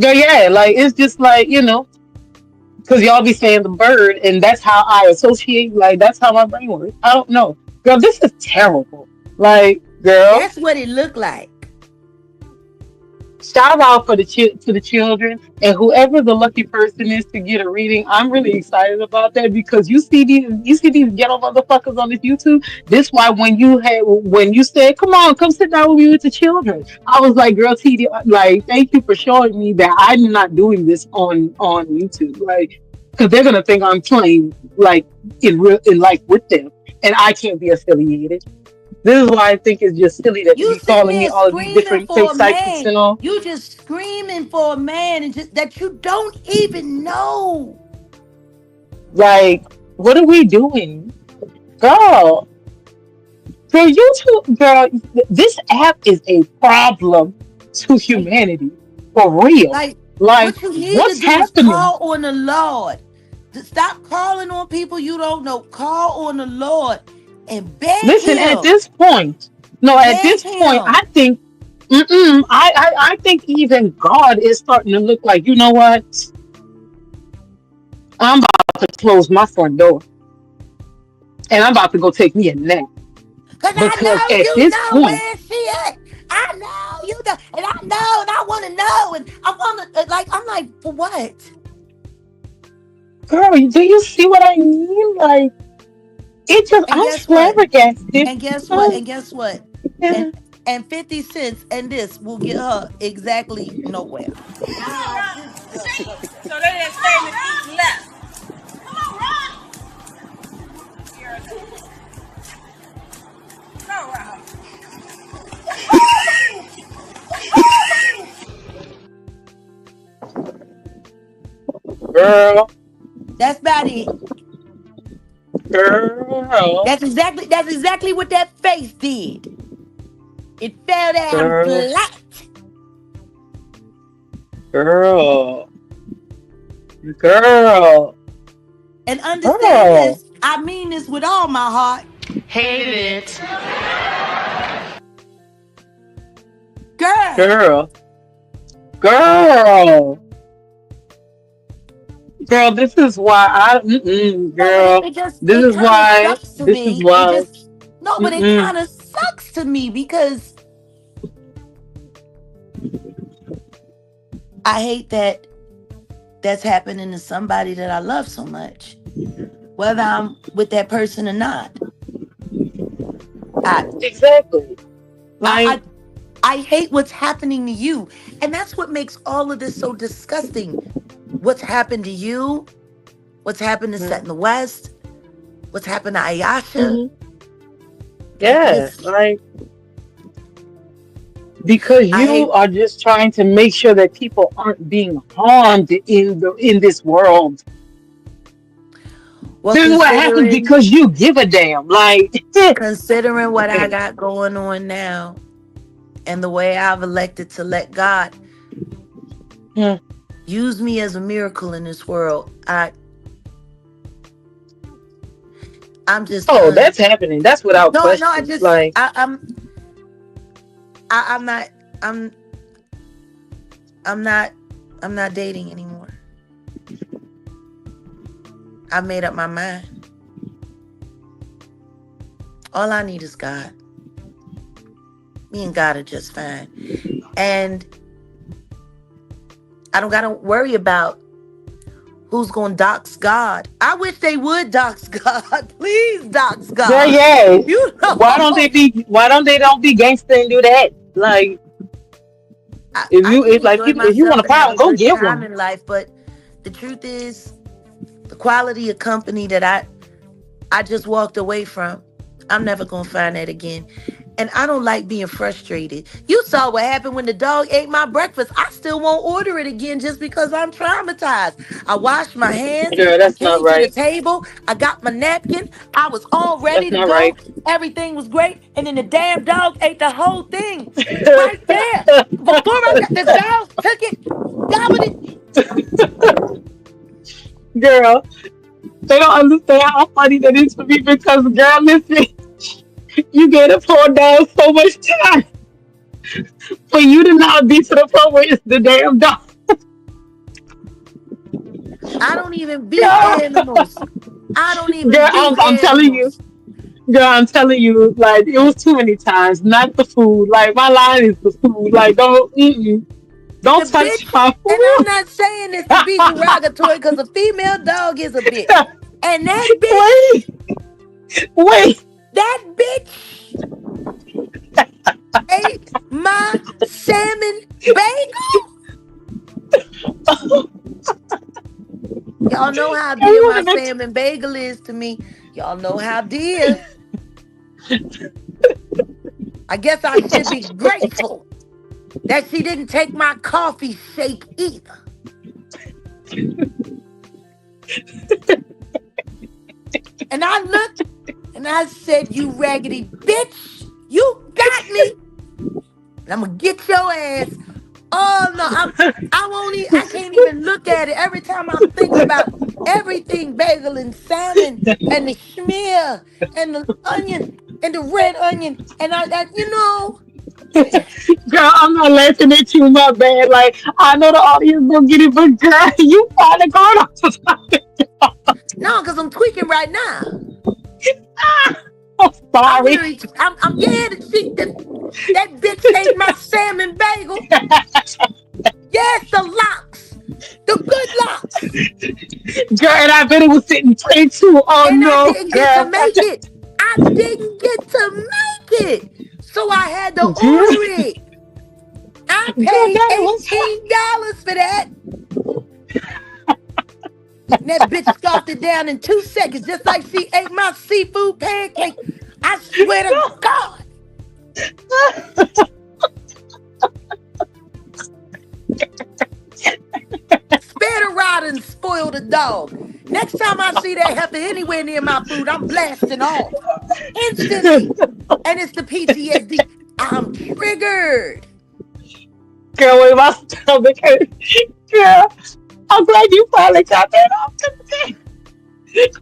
Girl, yeah, like it's just like, because y'all be saying the bird, and that's how I associate. Like that's how my brain works. I don't know, girl. This is terrible. Like, girl, That's what it looked like. Shout out for the to the children and whoever the lucky person is to get a reading. I'm really excited about that because you see these ghetto motherfuckers on this YouTube. This why when you said, "Come on, come sit down with me with the children," I was like, "Girl, TD, like, thank you for showing me that I'm not doing this on YouTube, like, because they're gonna think I'm playing like in life with them, and I can't be affiliated." This is why I think it's just silly that they You be sitting calling me there all of these screaming different fake for a psychics man. and all. You just screaming for a man and just that you don't even know. Like, what are we doing? Girl, girl, YouTube, girl, this app is a problem to Like, humanity. For real. like Like, what you need to what's do is happening? call on the Lord. Stop calling on people you don't know. Call on the Lord and beg Listen, at him. this point, no, at Beg this point, him. I think, I think even God is starting to look like, you know what? I'm about to close my front door and I'm about to go take me a nap. Cause I Because know at you this know point, where she at. I know you know, and I know, and I want to know, and I want to like. I'm like, for what? girl, do you see what I mean? Like, And I'm guess what? flabbergasted. And guess what? Um, And guess what? And yeah. and 50 cents and this will get her exactly nowhere. So they didn't stay in the seat and left. Come on, Ron. Come on, Ron. Girl, That's about it. girl, That's exactly what that face did. It fell down girl, flat. girl, girl, And understand girl, this. I mean this with all my heart. Hated it. Girl. girl, girl, girl. This is why No, but girl. it This is kind of why. sucks to This is me. It why. just no, but it Mm-mm. kind of sucks to me because I hate that that's happening to somebody that I love so much, whether I'm with that person or not. I Exactly. I Like, I, I hate what's happening to you, and that's what makes all of this so disgusting. What's happened to you? What's happened to Set in the West? What's happened to Ayasha? mhm. Like Yeah, this, like, because I you hate. are just trying to make sure that people aren't being harmed in this world. Well, This is what happens considering because you give a damn. Like, considering what I got going on now, and the way I've elected to let God use me as a miracle in this world, I'm just oh, done. that's happening. That's without No, no, question. Like, I'm not, I'm, I'm not, I'm not dating anymore. I've made up my mind. All I need is God. Me and God are just fine, and I don't gotta worry about who's gonna dox God. I wish they would dox God. Please dox girl, God. yeah. You Why don't they know, be? Why don't be gangster and do that? Like, I can if like enjoy people, if you want myself a and have problem, a go good get time one. in life, but the truth is, the quality of company that I just walked away from, I'm never gonna find that again. And I don't like being frustrated. You saw what happened when the dog ate my breakfast. I still won't order it again just because I'm traumatized. I washed my hands. Girl, I that's not came to the right. table. I got my napkin. I was all ready That's to not go. right. Everything was great. And then the damn dog ate the whole thing right there. Before I got the dog, took it, gobbled it. Girl, they don't understand how funny that is for me because, girl, listen, you get a poor dog so much time for you to not be to the point where it's the damn dog. I don't even beat Girl, animals. I don't even girl, beat I'm telling you, animals. girl, I'm telling you, like, it was too many times. Not the food. Like, my line is the food. Like, don't. Mm-mm. Don't The touch bitch, my and I'm food. not saying this to be derogatory because a female dog is a bitch. And Wait, wait. that bitch ate my salmon bagel. Y'all know how I dear my wanted to. salmon bagel is to me. Y'all know how dear. I guess I should be grateful that she didn't take my coffee shake either. And I looked and I said, you raggedy bitch, you got me. And I'm gonna get your ass. Oh no, I won't I can't even look at it. Every time I think about everything bagel and salmon and the schmear and the onion and the red onion and Girl, I'm not laughing at you, my bad. Like, I know the audience don't get it, but girl, you finally going off the topic. no, because I'm tweaking right now. I'm I'm sorry. literally, I'm yeah, that bitch ate my salmon bagel. Yes, the locks, the good locks. Girl, and I bet it was sitting pretty too. Oh And I no, didn't get to girl. make it. I didn't get to make it. So I had to Girl, order it. I girl, paid that was $18 for that. And that bitch scoffed it down in 2 seconds, just like she ate my seafood pancake. I swear to God. Spare the rod and spoil the dog. Next time I see that heifer anywhere near my food, I'm blasting off instantly. And it's the PTSD. I'm triggered. girl with my stomach hurt. Girl, I'm glad you finally got that off.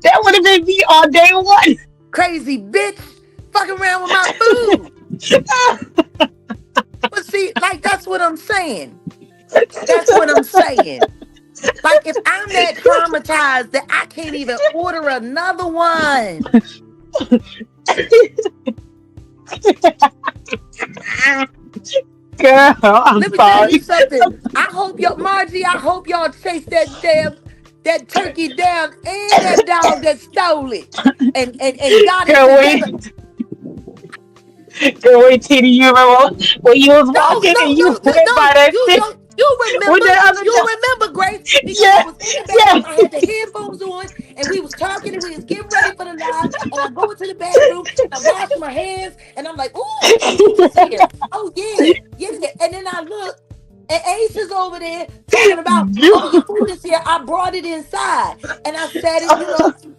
That would have been me on day one. Crazy bitch. Fucking around with my food. But see, like, that's what I'm saying. That's what I'm saying. Like, if I'm that traumatized that I can't even order another one. Girl, I'm Let me tell you sorry. something. I hope y'all, Margie, I hope y'all chase that turkey down and that dog that stole it and got it Girl, together. wait. Girl, wait, Titty, you remember when you was No, walking no, and you no, went no. by that You shit don't. You with remember? the other You dog? remember, Grace? Because I Yeah, was in the bathroom. yeah. I had the headphones on, and we was talking, and we was getting ready for the live. And I go into the bathroom, and I wash my hands, and I'm like, "Ooh, my food is here. Oh yeah, yeah." And then I look, and Ace is over there talking about, "Oh, your You, food is here. I brought it inside, and I set it,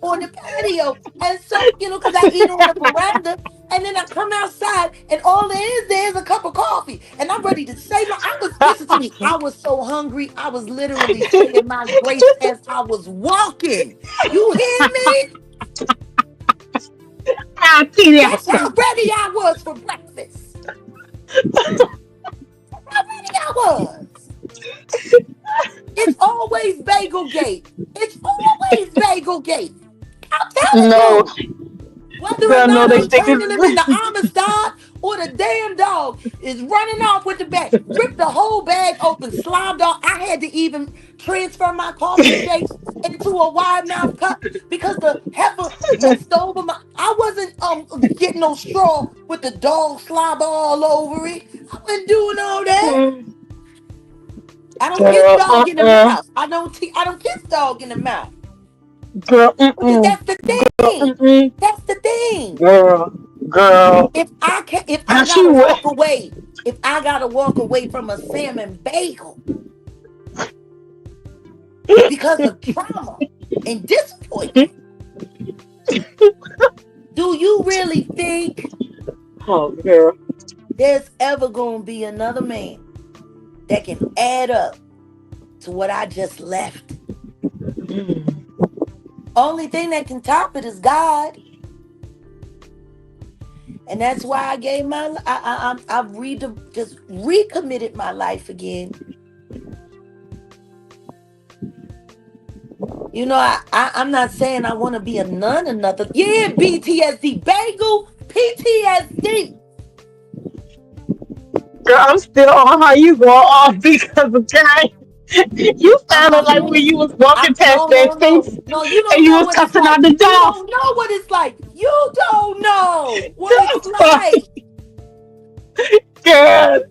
on the patio." And so, because I eat on the veranda. And then I come outside, and all there is a cup of coffee. And I'm ready to say listen to me. I was so hungry. I was literally saying my grace as I was walking. You hear me? I see That's how that. ready I was for breakfast. How ready I was. It's always Bagel Gate. It's always Bagel Gate. I'm telling No, you. Whether or girl, no, not they I'm think turning them into it's. Amistad or the damn dog is running off with the bag, ripped the whole bag open, slimed off. I had to even transfer my coffee shakes into a wide mouth cup because the heifer messed over my. I wasn't getting no straw with the dog slobber all over it. I wasn't doing all that. I don't kiss Girl, dog in the mouth. I don't kiss dog in the mouth. girl, Because that's the thing. mm-mm. That's the thing. Girl, girl. If How I she gotta went? walk away, if I gotta walk away from a salmon bagel because of trauma and disappointment, do you really think Oh, girl. there's ever gonna be another man that can add up to what I just left? Only thing that can top it is God. And that's why I gave just recommitted my life again. I'm not saying I want to be a nun or nothing. Yeah, BTSD, bagel, PTSD. Girl, I'm still on how you go off because of time. You sounded like when Man. you was walking past No, that no, no. face No, you and don't you know was what it's cussing like. out the You dog. don't know what it's like. You don't know what it's like. Girl,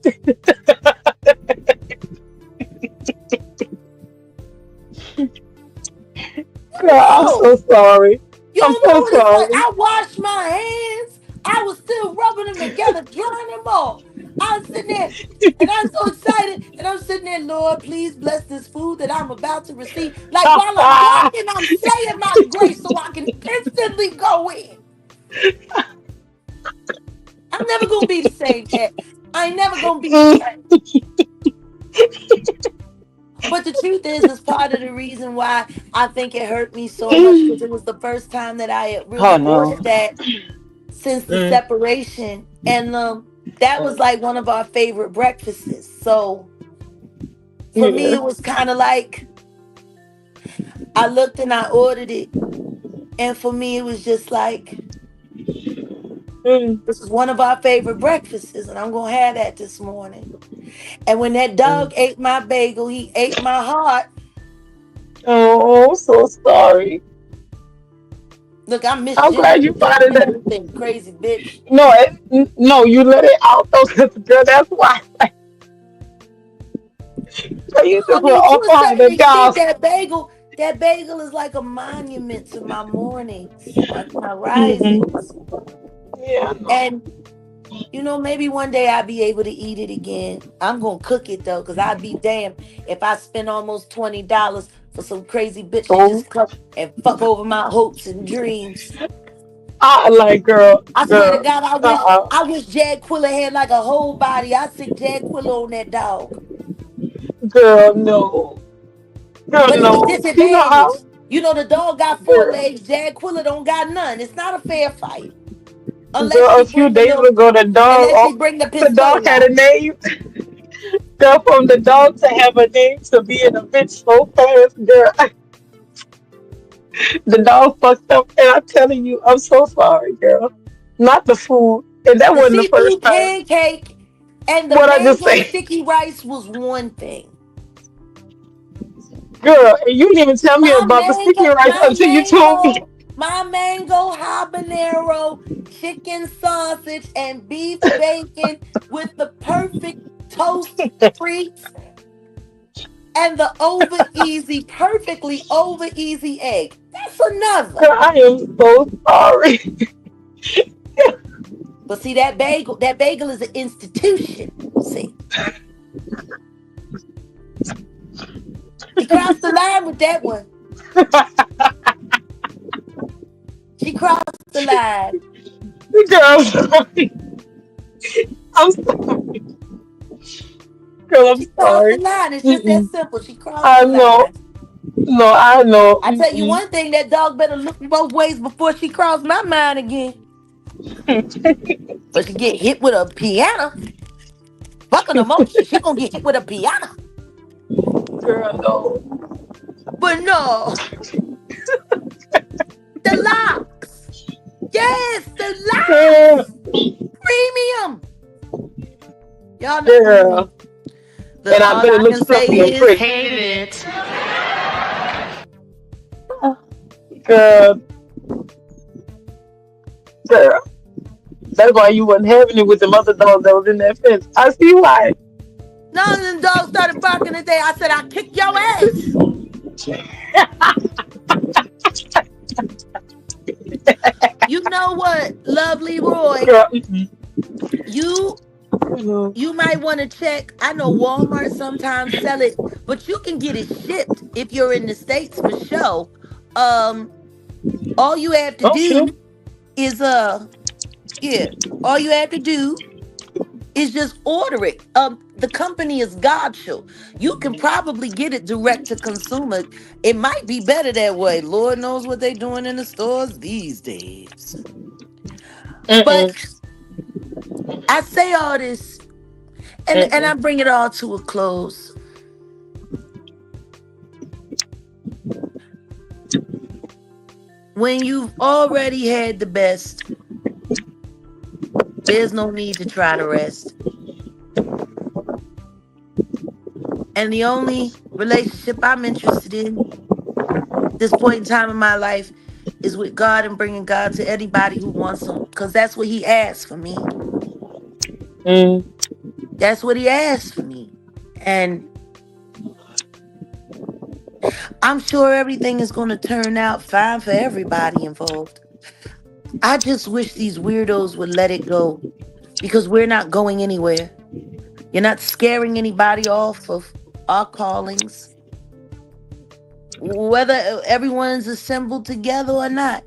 girl, I'm No. so sorry. You I'm don't know so what it's like. sorry. I washed my hands. I was still rubbing them together, drying them off. I was sitting there and I'm so excited. And I'm sitting there, Lord, please bless this food that I'm about to receive. Like while I'm walking, I'm saying my grace so I can instantly go in. I'm never going to be the same, Ted. I ain't never going to be the Mm, same. But the truth is, it's part of the reason why I think it hurt me so much because mm. it was the first time that I had Oh really no. ordered that since the Mm, separation. And that was mm, like one of our favorite breakfasts. So for me, yeah. it was kind of like I looked and I ordered it. And for me, it was just like, Mm, this is one of our favorite breakfasts, and I'm going to have that this morning. And when that dog mm. ate my bagel, he ate my heart. Oh, I'm so sorry. Look, I'm I'm glad you mischievous finally and let it. everything, crazy bitch. No, no, you let it out though, 'cause, girl. That's why. So you I just went mean, to off a on certain the extent, dog. that bagel is like a monument to my mornings, my Hmm. risings. Yeah, I know. And maybe one day I'll be able to eat it again. I'm gonna cook it though, because I'd be damned if I spend almost $20 for some crazy bitch to Oh, just come and fuck over my hopes and dreams. I like, girl, I swear to girl. God, Uh, I wish Jad Quilla had like a whole body. I sick Jad Quilla on that dog. girl, no, girl, But it's a no. You know how, disadvantage. The dog got four girl, legs, Jad Quilla don't got none. It's not a fair fight. Unless girl. A she few bring the days little ago, the dog, unless she oh, bring the the dog had a pistola. name. Girl, from the dog to have a name to being a bitch so fast, girl. The dog fucked up, and I'm telling you, I'm so sorry, girl. Not the food, and that The wasn't the seafood first time. pancake and the What I just mango say, sticky rice was one thing. girl, and you didn't even tell me My about the sticky mango, rice my until you told me. mango, my mango habanero chicken sausage and beef bacon with the perfect toast treats and the perfectly over easy egg. That's another. Girl, I am so sorry. But see that bagel is an institution. See, she crossed the line with that one. She crossed the line. Girl, I'm sorry. I'm sorry. Girl, I'm She crossed the sorry. line. It's just that Mm-mm. simple. She crossed I the know. line. No, I know. I tell you Mm-mm. one thing, that dog better look both ways before she crossed my mind again. But she get hit with a piano. Fucking emotion. She gonna get hit with a piano. Girl, no. But no, the locks. Yes, the Girl, locks. Premium. Y'all know. girl. Look, And I all bet it I looks can fluffy say and is pretty. hated it. Girl, girl. That's why you wasn't having it with the other dog that was in that fence. I see why. None of them dogs started barking today. I said, I kick your ass. You know what, lovely Roy? Girl, mm-mm. You Mhm. you might want to check. I know Walmart sometimes sell it, but you can get it shipped if you're in the States for sure. Um, all you have to Okay. do is yeah, all you have to do is just order it. The company is Godchill. You can probably get it direct to consumer. It might be better that way. Lord knows what they're doing in the stores these days. Mm-mm. But I say all this and I Mm-mm. bring it all to a close. When you've already had the best, there's no need to try to rest. And the only relationship I'm interested in this point in time in my life is with God and bringing God to anybody who wants him. Because that's what he asked for me. Mm. That's what he asked for me. And I'm sure everything is going to turn out fine for everybody involved. I just wish these weirdos would let it go because we're not going anywhere. You're not scaring anybody off of our callings, whether everyone's assembled together or not.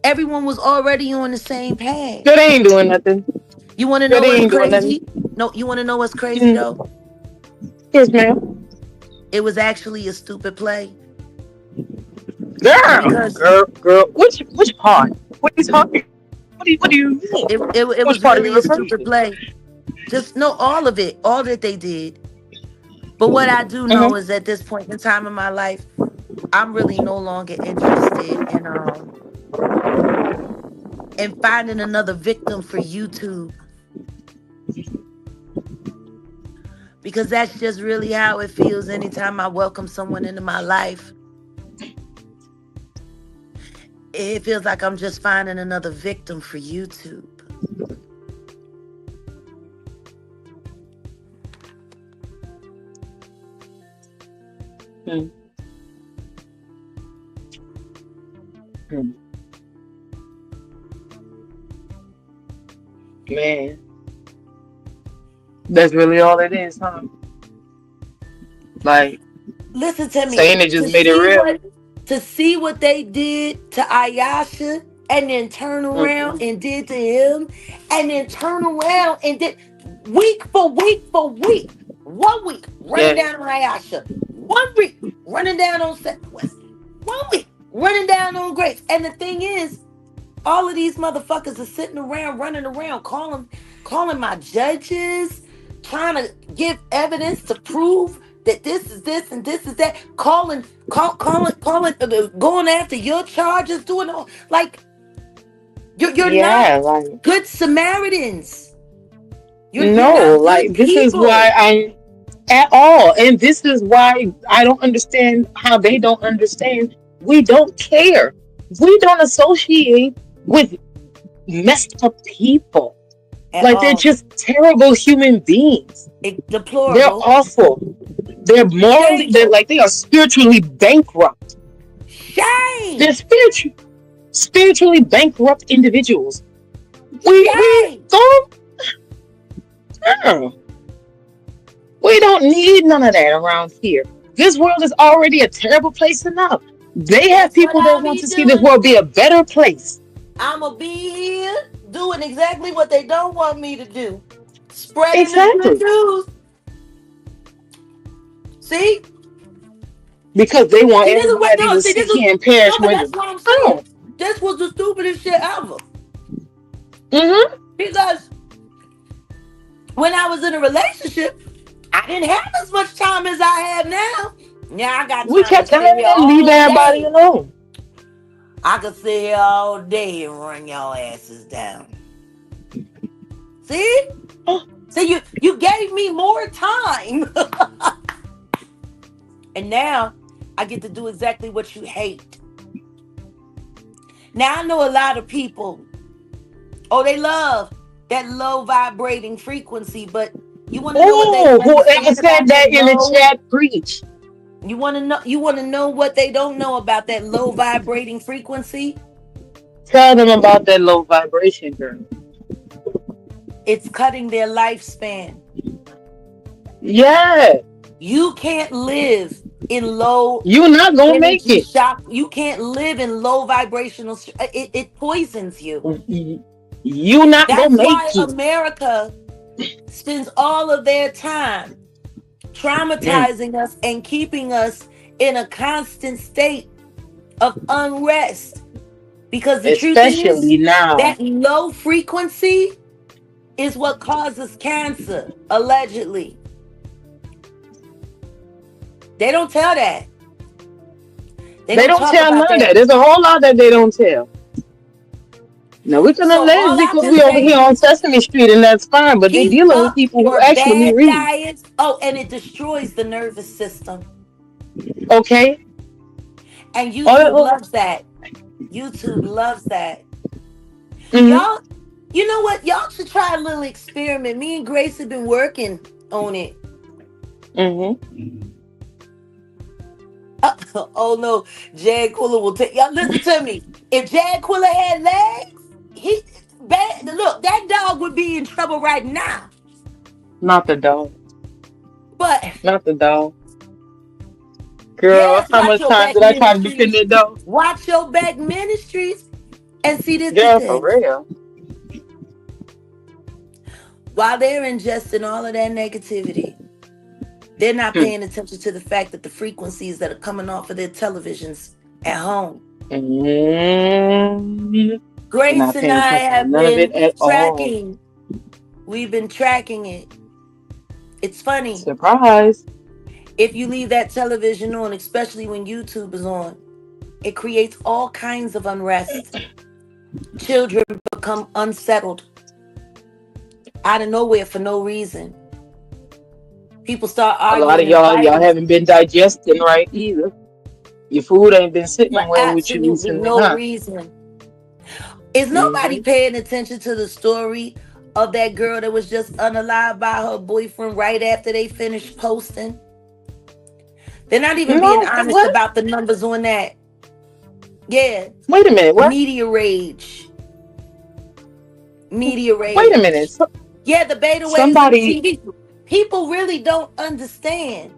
Everyone was already on the same path. Girl, they ain't doing nothing. You want to Girl, know they what's ain't doing nothing. crazy? No, you want to know what's crazy Mm. though? Yes, ma'am. It was actually a stupid play Girl, because girl, girl. Which part? What are you talking? What do you mean? it Which was part are you really a referring stupid to? play. Just know all of it, all that they did. But what I do know Mm-hmm. is at this point in time in my life, I'm really no longer interested in finding another victim for YouTube because that's just really how it feels anytime I welcome someone into my life. It feels like I'm just finding another victim for YouTube. Mm. Mm. Man, that's really all it is, huh? Like Listen to me. saying it just made it real. To see what they did to Ayasha and then turn around Mm-mm. and did to him and then turn around and did week for week for week. 1 week running Yeah. down on Ayasha. 1 week running down on West. 1 week running down on Grace. And the thing is, all of these motherfuckers are sitting around, running around, calling my judges, trying to give evidence to prove that this is this and this is that, going after your charges, doing all like you're not Yeah, like good Samaritans. You're no, not good like this is why people. I'm at all. And this is why I don't understand how they don't understand. We don't care. We don't associate with messed up people. At Like they're all. just terrible human beings. They're Deplorable. awful. They're morally, they're Shameful. like they are spiritually bankrupt. They're Shame. spiritually bankrupt individuals. We Shame. don't we don't need none of that around here. This world is already a terrible place enough. They have That's what people that I want be to see this doing. world be a better place. I'ma be here doing exactly what they don't want me to do. Spreading the good Exactly. news. See? Because they want See, this is what everybody no, to see, this seek is ye and no, perish but when that's the what I'm saying. oh. This was the stupidest shit ever. Mm-hmm. Because when I was in a relationship, I didn't have as much time as I have now. Now I got We time to kept sit telling here them leave all everybody day. alone. I could sit here all day and run y'all asses down. See? Oh, See, you gave me more time. And now I get to do exactly what you hate. Now I know a lot of people, oh, they love that low vibrating frequency, but you want to know what they don't whoever understand said about that that in the low? chat, preach. You want to know what they don't know about that low vibrating frequency? Tell them about that low vibration, girl. It's cutting their lifespan. Yeah, You can't live in low you're not gonna make energy it. shock. You can't live in low vibrational it poisons you. You're not That's gonna make why it. America spends all of their time Mm. traumatizing us and keeping us in a constant state of unrest. Because the truth is, Especially now. that low frequency is what causes cancer, allegedly. They don't tell that. They They don't don't talk tell about none of that. that. There's a whole lot that they don't tell. Now we can So allege all I'm because we just over here saying on is Sesame Street and that's fine, but they keep dealing with up people who your actually bad read. diets. Oh, and it destroys the nervous system. Okay. And YouTube Oh, loves that. YouTube loves that. mm-hmm, Y'all, you know what? Y'all should try a little experiment. Me and Grace have been working on it. mm-hmm. Oh no, Jaguar will take y'all. Listen to me. If Jaguar had legs, he bad. Look, that dog would be in trouble right now. Not the dog. But Not the dog. Girl, yes, how watch much your time back did I try to defend ministries. that dog? Watch your back ministries. And see, this the Girl, for thing. real. While they're ingesting all of that negativity, they're not Hmm. paying attention to the fact that the frequencies that are coming off of their televisions at home. Mm-hmm. They're Grace not and paying I attention to have none of it been at all. tracking. We've been tracking it. It's funny. Surprise. If you leave that television on, especially when YouTube is on, it creates all kinds of unrest. Children become unsettled out of nowhere for no reason. People start A lot of arguing and y'all fighting haven't been digesting right either. Your food ain't been for sitting well with you absolutely recently, no huh? reason. Is nobody Mm-hmm. paying attention to the story of that girl that was just unalived by her boyfriend right after they finished posting? They're not even being No, honest what? about the numbers on that. Yeah, Wait a minute. What? media rage. Media Wait a minute. rage. Yeah, the beta waves of Somebody. TV. People really don't understand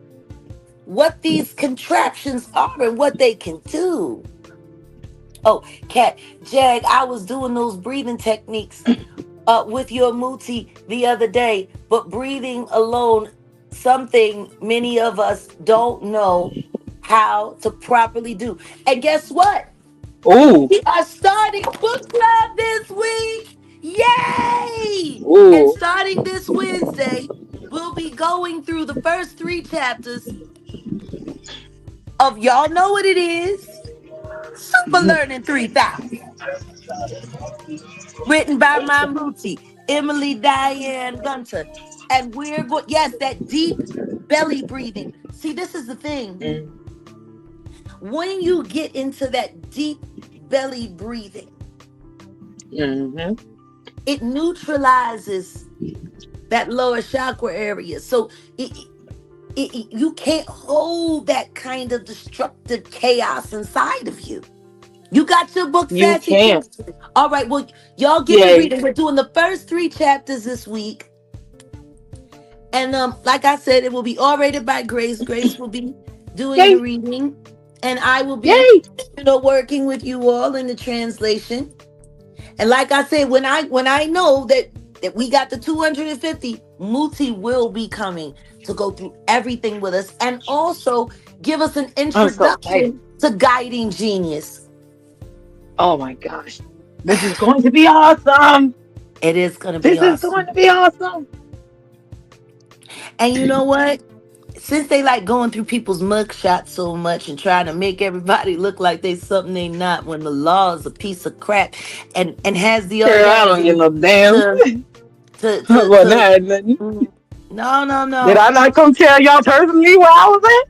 what these contraptions are and what they can do. Oh, Cat, Jag, I was doing those breathing techniques with your Muti the other day, but breathing alone, something many of us don't know how to properly do. And guess what? Ooh, We are starting book club this week. Yay! And ooh. starting this Wednesday, we'll be going through the first three chapters of y'all know what it is. Super Learning 3000, written by my Muti, Emily Diane Gunter. And we're going, yes, that deep belly breathing. See, this is the thing. When you get into that deep belly breathing, Mm-hmm. it neutralizes that lower chakra area. So you can't hold that kind of destructive chaos inside of you. You got your book, You Sassy can't. Kids? All right, well, y'all get to Yeah. reading. We're doing the first three chapters this week. And like I said, it will be all rated by Grace. Grace will be doing the Yay. reading. And I will be, Yay. working with you all in the translation. And like I said, when I know that we got the 250, Muti will be coming to go through everything with us and also give us an I'm so excited. introduction to guiding genius. Oh my gosh. This is going to be awesome. It is gonna be This is going awesome. to be awesome. And you know what? Since they like going through people's mug shots so much and trying to make everybody look like they something they not when the law is a piece of crap and has the Girl, I don't give audacity no damn. to to to Well, to not nothing. mm, no, no, Did no. I not come tell y'all personally where I was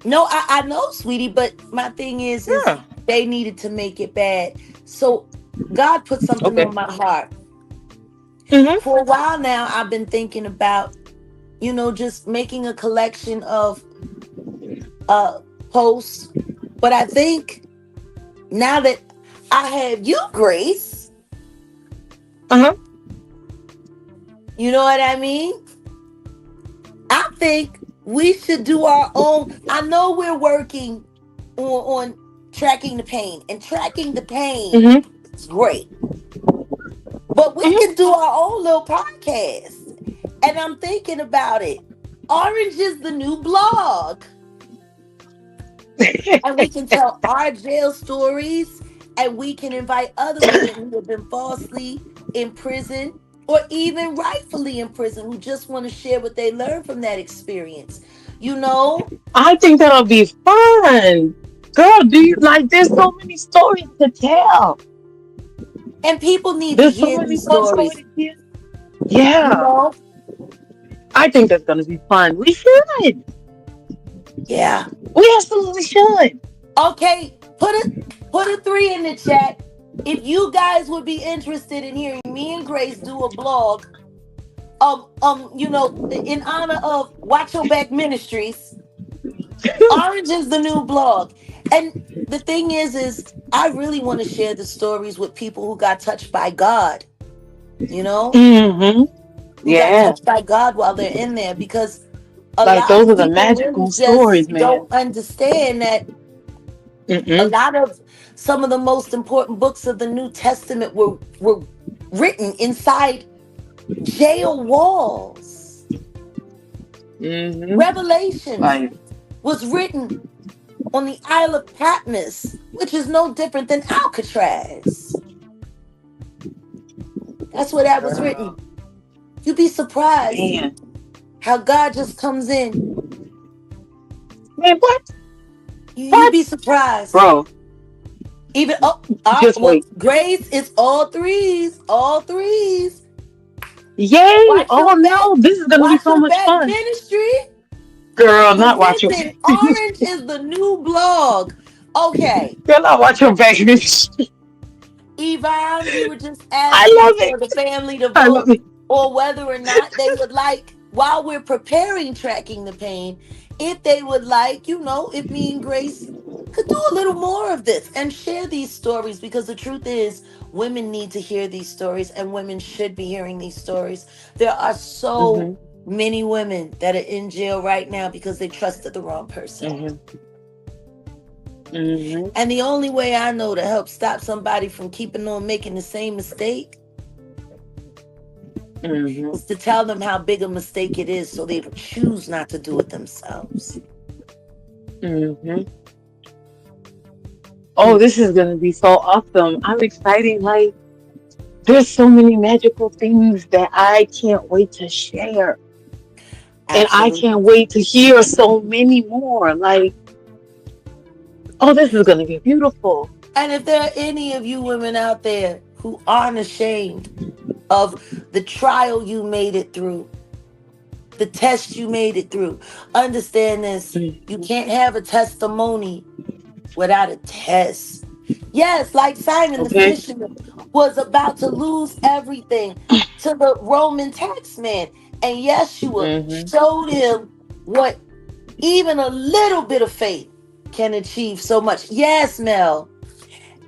No, I know, sweetie, but my thing is at? they needed to make it bad. So God put Yeah. something Okay. on my heart. Mm-hmm. For a while now, I've been thinking about, just making a collection of uh posts. But I think now that I have you, Grace, Uh-huh. you know what I mean? I think we should do our own. I know we're working on tracking the pain, and tracking the pain Mm-hmm. is great. But we Mm-hmm. can do our own little podcast. And I'm thinking about it. Orange is the new blog. And we can tell our jail stories. And we can invite other women who have been falsely in prison or even rightfully in prison who just want to share what they learned from that experience. You know, I think that'll be fun. Girl, do you like there's so many stories to tell. And people need to There's so hear many these books stories. already here. You Yeah, know? I think that's gonna be fun. We should. Yeah. We absolutely should. Okay. Put a 3 in the chat. If you guys would be interested in hearing me and Grace do a blog, in honor of Watch Your Back Ministries, Orange is the new blog. And the thing is I really want to share the stories with people who got touched by God, you know, Mm-hmm. who got Yeah. touched by God while they're in there, because a Like lot those of are the people really magical stories, just man. don't understand that a Mm-mm. lot of some of the most important books of the New Testament were written inside jail walls. Mm-hmm. Revelations Like, was written on the Isle of Patmos, which is no different than Alcatraz. That's where that was girl, written. You'd be surprised man. how God just comes in. Man, what? You'd be What? surprised. Bro, Even just well, wait. Grace, it's all threes, all threes. Yay! Watch Oh your back, no, this is gonna be watch so your much back fun. ministry. Girl, not watch your Listen, Orange is the new blog. Okay, Girl, not watch your back. Yvonne, we were just I asking love for the it. family to I love vote it. or whether or not they would like, while we're preparing Tracking the Pain, if they would like, if me and Grace could do a little more of this and share these stories, because the truth is, women need to hear these stories and women should be hearing these stories. There are so Mm-hmm. many women that are in jail right now because they trusted the wrong person. Mm-hmm. Mm-hmm. And the only way I know to help stop somebody from keeping on making the same mistake Mm-hmm. is to tell them how big a mistake it is so they choose not to do it themselves. Mm-hmm. Oh, Mm, this is gonna be so awesome. I'm excited. Like, there's so many magical things that I can't wait to share. And I can't absolutely. wait to hear so many more. Like, oh, this is gonna be beautiful. And if there are any of you women out there who aren't ashamed of the trial you made it through, the test you made it through, understand this. You Mm. can't have a testimony without a test. Yes, like Simon the Okay. fisherman was about to lose everything to the Roman taxman. And Yeshua Mm-hmm. showed him what even a little bit of faith can achieve so much. Yes, Mel.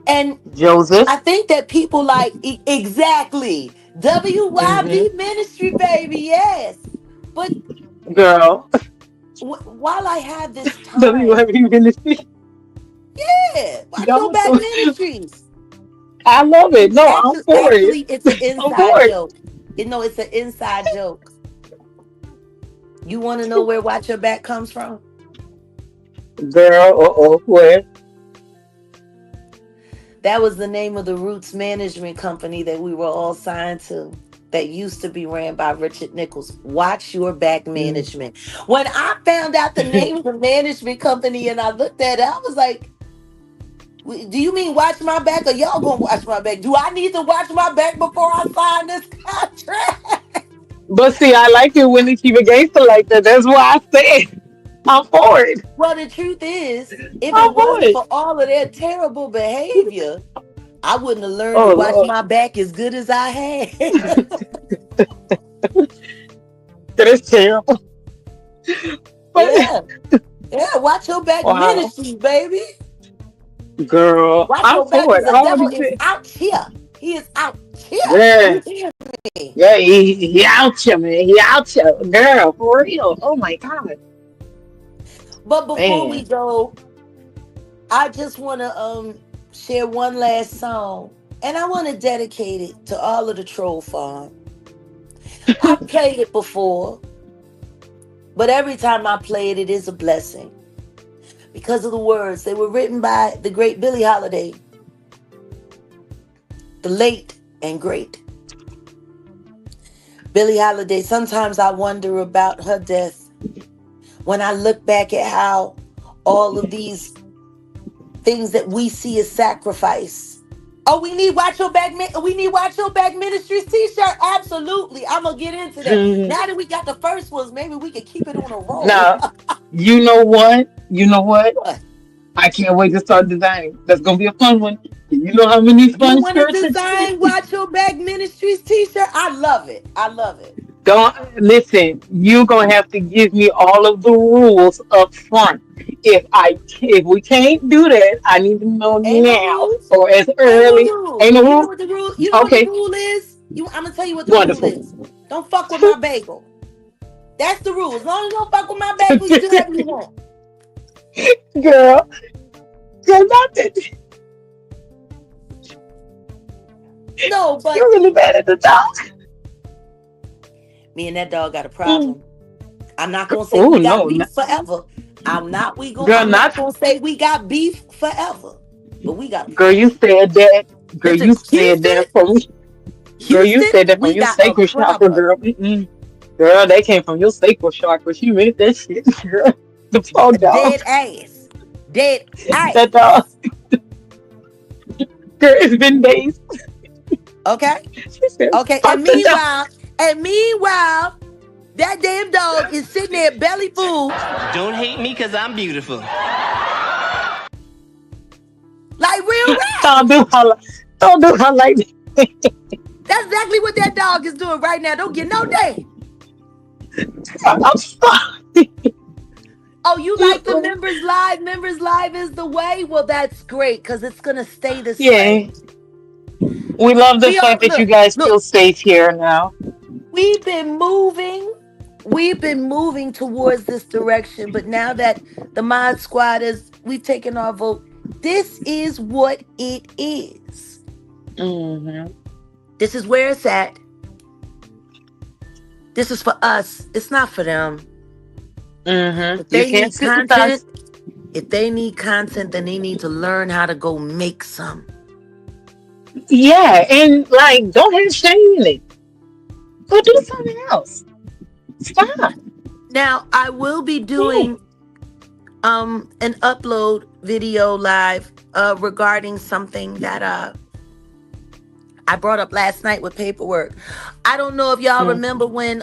And I Joseph. think that people like exactly WYB Mm-hmm. ministry, baby. Yes. But Girl. while I have this time, WIB ministry. yeah, watch your Y'all back so ministries. I love it. It's No, I'm actually for it. actually it's an I'm for inside it. joke. It's an inside joke. You want to know where Watch Your Back comes from? Girl, where? That was the name of the Roots Management Company that we were all signed to. That used to be ran by Richard Nichols. Watch Your Back Mm. Management. When I found out the name of the management company and I looked at it, I was like, do you mean watch my back or y'all gonna watch my back? Do I need to watch my back before I sign this contract? But see, I like it when they keep it gangster like that. That's why I said I'm for it. Well, the truth is, if I'm it for wasn't it. for all of their terrible behavior, I wouldn't have learned to Oh watch Lord. my back as good as I had. That is terrible. But Yeah. Yeah. Watch your back wow. ministries, baby. Girl, Watch I'm your back for it. because I the devil already is said. out here. He is out here. Yeah. You hear me? Yeah, he out you, man. He out you. Girl, for real. Oh my God. But before we Man. go, I just want to share one last song. And I want to dedicate it to all of the troll farm. I've played it before, but every time I play it, it is a blessing because of the words. They were written by the great Billie Holiday, the late and great Billie Holiday. Sometimes I wonder about her death when I look back at how all of these things that we see as sacrifice Oh, we need Watch Your Back. We need Watch Your Back Ministries T-shirt. Absolutely, I'm gonna get into that. Now that we got the first ones, maybe we can keep it on a roll. Now, you know what? You know what? What? I can't wait to start designing. That's gonna be a fun one. You know how many You fun want to shirts it design takes? Watch Your Back Ministries T-shirt? I love it. I love it. Don't listen. You're gonna have to give me all of the rules up front. If we can't do that, I need to know Ain't no now rules. or as Ain't no early. rules. Ain't no You know rule. what the rule? You know what the Okay, rule is? I'm gonna tell you what the rule wonderful, is. Don't fuck with my bagel. That's the rule. As long as you don't fuck with my bagel, you do whatever you want. girl. Girl, not that No, but you're really bad at the job. me and that dog got a problem. I'm not gonna say Oh we got no, beef forever. girl, I'm not not gonna say we got beef forever. But we got a girl. You problem. said that. Girl, Listen, you said Houston, that from. Girl, you Houston, said that from we your got a sacral chakra, problem. girl. Mm-mm. Girl, that came from your sacral chakra. She meant that shit, girl. The poor dog. Dead ass. Dead That dog. ass. Girl, it's been days. Okay? She said, Okay. fuck the dog. And meanwhile, that damn dog is sitting there belly full, Don't hate me because I'm beautiful. like real rap. Don't do her like, don't do her like that. That's exactly what that dog is doing right now. Don't get no damn. I'm sorry. Oh, you like the members live? Members live is the way? Well, that's great because it's going to stay this way. Yeah. We love the We all, fact that you look, guys look, feel safe here now. we've been moving. We've been moving towards this direction. But now that the Mod Squad we've taken our vote, this is what it is. Mm-hmm. This is where it's at. This is for us. It's not for them. Mm-hmm. If You they can't need sit with content, us. then they need to learn how to go make some. Yeah, and like, don't have shame in it. Go do something else. Stop. Now, I will be Yeah. doing an upload video live regarding something that I brought up last night with paperwork. I don't know if y'all Mm. remember when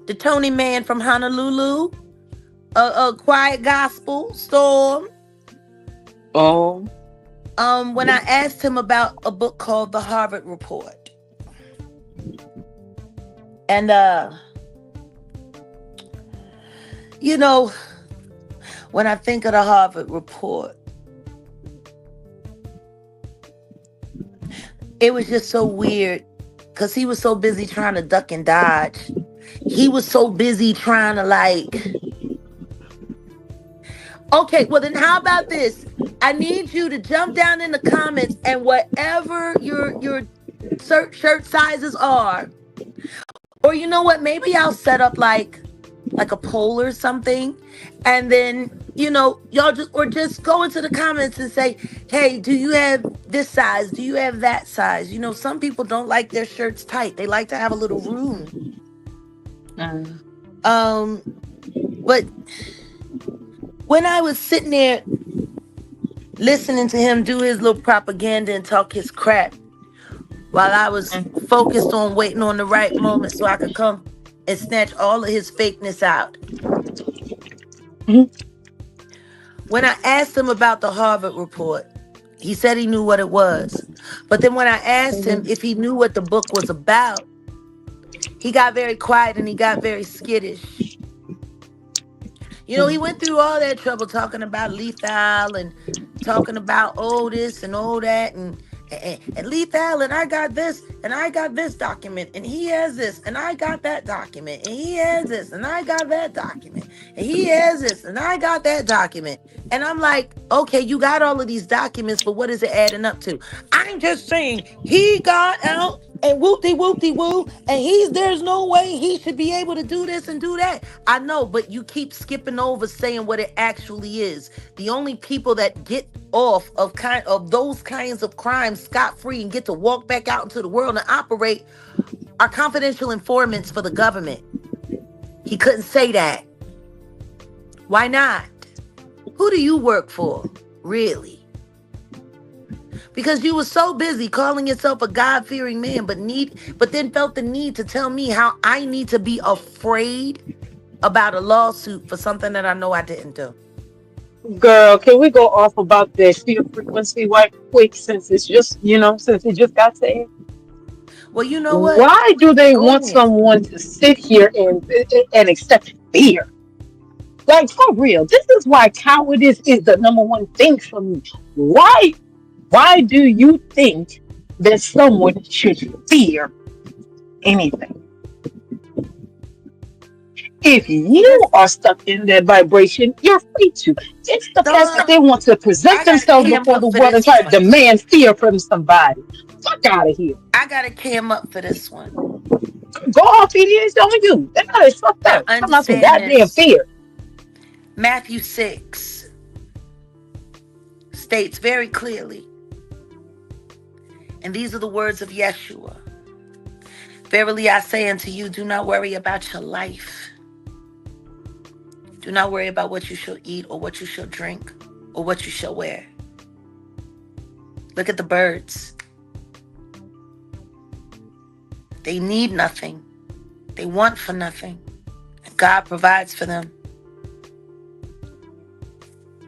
the Tony man from Honolulu, Quiet Gospel Storm, Oh. when I asked him about a book called The Harvard Report. And you know, when I think of the Harvard Report, it was just so weird because he was so busy trying to duck and dodge. He was so busy trying to okay, well then how about this? I need you to jump down in the comments and whatever your shirt sizes are, or you know what, maybe I'll set up like a poll or something, and then y'all just go into the comments and say, hey, do you have this size, do you have that size? Some people don't like their shirts tight, they like to have a little room. Mm. But when I was sitting there listening to him do his little propaganda and talk his crap while I was focused on waiting on the right moment so I could come and snatch all of his fakeness out. Mhm. When I asked him about the Harvard Report, he said he knew what it was. But then when I asked him if he knew what the book was about, he got very quiet and he got very skittish. He went through all that trouble talking about lethal and talking about this and that and lethal, and I got this and I got this document and he has this and I got that document and he has this and I got that document and he has this and I got that document. And I'm like, okay, you got all of these documents, but what is it adding up to? I'm just saying he got out and whoop-de-whoop-de-woo, and there's no way he should be able to do this and do that. I know, but you keep skipping over saying what it actually is. The only people that get off of those kinds of crimes scot-free and get to walk back out into the world and operate are confidential informants for the government. He couldn't say that. Why not? Who do you work for, really? Because you were so busy calling yourself a God-fearing man, but then felt the need to tell me how I need to be afraid about a lawsuit for something that I know I didn't do. Girl, can we go off about the fear frequency right quick since it's just, since it just got said? Well, you know what? Why do they Go want ahead. someone to sit here and accept fear? Like for real, this is why cowardice is the number one thing for me. Why do you think that someone should fear anything? If you Because are stuck in that vibration, you're free to. It's the fact that dog, they want to present I gotta themselves cam before up the for world and this try to one. demand fear from somebody. Fuck out of here. I gotta cam up for this one. Go off, it is on you. That is fucked Now up. Talking about some understand goddamn this. fear. Matthew 6 states very clearly, and these are the words of Yeshua. Verily I say unto you, do not worry about your life. Do not worry about what you shall eat or what you shall drink or what you shall wear. Look at the birds. They need nothing. They want for nothing. And God provides for them.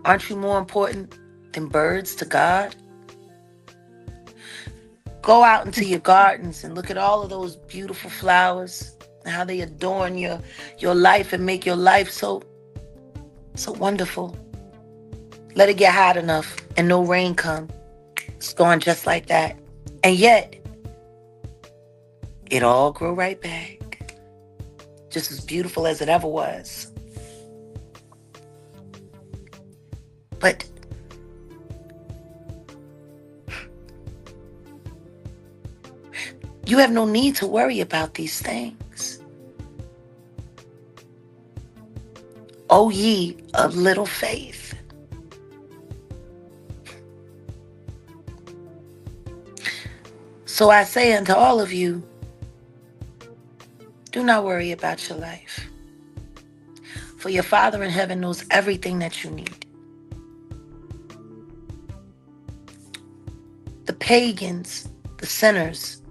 Aren't you more important than birds to God? Go out into your gardens and look at all of those beautiful flowers and how they adorn your life and make your life so wonderful. Let it get hot enough and no rain come. It's gone just like that. And yet, it all grow right back. Just as beautiful as it ever was. But you have no need to worry about these things. O ye of little faith. So I say unto all of you, do not worry about your life. For your Father in heaven knows everything that you need. The pagans, the sinners,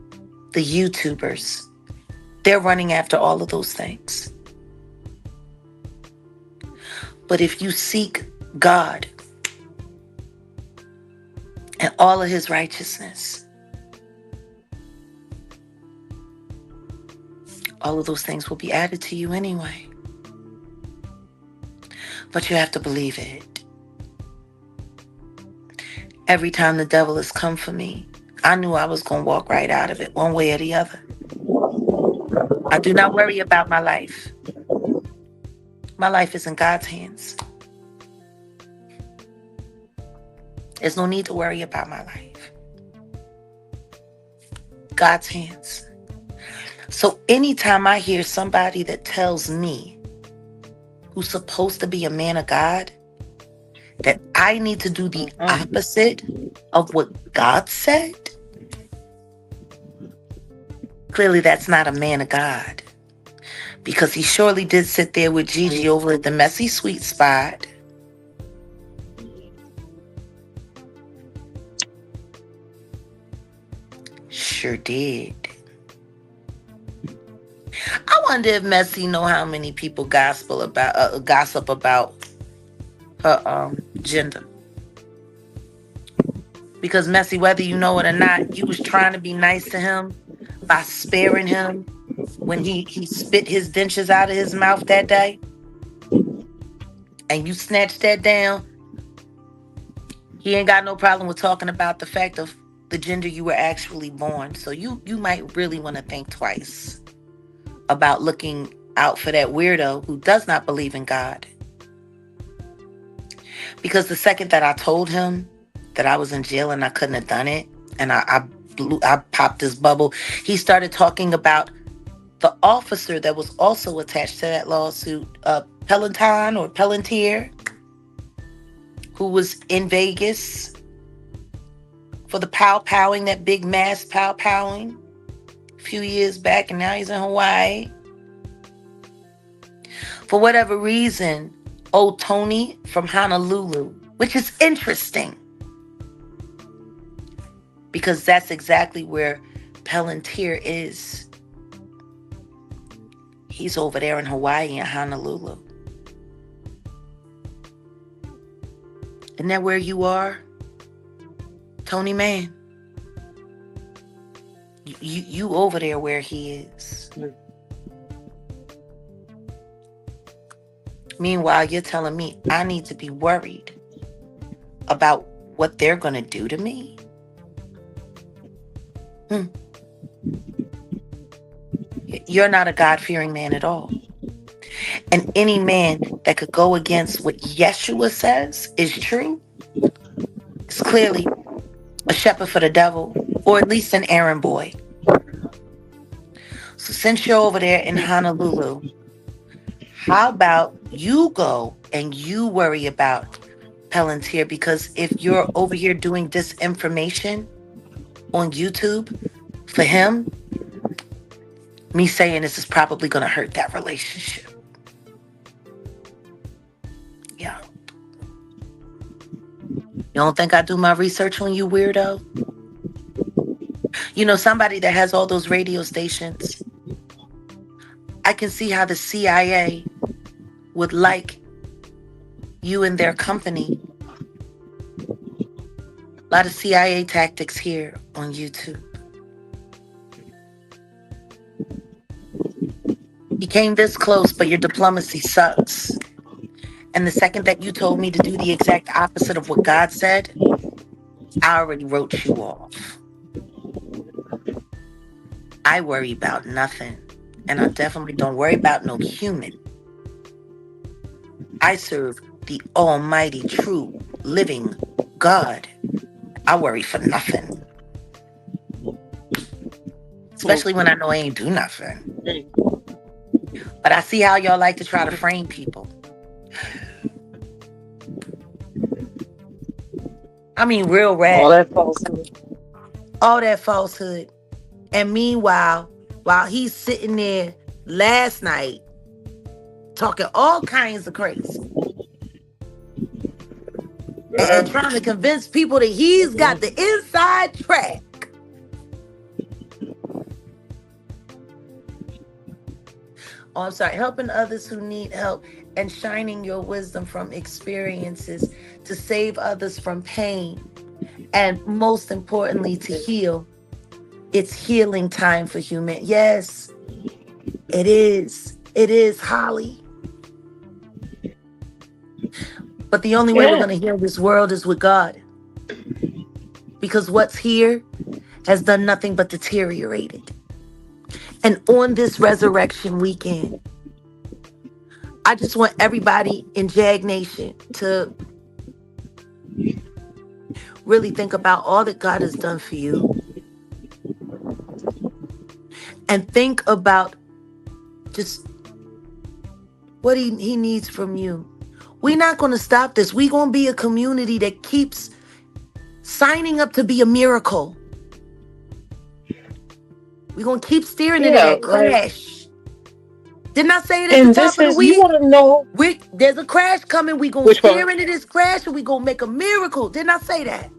the YouTubers, they're running after all of those things. But if you seek God and all of his righteousness, all of those things will be added to you anyway. But you have to believe it. Every time the devil has come for me, I knew I was going to walk right out of it one way or the other. I do not worry about my life. My life is in God's hands. There's no need to worry about my life. God's hands. So anytime I hear somebody that tells me, who's supposed to be a man of God, that I need to do the opposite of what God said, clearly that's not a man of God. Because he surely did sit there with Gigi over at the messy sweet spot. Sure did. I wonder if Messy know how many people gossip about her gender. Because Messy, whether you know it or not, you was trying to be nice to him by sparing him when he spit his dentures out of his mouth that day. And you snatched that down. He ain't got no problem with talking about the fact of the gender you were actually born. So you might really want to think twice about looking out for that weirdo who does not believe in God. Because the second that I told him that I was in jail and I couldn't have done it, and I popped his bubble, he started talking about the officer that was also attached to that lawsuit, Peloton or Palantir, who was in Vegas for the pow-powing, that big mass pow-powing a few years back, and now he's in Hawaii. For whatever reason, old Tony from Honolulu, which is interesting. because that's exactly where Palantir is. He's over there in Hawaii and Honolulu. Isn't that where you are, Tony Man? You over there where he is. Meanwhile, you're telling me I need to be worried about what they're going to do to me? You're not a God-fearing man at all. And any man that could go against what Yeshua says is true is clearly a shepherd for the devil, or at least an errand boy. So since you're over there in Honolulu, how about you go and you worry about Palantir? Because if you're over here doing disinformation on YouTube for him, me saying this is probably going to hurt that relationship. Yeah. You don't think I do my research on you, weirdo? You know, somebody that has all those radio stations, I can see how the CIA would like you in their company. A lot of CIA tactics here on YouTube. You came this close, but your diplomacy sucks. And the second that you told me to do the exact opposite of what God said, I already wrote you off. I worry about nothing. And I definitely don't worry about no human. I serve the almighty, true, living God. I worry for nothing. Especially when I know I ain't do nothing. But I see how y'all like to try to frame people. I mean, real rap. All that falsehood. All that falsehood. And meanwhile, while he's sitting there last night talking all kinds of crazy and trying to convince people that he's got the inside track. Oh, I'm sorry. Helping others who need help and shining your wisdom from experiences to save others from pain. And most importantly, to heal. It's healing time for human. Yes, it is. It is, Holly. But the only way we're going to heal this world is with God. Because what's here has done nothing but deteriorated. And on this resurrection weekend, I just want everybody in Jag Nation to really think about all that God has done for you. And think about just what he needs from you. We're not going to stop this. We're going to be a community that keeps signing up to be a miracle. We're going to keep steering into that crash. Didn't I say it at the top of the week? You want to know? There's a crash coming. We're going to steer into this crash and we're going to make a miracle. Didn't I say that?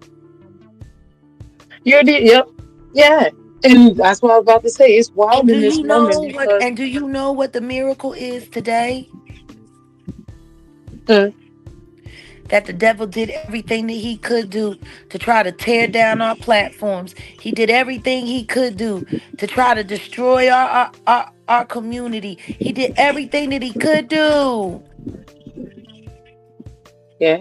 You did, yep. Yeah. And that's what I was about to say. It's wild in this moment. And do you know what the miracle is today? That the devil did everything that he could do to try to tear down our platforms. He did everything he could do to try to destroy our community. He did everything that he could do. Yeah.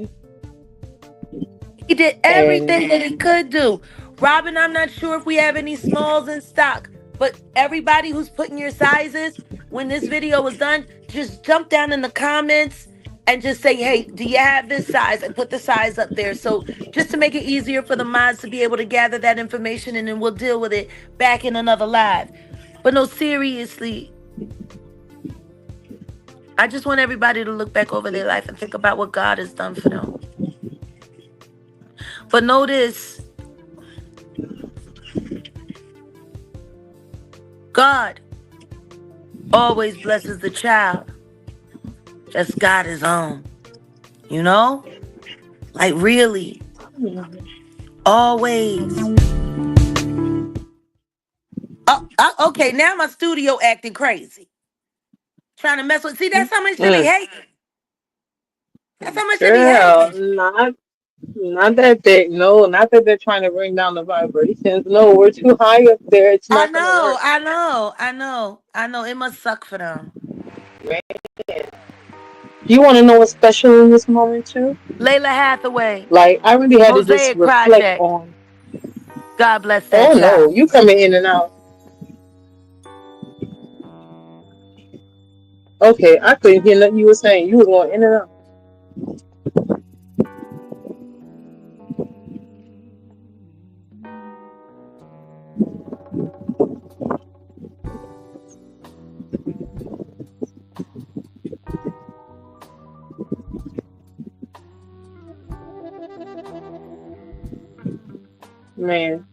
He did everything that he could do. Robin, I'm not sure if we have any smalls in stock, but everybody who's putting your sizes, when this video is done, just jump down in the comments and just say, hey, do you have this size? And put the size up there. So just to make it easier for the mods to be able to gather that information, and then we'll deal with it back in another live. But no, seriously, I just want everybody to look back over their life and think about what God has done for them. But notice, God always blesses the child that's got his own. You know? Like really. Always. Okay, now my studio acting crazy. Trying to mess with. See, that's how much they be Mm. hating. That's how much they be Girl, hating. not that not that they're trying to bring down the vibrations. No, we're too high up there. It's I not gonna know, work. I know, I know, I know. It must suck for them. Man. You want to know what's special in this moment too? Layla Hathaway, Like I really had to just Mosaic reflect Project. on. God bless that Oh no, child. you coming in and out. Okay, I couldn't hear nothing you were saying. You was going in and out. Man.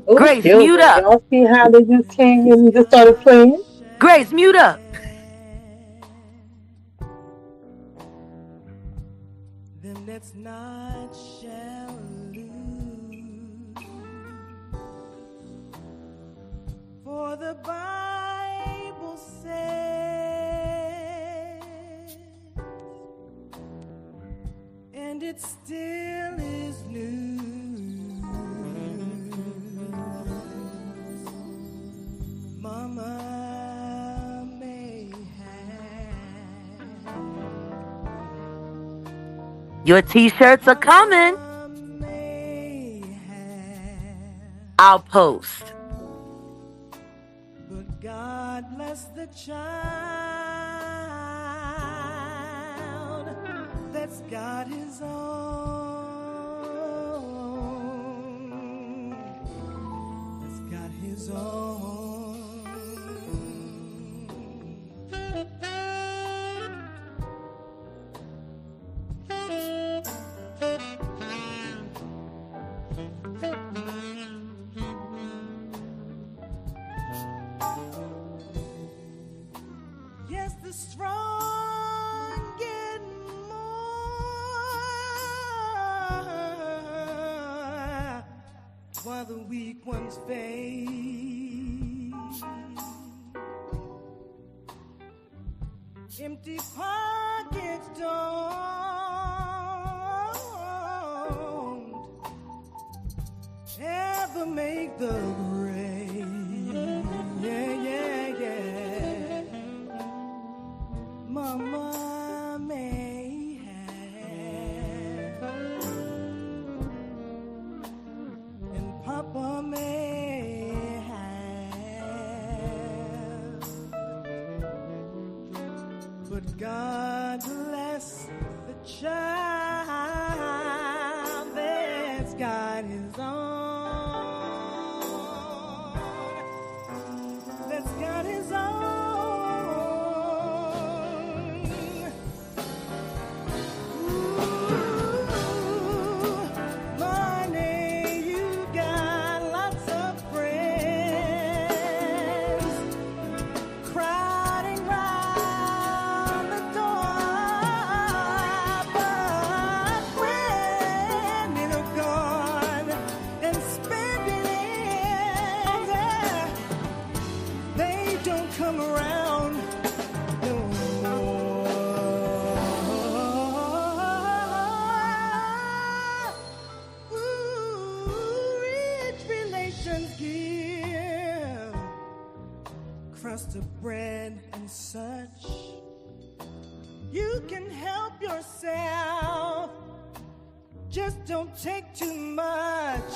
Oh, Grace, mute children. up. Y'all see how they just came and just started playing? Grace, mute up. Them that's not shall lose. For the Bible says, and it still is news. Mama may have. Your t-shirts are coming. Mama may have. I'll post. But God bless the child that's got his own. That's got his own. Yes, the strong get more, while the weak ones fade. Empty pockets don't ever make the grade. Yeah, yeah, yeah. Mama may have, and Papa may have, but God bless the child that's got his own, that's got his own. Come around no more. Ooh, rich relations give crust of bread and such. You can help yourself, just don't take too much.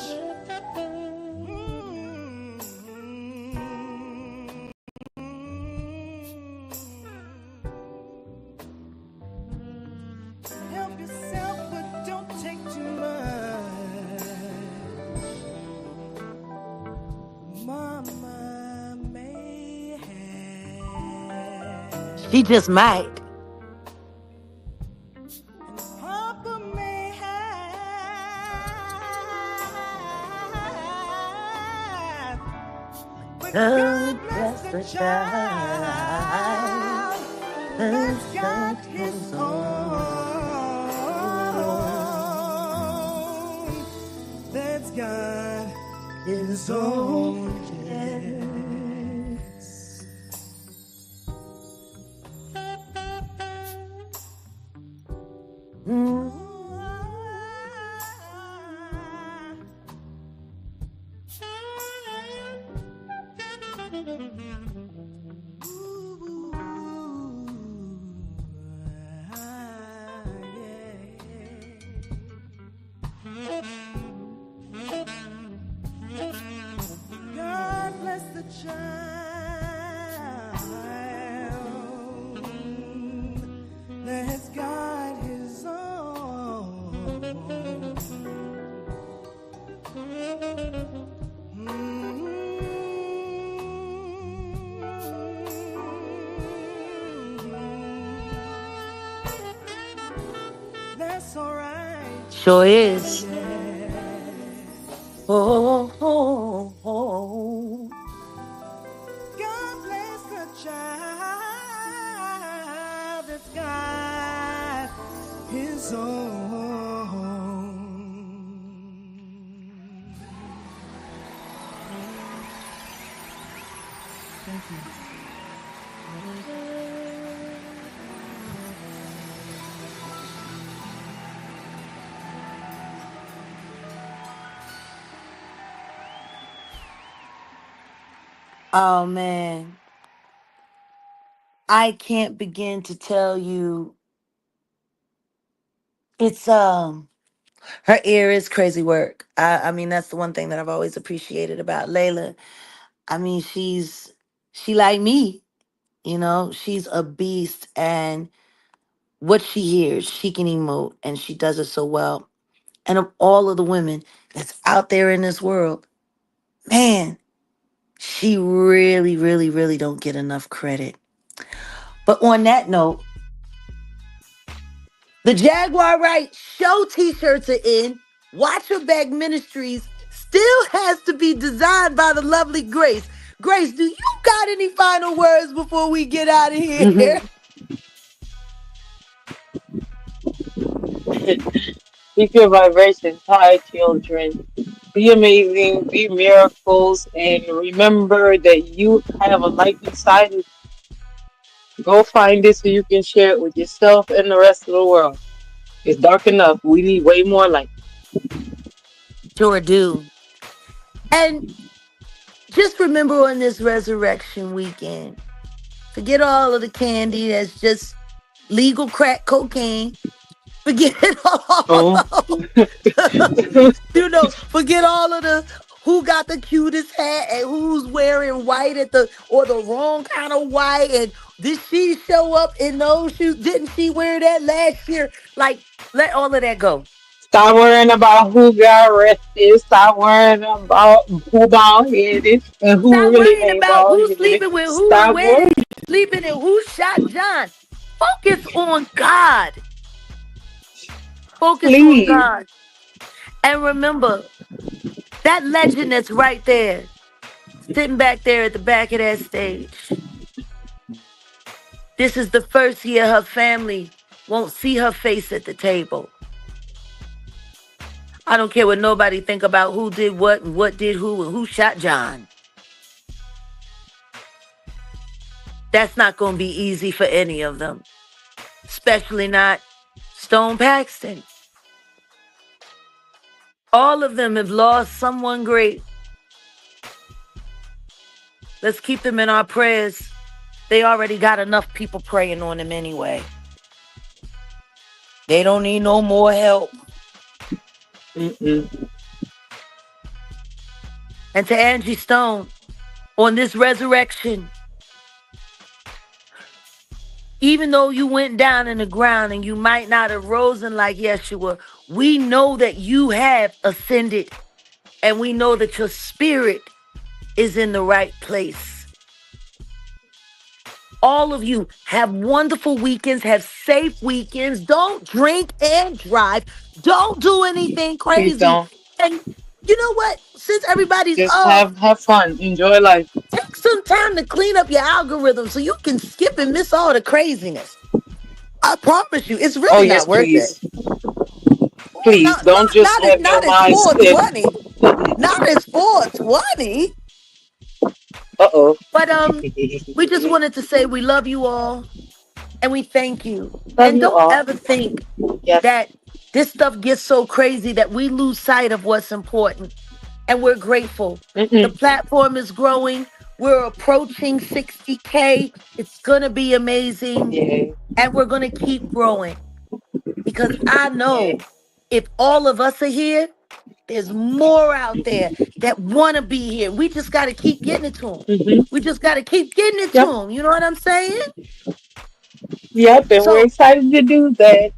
Help yourself, but don't take too much. Mama may have, She just might. and Papa may have, but God God bless bless the the child. child that's got his own, that's his own. God bless the child that's got his own. That's all right. Sure is. Oh, oh, oh. God bless the child that's got his own. Thank you. Oh man, I can't begin to tell you. It's her ear is crazy work. I mean that's the one thing that I've always appreciated about Layla. I mean she like me, you know. She's a beast, and what she hears, she can emote, and she does it so well. And of all of the women that's out there in this world, man, she really, really, really don't get enough credit. But on that note, the Jaguar Wright show t-shirts are in. Watch Your Back Ministries still has to be designed by the lovely Grace. Grace, do you got any final words before we get out of here? Keep your vibrations high, children. Be amazing, be miracles, and remember that you have a light inside you. Go find it so you can share it with yourself and the rest of the world. It's dark enough. We need way more light. Sure do. And just remember on this resurrection weekend, forget all of the candy that's just legal crack cocaine. Forget all Oh, of forget all of the who got the cutest hat and who's wearing white at the or the wrong kind of white, and did she show up in those shoes? Didn't she wear that last year? Like, let all of that go. stop worrying about who got arrested. Stop worrying about who bald headed and who Stop really worrying ain't about bald who's headed. sleeping with who and Stop where worrying. they sleeping and who shot John. Focus on God. Focus on Please. God. And remember that legend that's right there, sitting back there at the back of that stage. This is the first year her family won't see her face at the table. I don't care what nobody think about who did what and what did who and who shot John. That's not going to be easy for any of them, especially not Stone Paxton. All of them have lost someone great. Let's keep them in our prayers. They already got enough people praying on them anyway. They don't need no more help. Mm-mm. And to Angie Stone, on this resurrection, even though you went down in the ground and you might not have risen like Yeshua, we know that you have ascended, and we know that your spirit is in the right place. All of you have wonderful weekends, have safe weekends. Don't drink and drive. Don't do anything Please crazy. don't. And you know what? Since everybody's Just off, have fun. Enjoy life. take some time to clean up your algorithm so you can skip and miss all the craziness. I promise you, it's Oh really yes, not worth it. please. Please don't just have your not as mind set. 420. Not as 420. Uh-oh. But we just wanted to say we love you all and we thank you. Love And you don't all. ever think Yes. that this stuff gets so crazy that we lose sight of what's important. And we're grateful. The Mm-mm. platform is growing. We're approaching 60K. It's gonna be amazing. Yeah. And we're gonna keep growing. Because I Yeah. know if all of us are here, there's more out there that want to be here. We just got to keep getting it to them. Mm-hmm. We just got to keep getting it to Yep. them. You know what I'm saying? Yep. And we're So, excited to do that.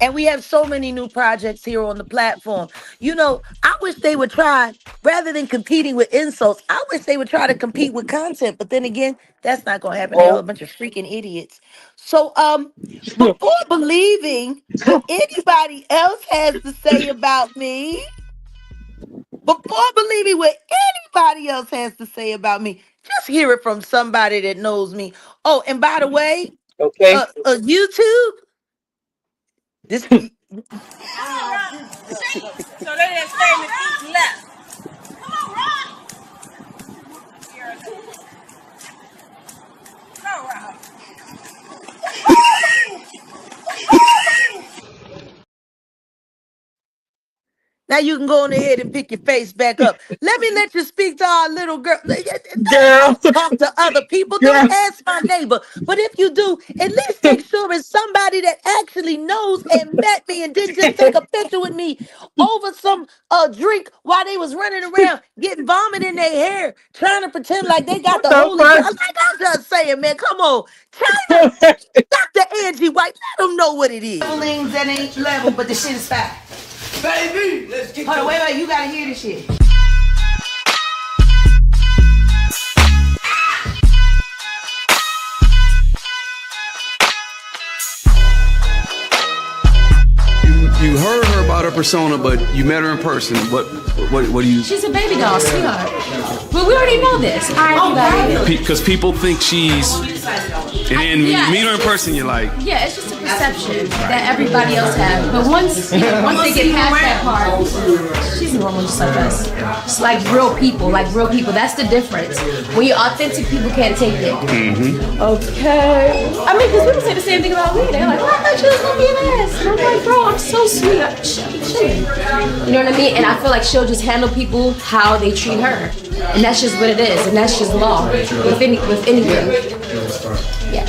and we have so many new projects here on the platform. You know, I wish they would try, rather than competing with insults, I wish they would try to compete with content. But then again, that's not going to happen. They're all a Oh. bunch of freaking idiots. So, before believing what anybody else has to say about me, before believing what anybody else has to say about me, just hear it from somebody that knows me. Oh, and by the way, Okay. YouTube, this So they didn't say anything left. Come on, Rob. Come on, Rob. now you can go on ahead and pick your face back up. Let me let you speak to our little girl. Girl. Don't talk to other people. Girl. Don't ask my neighbor. But if you do, at least make sure it's somebody that actually knows and met me and didn't just take a picture with me over some drink while they was running around getting vomit in their hair, trying to pretend like they got What the the Holy Ghost. fuck? Like I'm just saying, man, come on. China, Dr. Angie White, let them know what it is. Levelings that ain't level, but the shit is fat. Baby, let's get Hold on, wait, you gotta hear this shit. You heard her about her persona, but you met her in person. What do you? She's a baby doll, sweetheart. But we already know this. Hi, everybody. Because people think she's, and then when you meet her in person, you're like, Yeah, it's just a perception that everybody else has. But once they get past that part, she's normal, just like us. Just like real people, That's the difference. When you're authentic, people can't take it. Okay. I mean, because people say the same thing about me. They're like, oh, I thought you was gonna be an ass. And I'm like, bro, I'm so sweet. I'm chilling. You know what I mean? And I feel like she'll just handle people how they treat her. And that's just what it is. And that's just law with anything. Yeah.